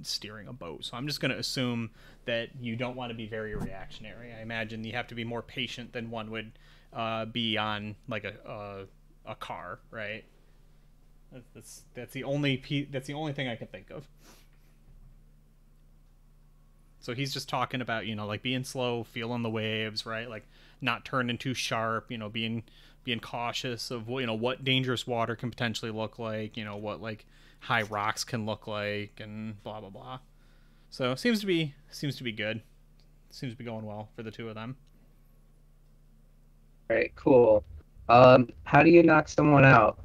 Speaker 2: steering a boat, so I'm just gonna assume that you don't want to be very reactionary. I imagine you have to be more patient than one would be on like a car, right? That's the only thing I can think of. So he's just talking about, like being slow, feeling the waves, right? Like not turning too sharp, being cautious of, what dangerous water can potentially look like, what like high rocks can look like, and blah, blah, blah. So seems to be good. Seems to be going well for the two of them.
Speaker 4: All right, cool. How do you knock someone out?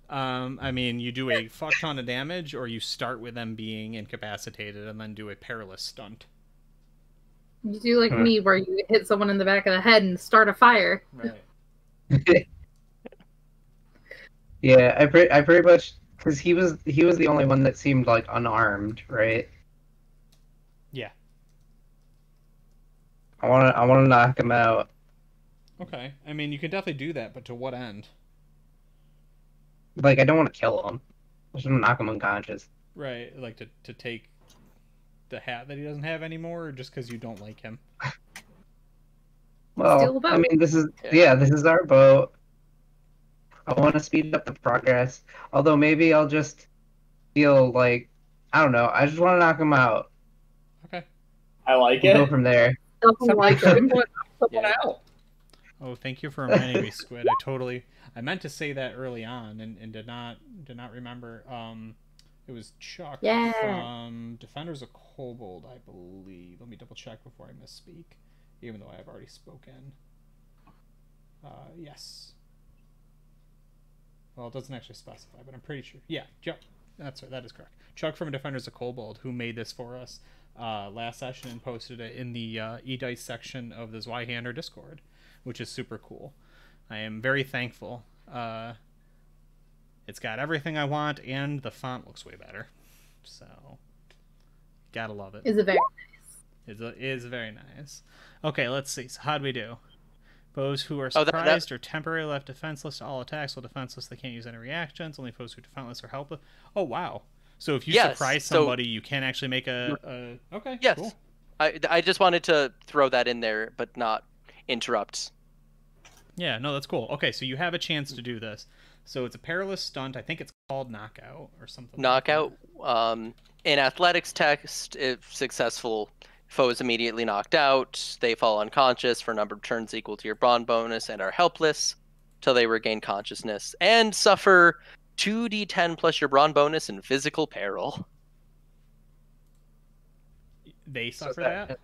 Speaker 2: I mean, you do a fuck ton of damage, or you start with them being incapacitated and then do a perilous stunt.
Speaker 3: You do like me, where you hit someone in the back of the head and start a fire.
Speaker 2: Right.
Speaker 4: Yeah, I pretty much because he was the only one that seemed like unarmed, right?
Speaker 2: Yeah.
Speaker 4: I wanna knock him out.
Speaker 2: Okay. I mean, you can definitely do that, but to what end?
Speaker 4: Like I don't want to kill him. I just want to knock him unconscious.
Speaker 2: Right. Like to take the hat that he doesn't have anymore, or just because you don't like him?
Speaker 3: Steal
Speaker 4: Well,
Speaker 3: the boat.
Speaker 4: I mean,
Speaker 1: Yeah.
Speaker 4: yeah, this is our boat. I want to speed up the progress. Although maybe I'll just feel like I don't know. I just want to knock him out.
Speaker 2: Okay.
Speaker 5: I like
Speaker 4: We'll go
Speaker 5: it.
Speaker 4: from there.
Speaker 3: Definitely like
Speaker 5: Somebody
Speaker 3: him.
Speaker 5: put someone
Speaker 1: Yeah.
Speaker 5: out.
Speaker 2: Oh, thank you for reminding me, Squid. I meant to say that early on and did not remember. It was Chuck
Speaker 3: Yeah.
Speaker 2: from Defenders of Kobold, I believe. Let me double check before I misspeak, even though I have already spoken. Yes. Well, it doesn't actually specify, but I'm pretty sure. Yeah, Chuck. That's right. That is correct. Chuck from Defenders of Kobold, who made this for us last session and posted it in the e-dice section of the Zweihander Discord, which is super cool. I am very thankful. It's got everything I want, and the font looks way better. So, gotta love it.
Speaker 3: Is it very
Speaker 2: It is very nice. Okay, let's see. So, how'd we do? Foes who are
Speaker 1: Oh, that-
Speaker 2: surprised or temporarily left defenseless to all attacks, while defenseless they can't use any reactions. Only foes who are defenseless or helpless. Oh, wow. So if you
Speaker 1: Yes,
Speaker 2: surprise
Speaker 1: so-
Speaker 2: somebody, you can actually make a... Okay,
Speaker 1: Yes.
Speaker 2: cool.
Speaker 1: I just wanted to throw that in there, but not interrupt.
Speaker 2: Yeah, no, that's cool. Okay, so you have a chance to do this. So it's a perilous stunt. I think it's called Knockout or something.
Speaker 1: Knockout. In athletics text, if successful, foe is immediately knocked out. They fall unconscious for a number of turns equal to your brawn bonus and are helpless till they regain consciousness and suffer 2d10 plus your brawn bonus in physical peril.
Speaker 2: They
Speaker 4: So
Speaker 2: suffer that?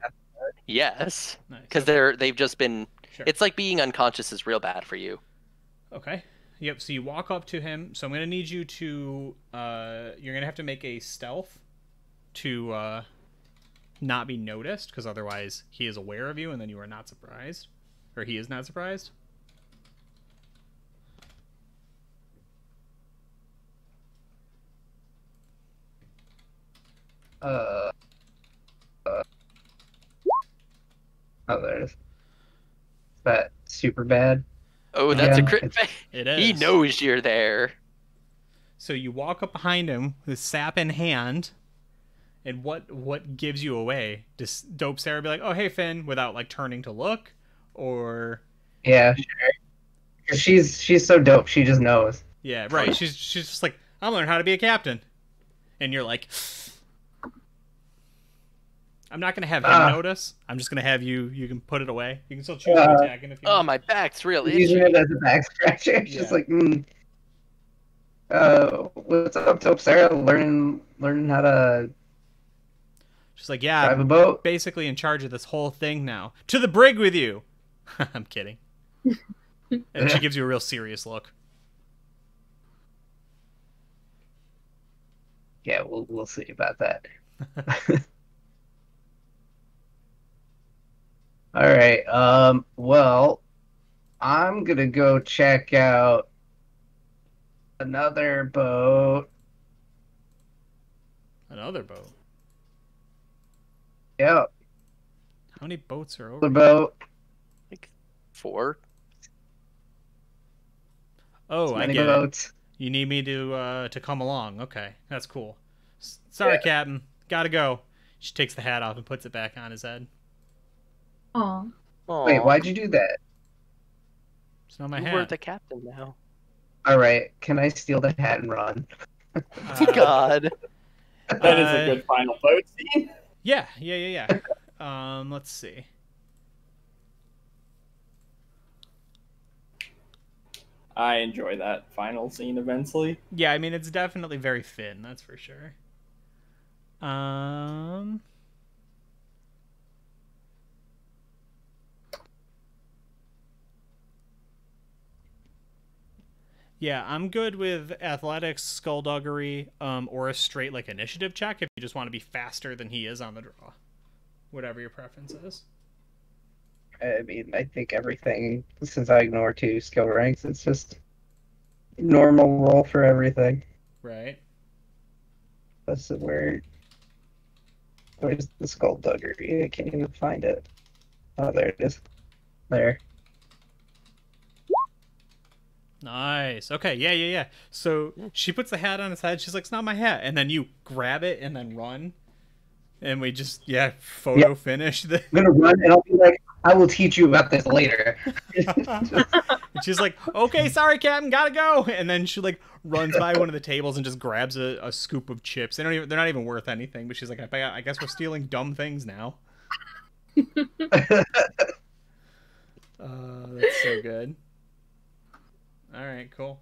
Speaker 1: Yes,
Speaker 2: Nice.
Speaker 1: because
Speaker 2: Okay.
Speaker 1: they've just been.
Speaker 2: Sure.
Speaker 1: It's like being unconscious is real bad for you.
Speaker 2: Okay. Yep, so you walk up to him. So I'm going to need you to... you're going to have to make a stealth to not be noticed, because otherwise he is aware of you, and then you are not surprised. Or he is not surprised.
Speaker 4: Uh, oh, there's that super bad.
Speaker 1: Oh, that's
Speaker 4: Yeah.
Speaker 1: a crit.
Speaker 2: It is.
Speaker 1: He knows you're there.
Speaker 2: So you walk up behind him with sap in hand, and what gives you away? Does Dope Sarah be like, "Oh, hey, Finn," without like turning to look, or
Speaker 4: Yeah, sure. 'Cause she's so dope. She just knows.
Speaker 2: yeah, right? She's just like, "I'm learning how to be a captain," and you're like, "I'm not gonna have him notice. I'm just gonna have you. You can put it away. You can still choose to attack him if you
Speaker 1: Oh,
Speaker 2: want."
Speaker 1: my back's real
Speaker 4: She's using
Speaker 1: itchy.
Speaker 4: it as a back scratcher. It's just
Speaker 2: Yeah.
Speaker 4: like, what's up, Dope Sarah? Learning how to
Speaker 2: She's like, "Yeah,
Speaker 4: drive a
Speaker 2: I'm
Speaker 4: boat.
Speaker 2: basically in charge of this whole thing now. To the brig with you." I'm kidding. And she gives you a real serious look.
Speaker 4: Yeah, we'll see about that. All right. Well, I'm gonna go check out another boat.
Speaker 2: Another boat.
Speaker 4: Yep,
Speaker 2: How many boats are over
Speaker 4: the
Speaker 2: here?
Speaker 4: boat.
Speaker 1: Like 4.
Speaker 2: Oh, I
Speaker 4: Many
Speaker 2: get it.
Speaker 4: boats.
Speaker 2: You need me to come along. Okay, that's cool. Sorry,
Speaker 4: Yeah.
Speaker 2: Captain. Gotta go. She takes the hat off and puts it back on his head.
Speaker 3: Aw.
Speaker 4: Wait, why'd you do that?
Speaker 2: It's not my
Speaker 1: You
Speaker 2: hat.
Speaker 1: were the captain now.
Speaker 4: All right, can I steal the hat and run?
Speaker 1: God.
Speaker 5: That is a good final boat scene.
Speaker 2: Yeah. Let's see.
Speaker 5: I enjoy that final scene immensely.
Speaker 2: Yeah, I mean it's definitely very Finn, that's for sure. Yeah, I'm good with athletics, skullduggery, or a straight like initiative check if you just want to be faster than he is on the draw. Whatever your preference is.
Speaker 4: I mean, I think everything, since I ignore 2 skill ranks, it's normal roll for everything.
Speaker 2: Right.
Speaker 4: That's where's the skullduggery? I can't even find it. Oh, there it is. There.
Speaker 2: Nice. Okay, yeah. So she puts the hat on his head. She's like, "It's not my hat," and then you grab it and then run, and we just photo finish the.
Speaker 4: I'm gonna run and I'll be like, "I will teach you about this later."
Speaker 2: And she's like, "Okay, sorry, Captain, gotta go." And then she like runs by one of the tables and just grabs a scoop of chips. They're not even worth anything. But she's like, "I guess we're stealing dumb things now." That's so good. All right, cool.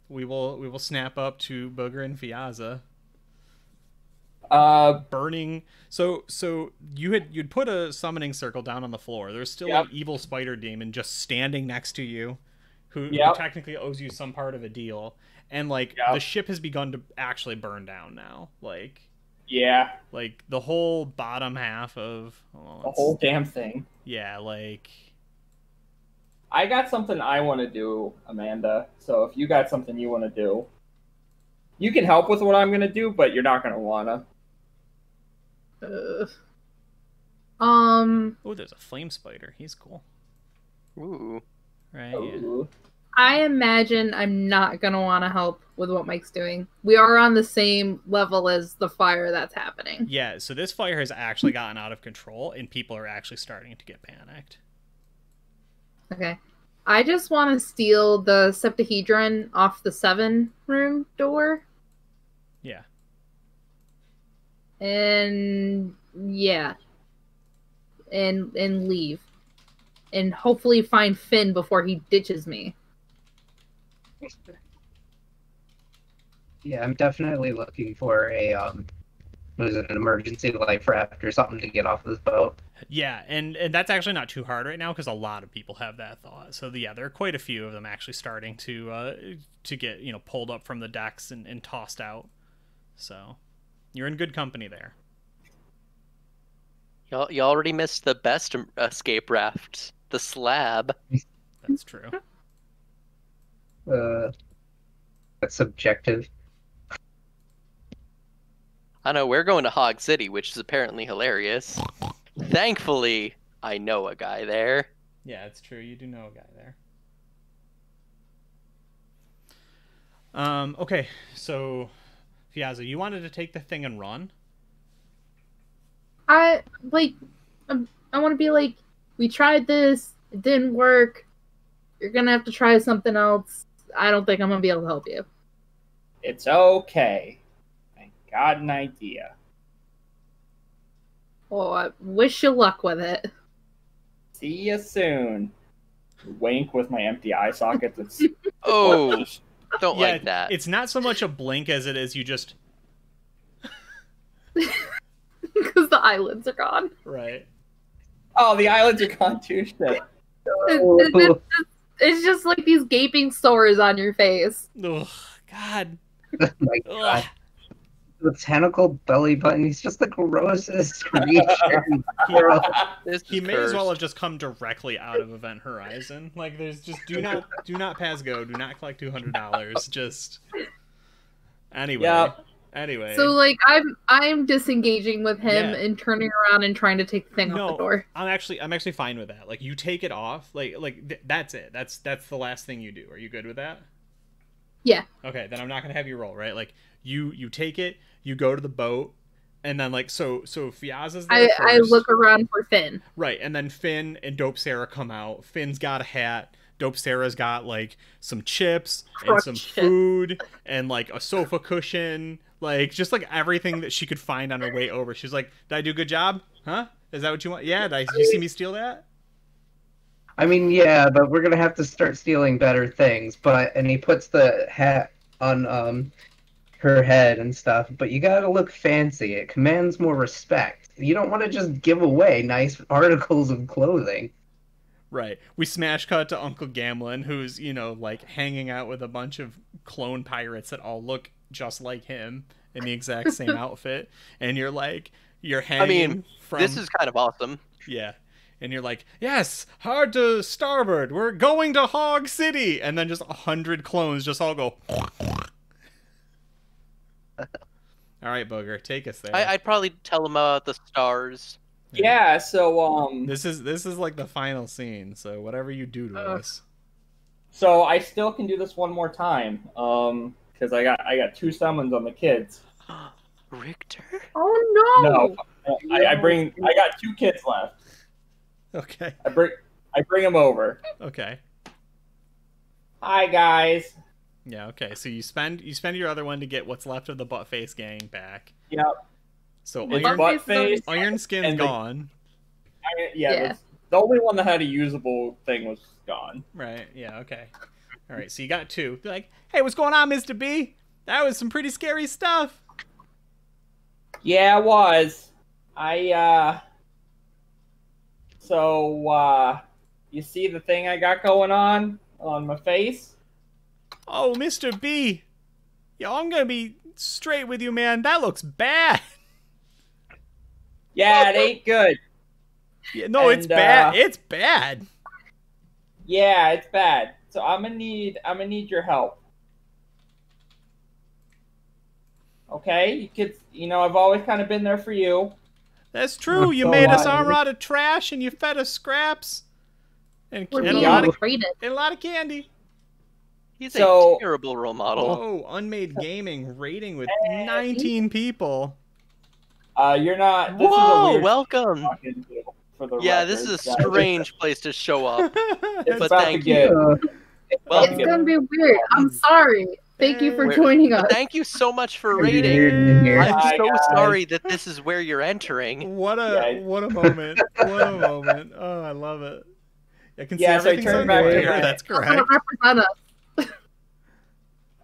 Speaker 2: We will snap up to Booger and Fiaza. Burning. So you'd put a summoning circle down on the floor. There's still an evil spider demon just standing next to you, who technically owes you some part of a deal. And like the ship has begun to actually burn down now. Like the whole bottom half of
Speaker 5: the whole damn thing.
Speaker 2: Yeah, like.
Speaker 5: I got something I want to do, Amanda. So if you got something you want to do, you can help with what I'm going to do, but you're not going to want
Speaker 3: to.
Speaker 2: Oh, there's a flame spider. He's cool.
Speaker 1: Ooh.
Speaker 2: Right.
Speaker 5: Ooh.
Speaker 2: Yeah.
Speaker 3: I imagine I'm not going to want to help with what Mike's doing. We are on the same level as the fire that's happening.
Speaker 2: Yeah, so this fire has actually gotten out of control, and people are actually starting to get panicked.
Speaker 3: Okay. I just want to steal the septahedron off the 7-room door.
Speaker 2: Yeah.
Speaker 3: And yeah. And leave. And hopefully find Finn before he ditches me.
Speaker 4: Yeah, I'm definitely looking for a what is it, an emergency life raft or something to get off this boat.
Speaker 2: Yeah, and that's actually not too hard right now because a lot of people have that thought. So yeah, there are quite a few of them actually starting to get pulled up from the decks and tossed out. So you're in good company there.
Speaker 1: You already missed the best escape raft, the slab.
Speaker 2: That's true.
Speaker 4: That's subjective.
Speaker 1: I know, we're going to Hog City, which is apparently hilarious. Thankfully, I know a guy there.
Speaker 2: Yeah, it's true. You do know a guy there. Okay, so Fiaza, you wanted to take the thing and run?
Speaker 3: I want to be like, we tried this, it didn't work. You're gonna have to try something else. I don't think I'm gonna be able to help you.
Speaker 5: It's okay. I got an idea.
Speaker 3: Well, I wish you luck with it.
Speaker 5: See you soon. Wink with my empty eye socket. That's
Speaker 1: oh, don't like that.
Speaker 2: It's not so much a blink as it is you just.
Speaker 3: Because the eyelids are gone.
Speaker 2: Right.
Speaker 5: Oh, the eyelids are gone too. Shit.
Speaker 3: It's just like these gaping sores on your face.
Speaker 2: Ugh, God.
Speaker 4: Oh my God. The tentacle belly button. He's just the grossest creature.
Speaker 2: He may as well have just come directly out of Event Horizon. Like, there's just do not pass go. Do not collect $200. Just anyway.
Speaker 5: Yep.
Speaker 2: Anyway.
Speaker 3: So like I'm disengaging with him and turning around and trying to take the thing off the door.
Speaker 2: I'm actually fine with that. Like, you take it off. That's it. That's the last thing you do. Are you good with that?
Speaker 3: Yeah.
Speaker 2: Okay, then I'm not gonna have you roll, right? Like, you take it, you go to the boat, and then like so Fiaza's there first.
Speaker 3: I look around for Finn.
Speaker 2: Right, and then Finn and Dope Sarah come out. Finn's got a hat. Dope Sarah's got like some chips and some food and like a sofa cushion, like just like everything that she could find on her way over. She's like, "Did I do a good job? Huh? Is that what you want? Yeah. Did you see me steal that?"
Speaker 4: I mean, yeah, but we're gonna have to start stealing better things. And he puts the hat on her head and stuff. But you gotta look fancy. It commands more respect. You don't want to just give away nice articles of clothing.
Speaker 2: Right. We smash cut to Uncle Gamlin, who's, like hanging out with a bunch of clone pirates that all look just like him in the exact same outfit. And you're hanging from...
Speaker 1: this is kind of awesome.
Speaker 2: Yeah. and you're like, yes, hard to starboard, we're going to Hog City, and then just 100 clones just all go. All right, Booger, take us there.
Speaker 1: I'd probably tell him about the stars.
Speaker 5: Yeah, so
Speaker 2: This is like the final scene, so whatever you do to us.
Speaker 5: so I still can do this one more time. Because I got 2 summons on the kids.
Speaker 1: Richter?
Speaker 3: Oh no!
Speaker 5: No, I got 2 kids left.
Speaker 2: Okay.
Speaker 5: I bring them over.
Speaker 2: Okay.
Speaker 5: Hi guys.
Speaker 2: Yeah, okay. So you spend your other one to get what's left of the Buttface gang back.
Speaker 5: Yep.
Speaker 2: So
Speaker 5: It's
Speaker 2: Iron,
Speaker 5: Buttface.
Speaker 2: Iron Skin's
Speaker 5: and the-
Speaker 2: gone.
Speaker 3: Yeah.
Speaker 5: The only one that had a usable thing was gone.
Speaker 2: Right, yeah, okay. Alright, so you got 2. They're like, hey, what's going on, Mr. B? That was some pretty scary stuff.
Speaker 5: Yeah, it was. You see the thing I got going on my face?
Speaker 2: Oh, Mr. B. Yo, I'm gonna be straight with you, man. That looks bad.
Speaker 5: Yeah, it ain't good.
Speaker 2: Yeah, no, it's bad. It's bad.
Speaker 5: Yeah, it's bad. So I'm gonna need your help. Okay, you kids. I've always kind of been there for you.
Speaker 2: That's true. You
Speaker 5: So
Speaker 2: made us
Speaker 5: what?
Speaker 2: armor out of trash, and you fed us scraps, and
Speaker 3: We're
Speaker 2: a
Speaker 3: being
Speaker 2: lot of
Speaker 3: traded.
Speaker 2: candy.
Speaker 1: He's
Speaker 5: So-
Speaker 1: a terrible role model.
Speaker 2: Oh, Unmade Gaming rating with 19 people.
Speaker 5: You're not. This is a
Speaker 1: Whoa,
Speaker 5: weird
Speaker 1: welcome.
Speaker 5: fucking deal for the
Speaker 1: Yeah,
Speaker 5: record,
Speaker 1: this is a
Speaker 5: guys.
Speaker 1: strange place to show up.
Speaker 5: It's
Speaker 1: but
Speaker 5: about to
Speaker 1: thank
Speaker 5: get.
Speaker 1: you. Well,
Speaker 3: It's gonna be weird. I'm sorry. Thank you for
Speaker 1: We're-
Speaker 3: joining us.
Speaker 1: Thank you so much for
Speaker 4: Weird
Speaker 1: rating.
Speaker 4: in here.
Speaker 1: I'm
Speaker 5: Hi,
Speaker 1: so
Speaker 5: guys.
Speaker 1: sorry that this is where you're entering.
Speaker 2: What a moment! What a moment! Oh, I love it. I can
Speaker 5: Yeah,
Speaker 2: see
Speaker 5: so I
Speaker 2: everything's
Speaker 5: turned
Speaker 2: on
Speaker 5: back
Speaker 2: here.
Speaker 5: to my-
Speaker 2: That's
Speaker 3: Doesn't
Speaker 2: correct.
Speaker 3: represent us.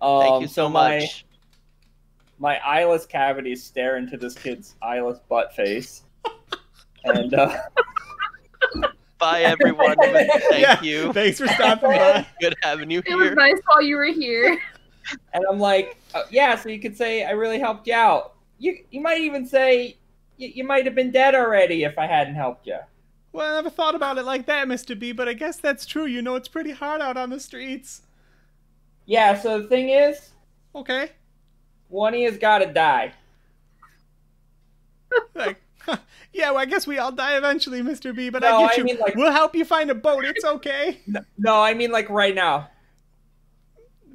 Speaker 1: Thank you so much.
Speaker 5: My eyeless cavities stare into this kid's eyeless butt face, and
Speaker 1: Bye, everyone. Thank
Speaker 2: Yeah,
Speaker 1: you.
Speaker 2: Thanks for stopping by.
Speaker 1: Good having you
Speaker 3: It was
Speaker 1: here.
Speaker 3: nice while you were here.
Speaker 5: and I'm like, yeah. So you could say I really helped you out. You might even say you might have been dead already if I hadn't helped you.
Speaker 2: Well, I never thought about it like that, Mr. B, but I guess that's true. It's pretty hard out on the streets.
Speaker 5: Yeah. So the thing is,
Speaker 2: Okay.
Speaker 5: one of you's got to die.
Speaker 2: Like, yeah, well, I guess we all die eventually, Mr. B, but
Speaker 5: No,
Speaker 2: I get
Speaker 5: I
Speaker 2: you.
Speaker 5: mean, like-
Speaker 2: We'll help you find a boat. It's okay.
Speaker 5: No, I mean like right now.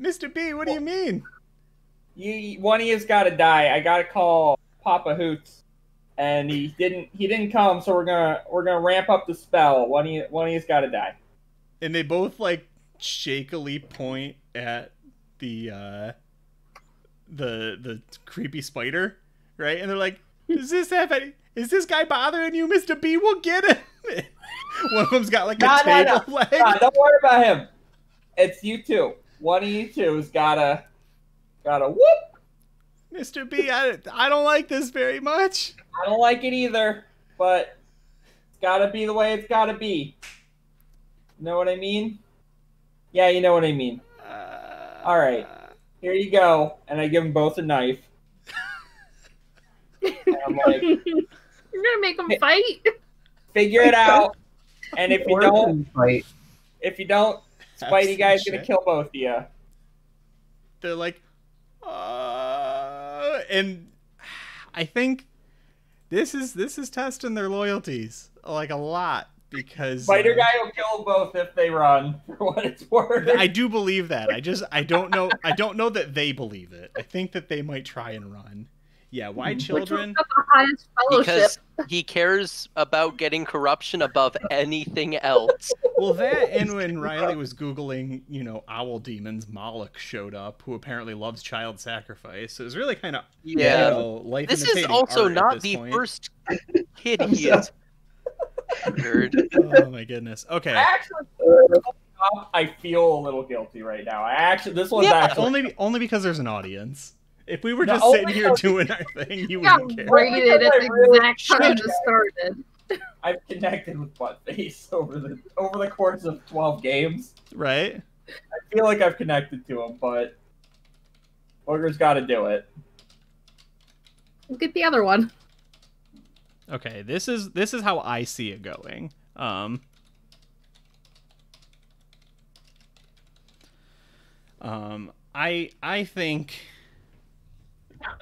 Speaker 2: Mr. B, what do you mean?
Speaker 5: One of you's got to die. I got to call Papa Hoots, and he didn't come. So we're gonna ramp up the spell. One of you's got to die.
Speaker 2: And they both, like, shakily point at the creepy spider, right? And they're like, is this guy bothering you, Mr. B? We'll get him. One of them's got, like, a
Speaker 5: No,
Speaker 2: table leg.
Speaker 5: Nah, don't worry about him. It's you two. One of you two's gotta whoop.
Speaker 2: Mr. B, I don't like this very much.
Speaker 5: I don't like it either, but it's gotta be the way it's gotta be. Know what I mean? Yeah, you know what I mean. All right. Here you go. And I give them both a knife. And I'm like,
Speaker 3: You're gonna make them fight?
Speaker 5: figure it out. And if you don't,
Speaker 4: Orphan fight.
Speaker 5: Spidey guy's gonna
Speaker 2: Shit.
Speaker 5: kill both of you.
Speaker 2: They're like, and I think this is testing their loyalties like a lot because
Speaker 5: Spider guy will kill both if they run. For what it's worth.
Speaker 2: I do believe that. I don't know that they believe it. I think that they might try and run. Yeah, why
Speaker 3: Which
Speaker 2: children?
Speaker 3: one's got the highest fellowship?
Speaker 1: Because he cares about getting corruption above anything else.
Speaker 2: Well, that and when Riley was Googling, owl demons, Moloch showed up, who apparently loves child sacrifice. So it was really kind of,
Speaker 1: Yeah.
Speaker 2: life
Speaker 1: This is
Speaker 2: imitating
Speaker 1: also
Speaker 2: art at
Speaker 1: not
Speaker 2: this
Speaker 1: the
Speaker 2: point.
Speaker 1: first kid he has murdered.
Speaker 2: Oh my goodness. Okay.
Speaker 5: Actually, I feel a little guilty right now. This one's
Speaker 1: Yeah,
Speaker 5: actually
Speaker 2: Only because there's an audience. If we were
Speaker 5: No,
Speaker 2: just
Speaker 5: only
Speaker 2: sitting here
Speaker 5: because-
Speaker 2: doing our thing, you
Speaker 3: got
Speaker 2: wouldn't care.
Speaker 3: rated at the
Speaker 5: I really
Speaker 3: exact time
Speaker 5: should.
Speaker 3: it started.
Speaker 5: I've connected with Buttface over the course of 12 games.
Speaker 2: Right?
Speaker 5: I feel like I've connected to him, but Booger's got to do it.
Speaker 3: We'll get the other one.
Speaker 2: Okay, this is how I see it going. I think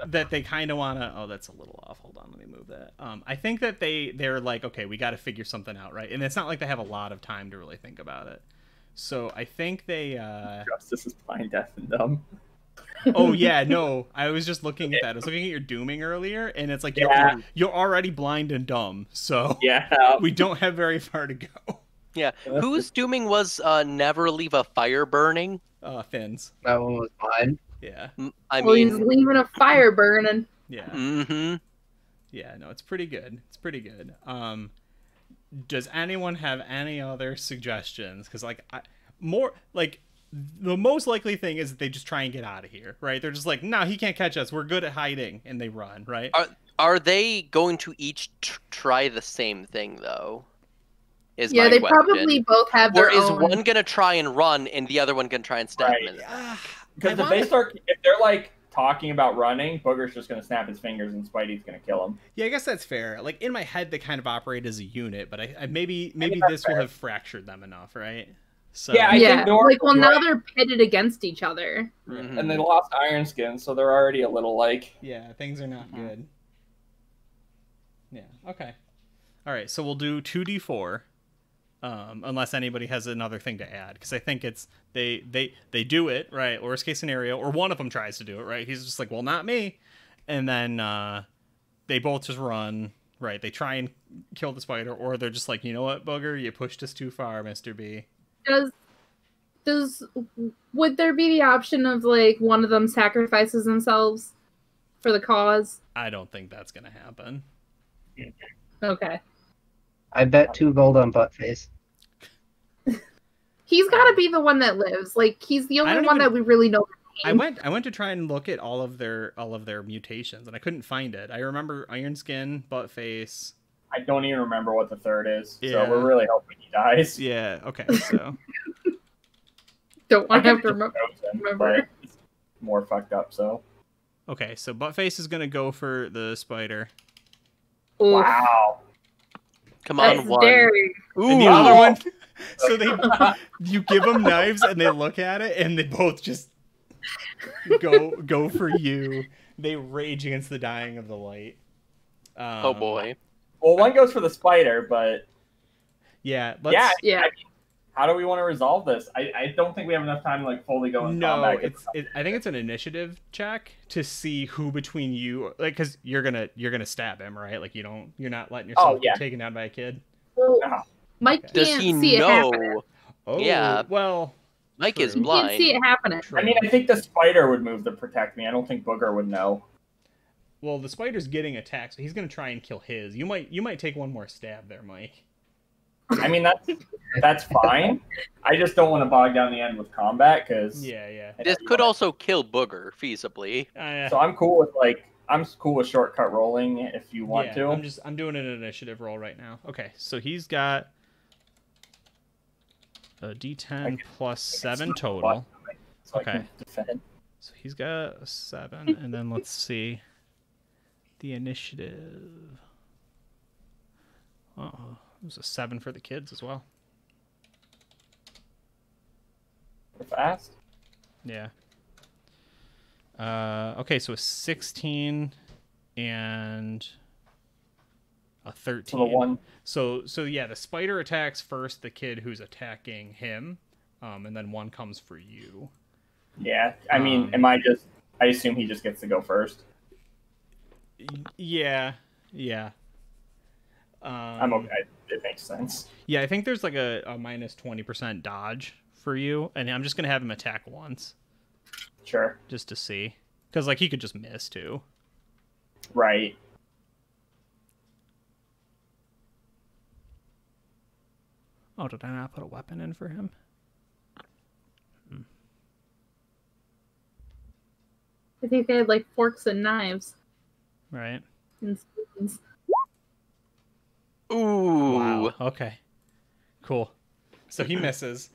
Speaker 2: that they kind of want to. Oh, that's a little off. Hold on, let me move that. I think that they're like, okay, we got to figure something out, right? And it's not like they have a lot of time to really think about it. So I think they.
Speaker 5: Justice is blind, deaf, and dumb.
Speaker 2: Oh yeah, no. I was just looking at that. I was looking at your dooming earlier, and it's like you're already blind and dumb. So
Speaker 5: yeah,
Speaker 2: we don't have very far to go.
Speaker 1: Yeah, whose dooming was never leave a fire burning?
Speaker 2: Finn's.
Speaker 4: That one was mine.
Speaker 2: Yeah.
Speaker 3: Well, he's leaving a fire burning.
Speaker 2: Yeah.
Speaker 1: Mm-hmm.
Speaker 2: Yeah, no, it's pretty good. It's pretty good. Does anyone have any other suggestions? Because the most likely thing is that they just try and get out of here, right? They're just like, no, he can't catch us. We're good at hiding, and they run, right?
Speaker 1: Are they going to each try the same thing though?
Speaker 3: Yeah, they probably both have their own.
Speaker 1: Or is one gonna try and run and the other one gonna try and stab him in the back?
Speaker 5: Because if they're like talking about running, Booger's just gonna snap his fingers and Spidey's gonna kill him.
Speaker 2: Yeah, I guess that's fair. Like in my head, they kind of operate as a unit, but I maybe this will have fractured them enough, right? So
Speaker 5: yeah, I think
Speaker 3: now they're pitted against each other,
Speaker 5: and they lost Iron Skin, so they're already a little like
Speaker 2: things are not good. Yeah. Okay. All right. So we'll do 2d4. Unless anybody has another thing to add, because I think it's they do it right. Worst case scenario, or one of them tries to do it right. He's just like, well, not me, and then they both just run right. They try and kill the spider, or they're just like, you know what, Booger, you pushed us too far, Mr. B.
Speaker 3: Would there be the option of like one of them sacrifices themselves for the cause?
Speaker 2: I don't think that's gonna happen.
Speaker 3: Okay.
Speaker 4: I bet 2 gold on Buttface.
Speaker 3: He's got to be the one that lives. Like he's the only one that we really know.
Speaker 2: I went to try and look at all of their mutations, and I couldn't find it. I remember Iron Skin, Buttface.
Speaker 5: I don't even remember what the third is. Yeah. So we're really hoping he dies.
Speaker 2: Yeah. Okay. So.
Speaker 3: Don't want to have to remember.
Speaker 5: It's more fucked up. So.
Speaker 2: Okay, so Buttface is gonna go for the spider.
Speaker 3: Oof.
Speaker 5: Wow.
Speaker 1: Come on, one.
Speaker 2: Ooh. And the other one. So you give them knives, and they look at it, and they both just go for you. They rage against the dying of the light.
Speaker 1: Oh boy.
Speaker 5: Well, one goes for the spider, but
Speaker 2: yeah.
Speaker 3: Yeah.
Speaker 5: I mean, how do we want to resolve this? I don't think we have enough time to like fully go in combat.
Speaker 2: I think it's an initiative check to see who between you, like, because you're gonna stab him, right? Like you're not letting yourself get taken down by a kid.
Speaker 3: Well, Mike can't
Speaker 1: Does he
Speaker 3: see
Speaker 1: know?
Speaker 3: It happening.
Speaker 2: Oh,
Speaker 1: yeah.
Speaker 2: Well,
Speaker 1: Mike is
Speaker 3: He
Speaker 1: blind.
Speaker 3: can't see it happening.
Speaker 2: True.
Speaker 5: I mean, I think the spider would move to protect me. I don't think Booger would know.
Speaker 2: Well, the spider's getting attacked, so he's gonna try and kill his. You might take one more stab there, Mike.
Speaker 5: I mean, that's fine. I just don't want to bog down the end with combat because
Speaker 1: this could also kill Booger feasibly.
Speaker 5: So I'm cool with shortcut rolling if you want to.
Speaker 2: I'm doing an initiative roll right now. Okay, so he's got a D10 plus 7 total.
Speaker 5: So
Speaker 2: okay, so he's got a 7, and then let's see the initiative. Uh-oh. It was a 7 for the kids as well.
Speaker 5: Fast?
Speaker 2: Yeah. Okay, so a 16 and a 13.
Speaker 5: So the one.
Speaker 2: So yeah, the spider attacks first the kid who's attacking him, and then one comes for you.
Speaker 5: Yeah, I mean, I assume he just gets to go first.
Speaker 2: Yeah.
Speaker 5: I'm okay. It makes sense.
Speaker 2: Yeah, I think there's like a minus 20% dodge for you, and I'm just gonna have him attack once.
Speaker 5: Sure.
Speaker 2: Just to see, because like he could just miss too.
Speaker 5: Right.
Speaker 2: Oh, did I not put a weapon in for him?
Speaker 3: I think they had like forks and knives.
Speaker 2: Right.
Speaker 3: And spoons.
Speaker 1: Ooh.
Speaker 2: Wow. Okay. Cool. So he misses.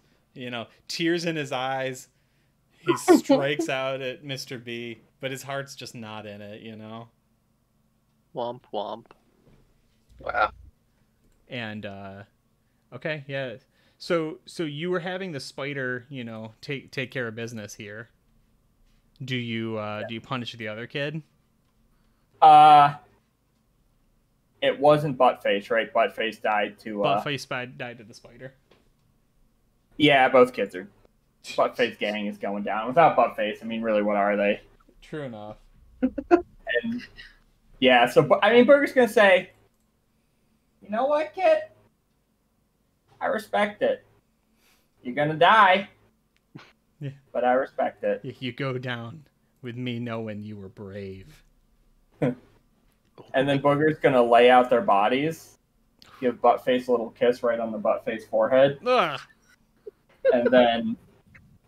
Speaker 2: Tears in his eyes. He strikes out at Mr. B, but his heart's just not in it,
Speaker 1: Womp womp.
Speaker 4: Wow.
Speaker 2: And Okay, yeah. So you were having the spider, take care of business here. Do you punish the other kid?
Speaker 5: It wasn't Buttface, right? Buttface died to
Speaker 2: Buttface died to the spider.
Speaker 5: Yeah, both kids are. Buttface gang is going down. Without Buttface, I mean, really, what are they?
Speaker 2: True enough.
Speaker 5: And yeah, so I mean, Burger's gonna say, you know what, kid? I respect it. You're gonna die,
Speaker 2: yeah,
Speaker 5: but I respect it.
Speaker 2: You go down with me knowing you were brave.
Speaker 5: And then Booger's gonna lay out their bodies, give Buttface a little kiss right on the Buttface forehead,
Speaker 2: Ugh.
Speaker 5: and then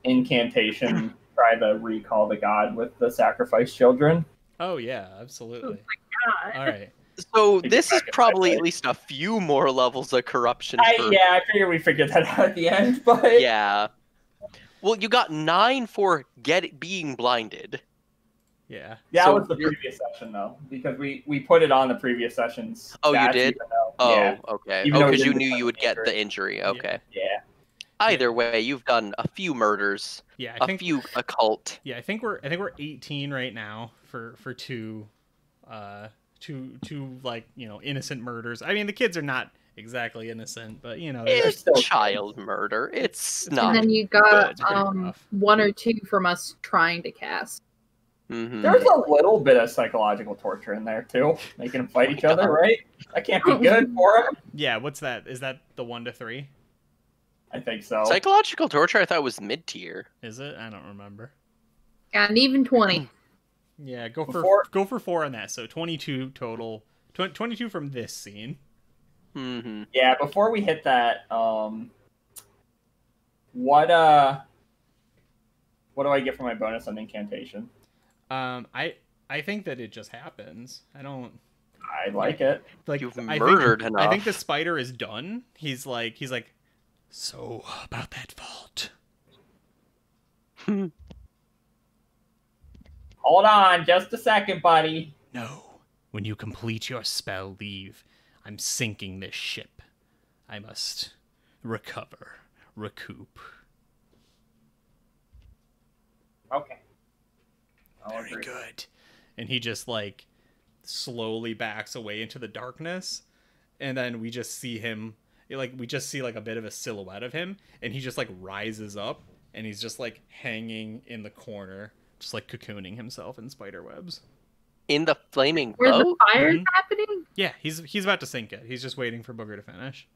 Speaker 5: incantation try to recall the god with the sacrificed children.
Speaker 2: Oh yeah, absolutely.
Speaker 3: Oh my God.
Speaker 2: All right.
Speaker 1: So this is probably at least a few more levels of corruption.
Speaker 5: Yeah, I figure we figured that out at the end, but
Speaker 1: Yeah. Well, you got 9 for being blinded.
Speaker 2: Yeah.
Speaker 5: that
Speaker 1: So
Speaker 5: was the previous session though, because we put it on the previous sessions.
Speaker 1: Oh, you
Speaker 5: stats,
Speaker 1: did?
Speaker 5: even though-
Speaker 1: Oh,
Speaker 5: yeah,
Speaker 1: okay.
Speaker 5: Even
Speaker 1: Oh,
Speaker 5: though we
Speaker 1: because you
Speaker 5: didn't
Speaker 1: knew
Speaker 5: define
Speaker 1: you would
Speaker 5: the
Speaker 1: get the
Speaker 5: injury.
Speaker 1: injury. Okay.
Speaker 5: yeah.
Speaker 1: Either way, you've done a few murders,
Speaker 2: Yeah,
Speaker 1: a few occult.
Speaker 2: Yeah, I think we're 18 right now for two like, innocent murders. I mean, the kids are not exactly innocent, but
Speaker 1: It's
Speaker 5: still
Speaker 1: child murder. It's not.
Speaker 3: And then you got
Speaker 2: It's pretty rough.
Speaker 3: 1 or 2 from us trying to cast.
Speaker 1: Mhm.
Speaker 5: There's a little bit of psychological torture in there too, making them fight each other, right? That can't be good for them.
Speaker 2: Yeah, what's that? Is that the 1 to 3?
Speaker 5: I think so.
Speaker 1: Psychological torture, I thought was mid tier.
Speaker 2: Is it? I don't remember.
Speaker 3: And even 20.
Speaker 2: Yeah, go for 4 on that. So 22 total. 22 from this scene.
Speaker 1: Mm-hmm.
Speaker 5: Yeah, before we hit that, what do I get for my bonus on incantation?
Speaker 2: I think that it just happens. I don't
Speaker 5: I like it.
Speaker 2: like.
Speaker 1: You've
Speaker 2: I
Speaker 1: murdered
Speaker 2: think,
Speaker 1: enough.
Speaker 2: I think the spider is done. He's like. So about that vault.
Speaker 5: Hold on, just a second, buddy.
Speaker 2: No. When you complete your spell, leave. I'm sinking this ship. I must recoup.
Speaker 5: Okay. I'll
Speaker 2: Very
Speaker 5: agree.
Speaker 2: good. And he just like slowly backs away into the darkness, and then we just see him we just see like a bit of a silhouette of him, and he just like rises up, and he's just like hanging in the corner, just like cocooning himself in spider webs.
Speaker 1: In the flaming
Speaker 3: Where the
Speaker 1: boat?
Speaker 3: fire's
Speaker 2: Mhm.
Speaker 3: happening?
Speaker 2: Yeah, he's about to sink it. He's just waiting for Booger to finish.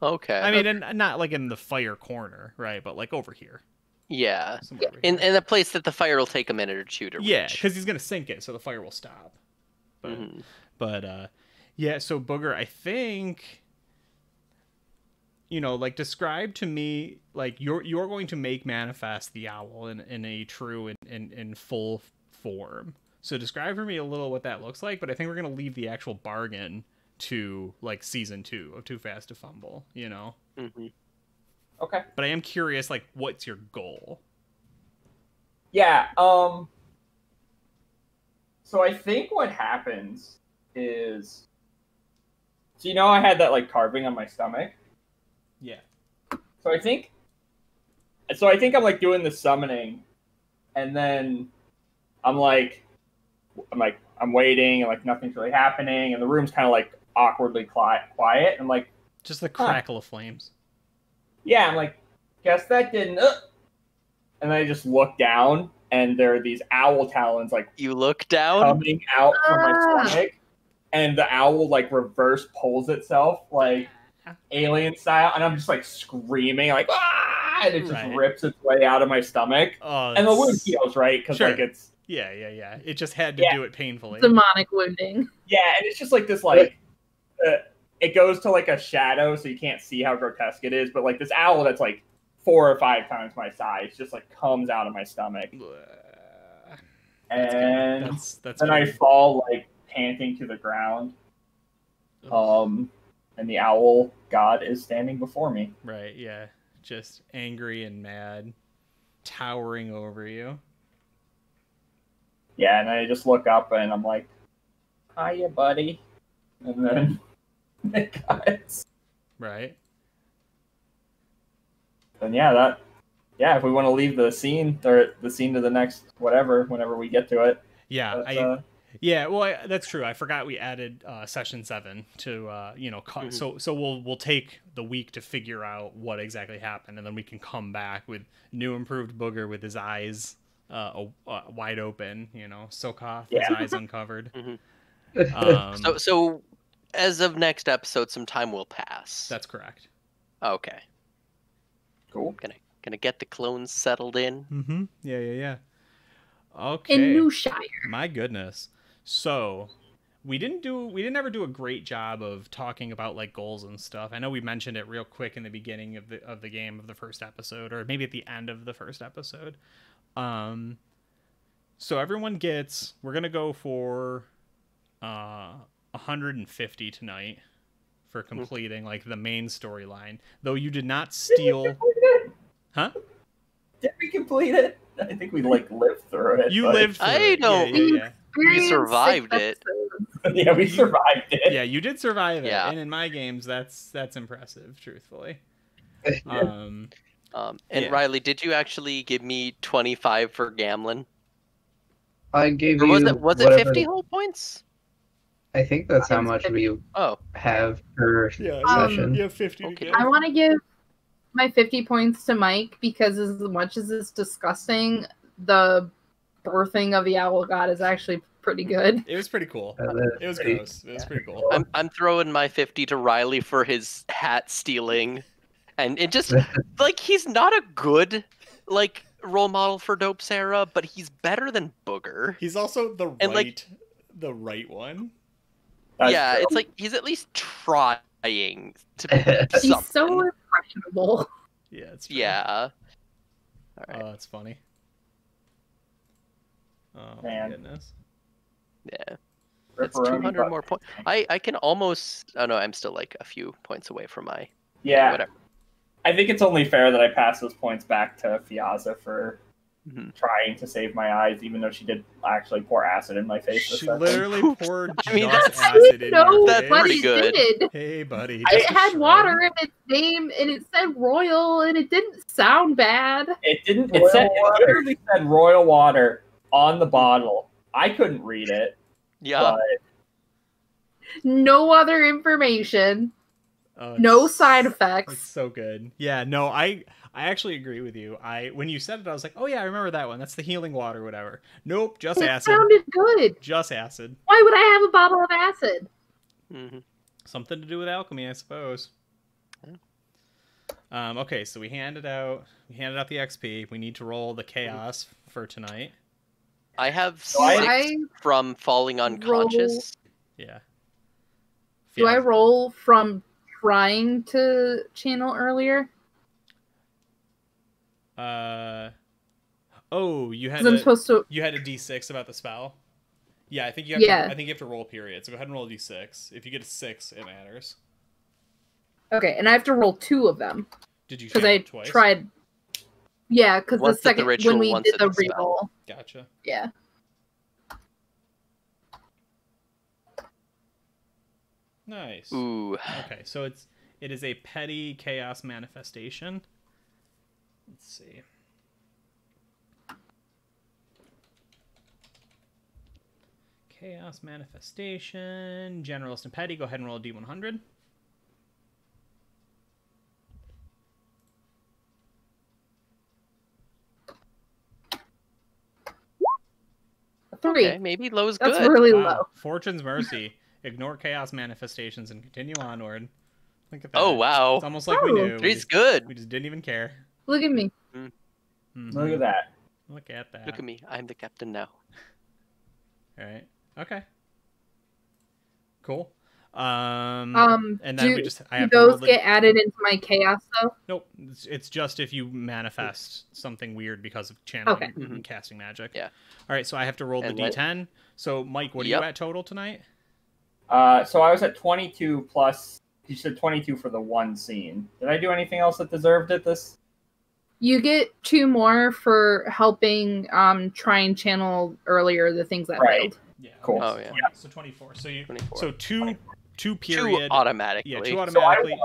Speaker 1: Okay.
Speaker 2: I mean, and not like in the fire corner, right? But like over here.
Speaker 1: Yeah.
Speaker 2: Somewhere over
Speaker 1: In
Speaker 2: here.
Speaker 1: a place that the fire will take a minute or two to
Speaker 2: Yeah,
Speaker 1: reach.
Speaker 2: because he's gonna sink it, so the fire will stop. But
Speaker 1: Mhm.
Speaker 2: yeah. So Booger, I think, like describe to me like you're going to make manifest the owl in a true and in full form. So describe for me a little what that looks like. But I think we're gonna leave the actual bargain to like season 2 of Too Fast to Fumble.
Speaker 1: Mm-hmm.
Speaker 5: Okay.
Speaker 2: But I am curious, like, what's your goal?
Speaker 5: Yeah, so I think what happens is, so I had that like carving on my stomach.
Speaker 2: Yeah.
Speaker 5: So I think I'm like doing the summoning, and then I'm waiting, and like nothing's really happening, and the room's kind of like awkwardly quiet. And I'm like,
Speaker 2: Just the crackle of flames.
Speaker 5: yeah, I'm like, guess that didn't. And then I just look down, and there are these owl talons like
Speaker 1: You look down?
Speaker 5: coming out from my
Speaker 3: Ah.
Speaker 5: stomach, and the owl like reverse pulls itself like alien style, and I'm just like screaming like ah, and it just
Speaker 2: Right.
Speaker 5: rips its way out of my stomach,
Speaker 2: Oh,
Speaker 5: and the wound
Speaker 2: it's-
Speaker 5: heals, right? Because
Speaker 2: Sure.
Speaker 5: like it's
Speaker 2: Yeah. It just had to
Speaker 5: Yeah.
Speaker 2: do it painfully.
Speaker 3: Demonic wounding.
Speaker 5: yeah, and it's just like this like it goes to like a shadow, so you can't see how grotesque it is, but like this owl that's like 4 or 5 times my size just like comes out of my stomach, and
Speaker 2: That's
Speaker 5: then I
Speaker 2: good.
Speaker 5: fall like panting to the ground. And the owl god is standing before me.
Speaker 2: Right, yeah. Just angry and mad, towering over you.
Speaker 5: Yeah, and I just look up and I'm like, "Hiya, buddy," and then it cuts.
Speaker 2: Right.
Speaker 5: then if we want to leave the scene or the scene to the next whenever we get to it.
Speaker 2: Yeah, well, that's true. I forgot we added session 7 to so we'll take the week to figure out what exactly happened, and then we can come back with new improved Booger with his eyes wide open, Sokoth, his eyes uncovered.
Speaker 1: So as of next episode, some time will pass.
Speaker 2: That's correct.
Speaker 1: Okay.
Speaker 5: Cool.
Speaker 1: Gonna get the clones settled in.
Speaker 2: Mm-hmm. Yeah. Okay.
Speaker 3: In New Shire.
Speaker 2: My goodness. So we didn't ever do a great job of talking about like goals and stuff. I know we mentioned it real quick in the beginning of the game of the first episode, or maybe at the end of the first episode. So everyone we're gonna go for 150 tonight for completing like the main storyline. Though you did not steal. Huh?
Speaker 5: Did we complete it? I think we lived through it.
Speaker 2: You lived through it.
Speaker 1: I don't.
Speaker 2: Yeah.
Speaker 1: We survived it.
Speaker 5: Yeah, we survived it.
Speaker 2: Yeah, you did survive it.
Speaker 1: Yeah.
Speaker 2: And in my games, that's impressive, truthfully.
Speaker 1: And Riley, did you actually give me 25 for Gamlin?
Speaker 4: I gave
Speaker 1: Or
Speaker 4: you.
Speaker 1: was it 50 whole points?
Speaker 4: I think that's how much we have per session.
Speaker 2: You have 50 to give.
Speaker 3: I want to give my 50 points to Mike because as much as it's disgusting, the birthing of the owl god is actually pretty good.
Speaker 2: It was pretty cool. It was gross. It was pretty cool.
Speaker 1: I'm throwing my 50 to Riley for his hat stealing, and it just like he's not a good like role model for Dope Sarah, but he's better than Booger.
Speaker 2: He's also the right one.
Speaker 5: That's
Speaker 1: it's like he's at least trying to be
Speaker 3: He's
Speaker 1: something.
Speaker 3: so impressionable.
Speaker 2: Yeah, it's true.
Speaker 1: Yeah. All right.
Speaker 2: Oh, that's funny. Oh
Speaker 5: Man.
Speaker 2: my goodness.
Speaker 1: Yeah. It's 200 more points. I can almost. Oh no, I'm still like a few points away from my.
Speaker 5: Yeah.
Speaker 1: Whatever.
Speaker 5: I think it's only fair that I pass those points back to Fiaza for trying to save my eyes, even though she did actually pour acid in my face.
Speaker 2: She literally poured
Speaker 1: that's
Speaker 2: acid in your
Speaker 1: that's
Speaker 2: face.
Speaker 1: pretty good.
Speaker 3: Did.
Speaker 2: Hey, buddy.
Speaker 3: It had water in its name, and it said Royal, and it didn't sound bad.
Speaker 5: It didn't. It literally said Royal Water on the bottle. I couldn't read it.
Speaker 1: Yeah.
Speaker 5: But
Speaker 3: No other information. No side effects.
Speaker 2: It's so good. Yeah, no, I actually agree with you. When you said it, I was like, oh yeah, I remember that one. That's the healing water, whatever. Nope, just acid.
Speaker 3: It sounded good.
Speaker 2: Just acid.
Speaker 3: Why would I have a bottle of acid?
Speaker 2: Something to do with alchemy, I suppose. Okay, so we handed out the XP. We need to roll the chaos for tonight.
Speaker 1: I have 6 from falling unconscious.
Speaker 2: Yeah.
Speaker 3: Do I roll from trying to channel earlier?
Speaker 2: You had you had a D6 about the spell. Yeah, I think you have to roll a period. So go ahead and roll a D6. If you get a 6, it matters.
Speaker 3: Okay, and I have to roll 2 of them.
Speaker 2: Did you?
Speaker 3: Because I tried. Yeah, because the second when we did the reroll.
Speaker 2: Gotcha.
Speaker 3: Yeah.
Speaker 2: Nice.
Speaker 1: Ooh.
Speaker 2: Okay, so it is a petty chaos manifestation. Let's see. Chaos manifestation, generalist and petty. Go ahead and roll a D100.
Speaker 3: Three.
Speaker 1: Okay, maybe low's good.
Speaker 3: That's really low.
Speaker 2: Fortune's mercy. Ignore chaos manifestations and continue onward. Look at that.
Speaker 1: Oh wow!
Speaker 2: It's almost like we knew.
Speaker 1: Three's good.
Speaker 2: We just didn't even care.
Speaker 3: Look at me.
Speaker 2: Mm-hmm.
Speaker 5: Look at that.
Speaker 2: Look at that.
Speaker 1: Look at me. I'm the captain now.
Speaker 2: All right. Okay. Cool.
Speaker 3: And
Speaker 2: then we just
Speaker 3: do those get added into my chaos though?
Speaker 2: Nope. It's just if you manifest something weird because of channeling and casting magic.
Speaker 1: Yeah.
Speaker 2: All right. So I have to roll the D10. So Mike, what are you at total tonight?
Speaker 5: So I was at 22 plus. You said 22 for the one scene. Did I do anything else that deserved it?
Speaker 3: You get 2 more for helping try and channel earlier the things that failed.
Speaker 2: Yeah.
Speaker 5: Cool.
Speaker 1: Oh yeah.
Speaker 2: So 24. So
Speaker 1: 24.
Speaker 2: So two period.
Speaker 1: 2 automatically.
Speaker 2: Yeah, 2 automatically.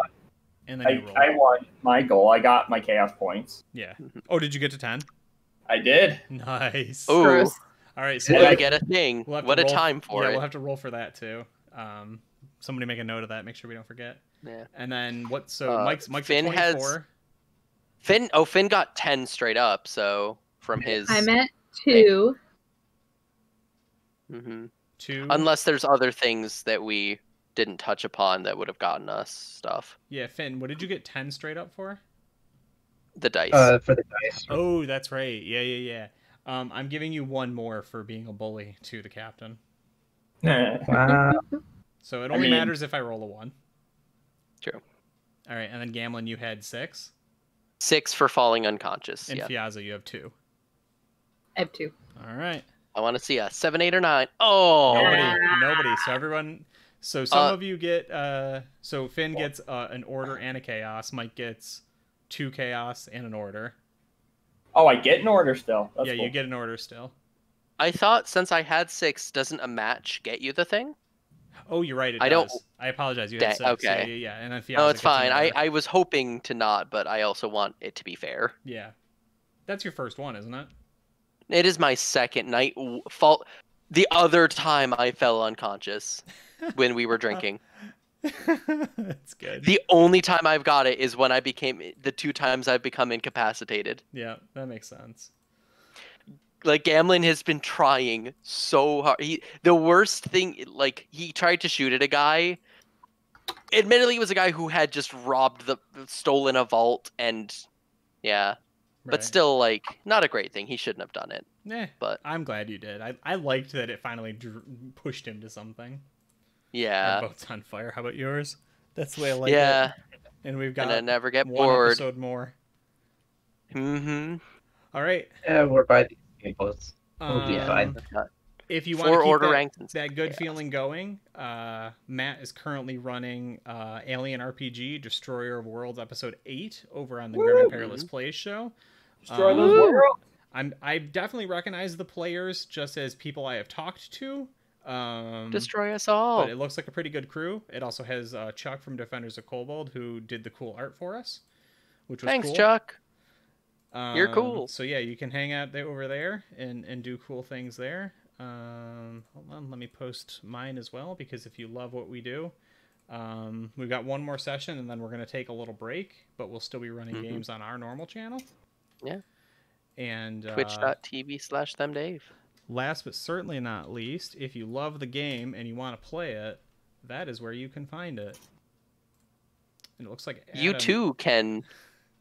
Speaker 2: and then you roll.
Speaker 5: I won my goal. I got my chaos points.
Speaker 2: Yeah. Oh, did you get to 10?
Speaker 5: I did.
Speaker 2: Nice.
Speaker 1: Ooh.
Speaker 3: Gross.
Speaker 2: All right. So
Speaker 1: Did
Speaker 5: Yeah,
Speaker 1: I get a thing?
Speaker 2: we'll have to
Speaker 1: What a
Speaker 2: roll-
Speaker 1: time for
Speaker 2: yeah,
Speaker 1: it.
Speaker 2: we'll have to roll for that too. Somebody make a note of that. Make sure we don't forget.
Speaker 1: Yeah.
Speaker 2: And then what? So Mike's
Speaker 1: Finn
Speaker 2: at 24.
Speaker 1: Finn got 10 straight up, so from his...
Speaker 3: I'm at 2.
Speaker 1: Mhm.
Speaker 2: 2.
Speaker 1: Unless there's other things that we didn't touch upon that would have gotten us stuff.
Speaker 2: Yeah, Finn. What did you get 10 straight up for?
Speaker 1: The dice.
Speaker 4: For the dice.
Speaker 2: Oh, that's right. Yeah. I'm giving you 1 more for being a bully to the captain.
Speaker 4: Wow.
Speaker 2: So it only matters if I roll a 1.
Speaker 1: True.
Speaker 2: All right, and then Gamlin, you had 6.
Speaker 1: 6 for falling unconscious.
Speaker 2: And
Speaker 1: Yeah.
Speaker 2: Fiazza, you have 2.
Speaker 3: I have 2.
Speaker 2: All right.
Speaker 1: I want to see a 7, 8, or 9. Oh!
Speaker 2: Nobody. So everyone. So some of you get. So Finn gets an order and a chaos. Mike gets 2 chaos and an order.
Speaker 5: Oh, I get an order still. That's
Speaker 2: Yeah,
Speaker 5: cool.
Speaker 2: you get an order still.
Speaker 1: I thought since I had 6, doesn't a match get you the thing?
Speaker 2: Oh, you're right. It
Speaker 1: I
Speaker 2: does.
Speaker 1: don't-
Speaker 2: I apologize. You had 6.
Speaker 1: Okay.
Speaker 2: Yeah. And then Fiazza
Speaker 1: No, it's
Speaker 2: gets an
Speaker 1: fine.
Speaker 2: order.
Speaker 1: I was hoping to not, but I also want it to be fair.
Speaker 2: Yeah. That's your first one, isn't it?
Speaker 1: It is my second night. The other time I fell unconscious when we were drinking.
Speaker 2: That's good.
Speaker 1: The only time I've got it is when the 2 times I've become incapacitated.
Speaker 2: Yeah, that makes sense.
Speaker 1: Like, Gamlin has been trying so hard. The worst thing, like, he tried to shoot at a guy. Admittedly, it was a guy who had just stolen a vault, and yeah. But
Speaker 2: Right.
Speaker 1: still, like, not a great thing. He shouldn't have done it.
Speaker 2: But I'm glad you did. I liked that it finally pushed him to something.
Speaker 1: Yeah.
Speaker 2: Our boat's on fire. How about yours? That's the way I like
Speaker 1: Yeah.
Speaker 2: it. And we've got
Speaker 1: And I never get
Speaker 2: 1
Speaker 1: bored.
Speaker 2: episode more.
Speaker 1: Mm-hmm.
Speaker 2: All right.
Speaker 4: Yeah, we're by these tables. We'll be fine.
Speaker 2: If you want
Speaker 1: 4
Speaker 2: to keep
Speaker 1: order ranked
Speaker 2: that good feeling going, Matt is currently running Alien RPG Destroyer of Worlds Episode 8 over on the Grim and Perilous Plays show.
Speaker 5: Destroy those worlds.
Speaker 2: I definitely recognize the players just as people I have talked to.
Speaker 1: Destroy us all.
Speaker 2: But it looks like a pretty good crew. It also has Chuck from Defenders of Kobold who did the cool art for us, which was
Speaker 1: Thanks,
Speaker 2: cool.
Speaker 1: Chuck. You're cool.
Speaker 2: So yeah, you can hang out over there and do cool things there. Hold on, let me post mine as well, because if you love what we do, we've got 1 more session and then we're going to take a little break, but we'll still be running games on our normal channel.
Speaker 1: Yeah.
Speaker 2: And
Speaker 1: Twitch.tv/themdave.
Speaker 2: last but certainly not least, if you love the game and you want to play it, that is where you can find it. And it looks like
Speaker 1: You
Speaker 2: Adam-
Speaker 1: too can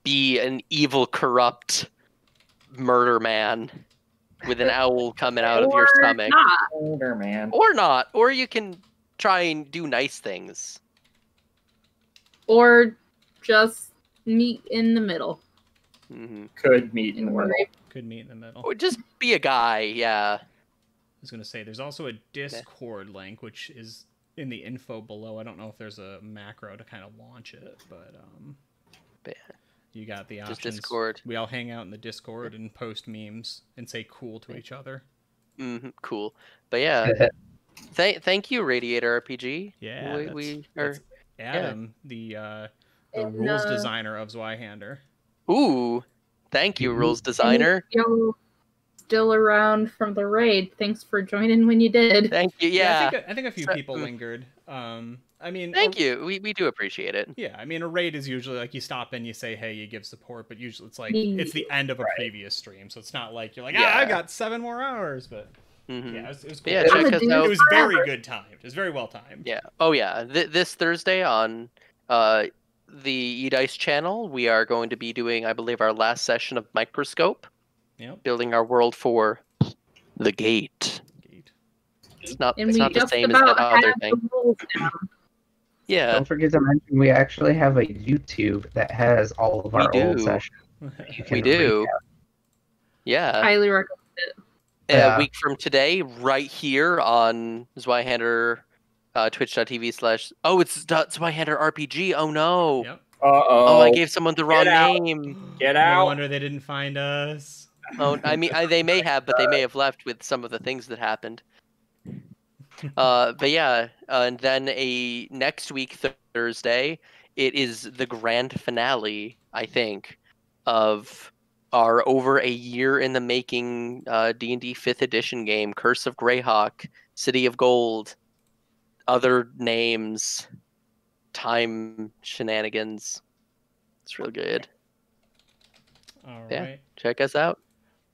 Speaker 1: be an evil, corrupt murder man with an owl coming out of your
Speaker 3: Or
Speaker 1: stomach.
Speaker 3: not.
Speaker 5: Older man.
Speaker 1: Or not. Or you can try and do nice things.
Speaker 3: Or just meet in the middle.
Speaker 1: Mm-hmm.
Speaker 5: Could meet in the middle.
Speaker 2: could meet in the middle.
Speaker 1: Or just be a guy, yeah.
Speaker 2: I was going to say, there's also a Discord link, which is in the info below. I don't know if there's a macro to kind of launch it, but
Speaker 1: But
Speaker 2: you got the
Speaker 1: just
Speaker 2: options.
Speaker 1: Discord.
Speaker 2: We all hang out in the Discord and post memes and say cool to each other.
Speaker 1: Cool. But yeah, thank you, Radiator RPG.
Speaker 2: Yeah,
Speaker 1: we
Speaker 2: that's
Speaker 1: are.
Speaker 2: Adam, the
Speaker 3: And,
Speaker 2: rules designer of Zweihander.
Speaker 1: Ooh, thank you, rules designer.
Speaker 3: Yo, still around from the raid. Thanks for joining when you did.
Speaker 1: Thank you. Yeah.
Speaker 2: I think a few people lingered. I mean,
Speaker 1: Thank you. We do appreciate it.
Speaker 2: Yeah, I mean, a raid is usually like you stop in, you say, hey, you give support, but usually it's like it's the end of a previous stream, so it's not like you're like, I got 7 more hours, but yeah, it was cool.
Speaker 1: Yeah, check us out.
Speaker 2: It was very good timed. It was very well timed.
Speaker 1: Yeah. Oh yeah. This Thursday on the eDice channel, we are going to be doing, I believe, our last session of Microscope.
Speaker 2: Yep.
Speaker 1: Building our world for the Gate. It's not.
Speaker 3: And
Speaker 1: it's
Speaker 3: we
Speaker 1: not the
Speaker 3: just
Speaker 1: same as
Speaker 3: about
Speaker 1: that other
Speaker 3: have
Speaker 1: thing.
Speaker 3: the rules down.
Speaker 1: Yeah.
Speaker 4: Don't forget to mention we actually have a YouTube that has all of our old
Speaker 1: do.
Speaker 4: sessions.
Speaker 1: We do. Yeah.
Speaker 3: Highly recommend it.
Speaker 1: A week from today, right here on Zweihander, twitch.tv/ Oh, it's Zweihander RPG. Oh no.
Speaker 2: Yep.
Speaker 1: Oh, I gave someone the wrong
Speaker 5: Get out.
Speaker 1: name.
Speaker 5: Get
Speaker 2: No
Speaker 5: out.
Speaker 2: wonder they didn't find us.
Speaker 1: Oh, I mean, they may have, but they may have left with some of the things that happened. But yeah, and then next week Thursday it is the grand finale, I think, of our over a year in the making D&D 5th edition game, Curse of Greyhawk, City of Gold, other names, time shenanigans. It's real good.
Speaker 2: All
Speaker 1: Yeah,
Speaker 2: right.
Speaker 1: check us out.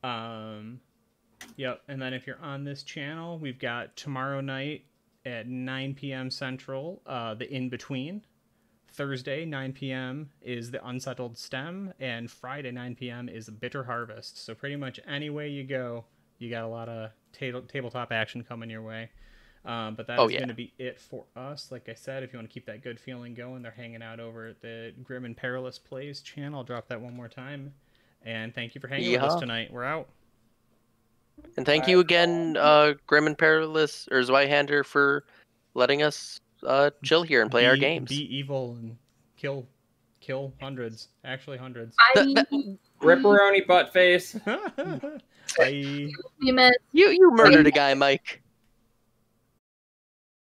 Speaker 2: Yep. And then if you're on this channel, we've got tomorrow night at 9 p.m. Central, the In Between. Thursday, 9 p.m. is the Unsettled Stem, and Friday, 9 p.m. is Bitter Harvest. So pretty much any way you go, you got a lot of tabletop action coming your way. But that is going to be it for us. Like I said, if you want to keep that good feeling going, they're hanging out over at the Grim and Perilous Plays channel. I'll drop that one more time. And thank you for hanging with us tonight. We're out.
Speaker 1: And thank you again, Grim and Perilous, or Zweihander, for letting us chill here and play our games.
Speaker 2: Be evil and kill hundreds. Actually, hundreds.
Speaker 5: Ripperoni butt face.
Speaker 2: Bye.
Speaker 3: You
Speaker 1: You murdered a guy, Mike.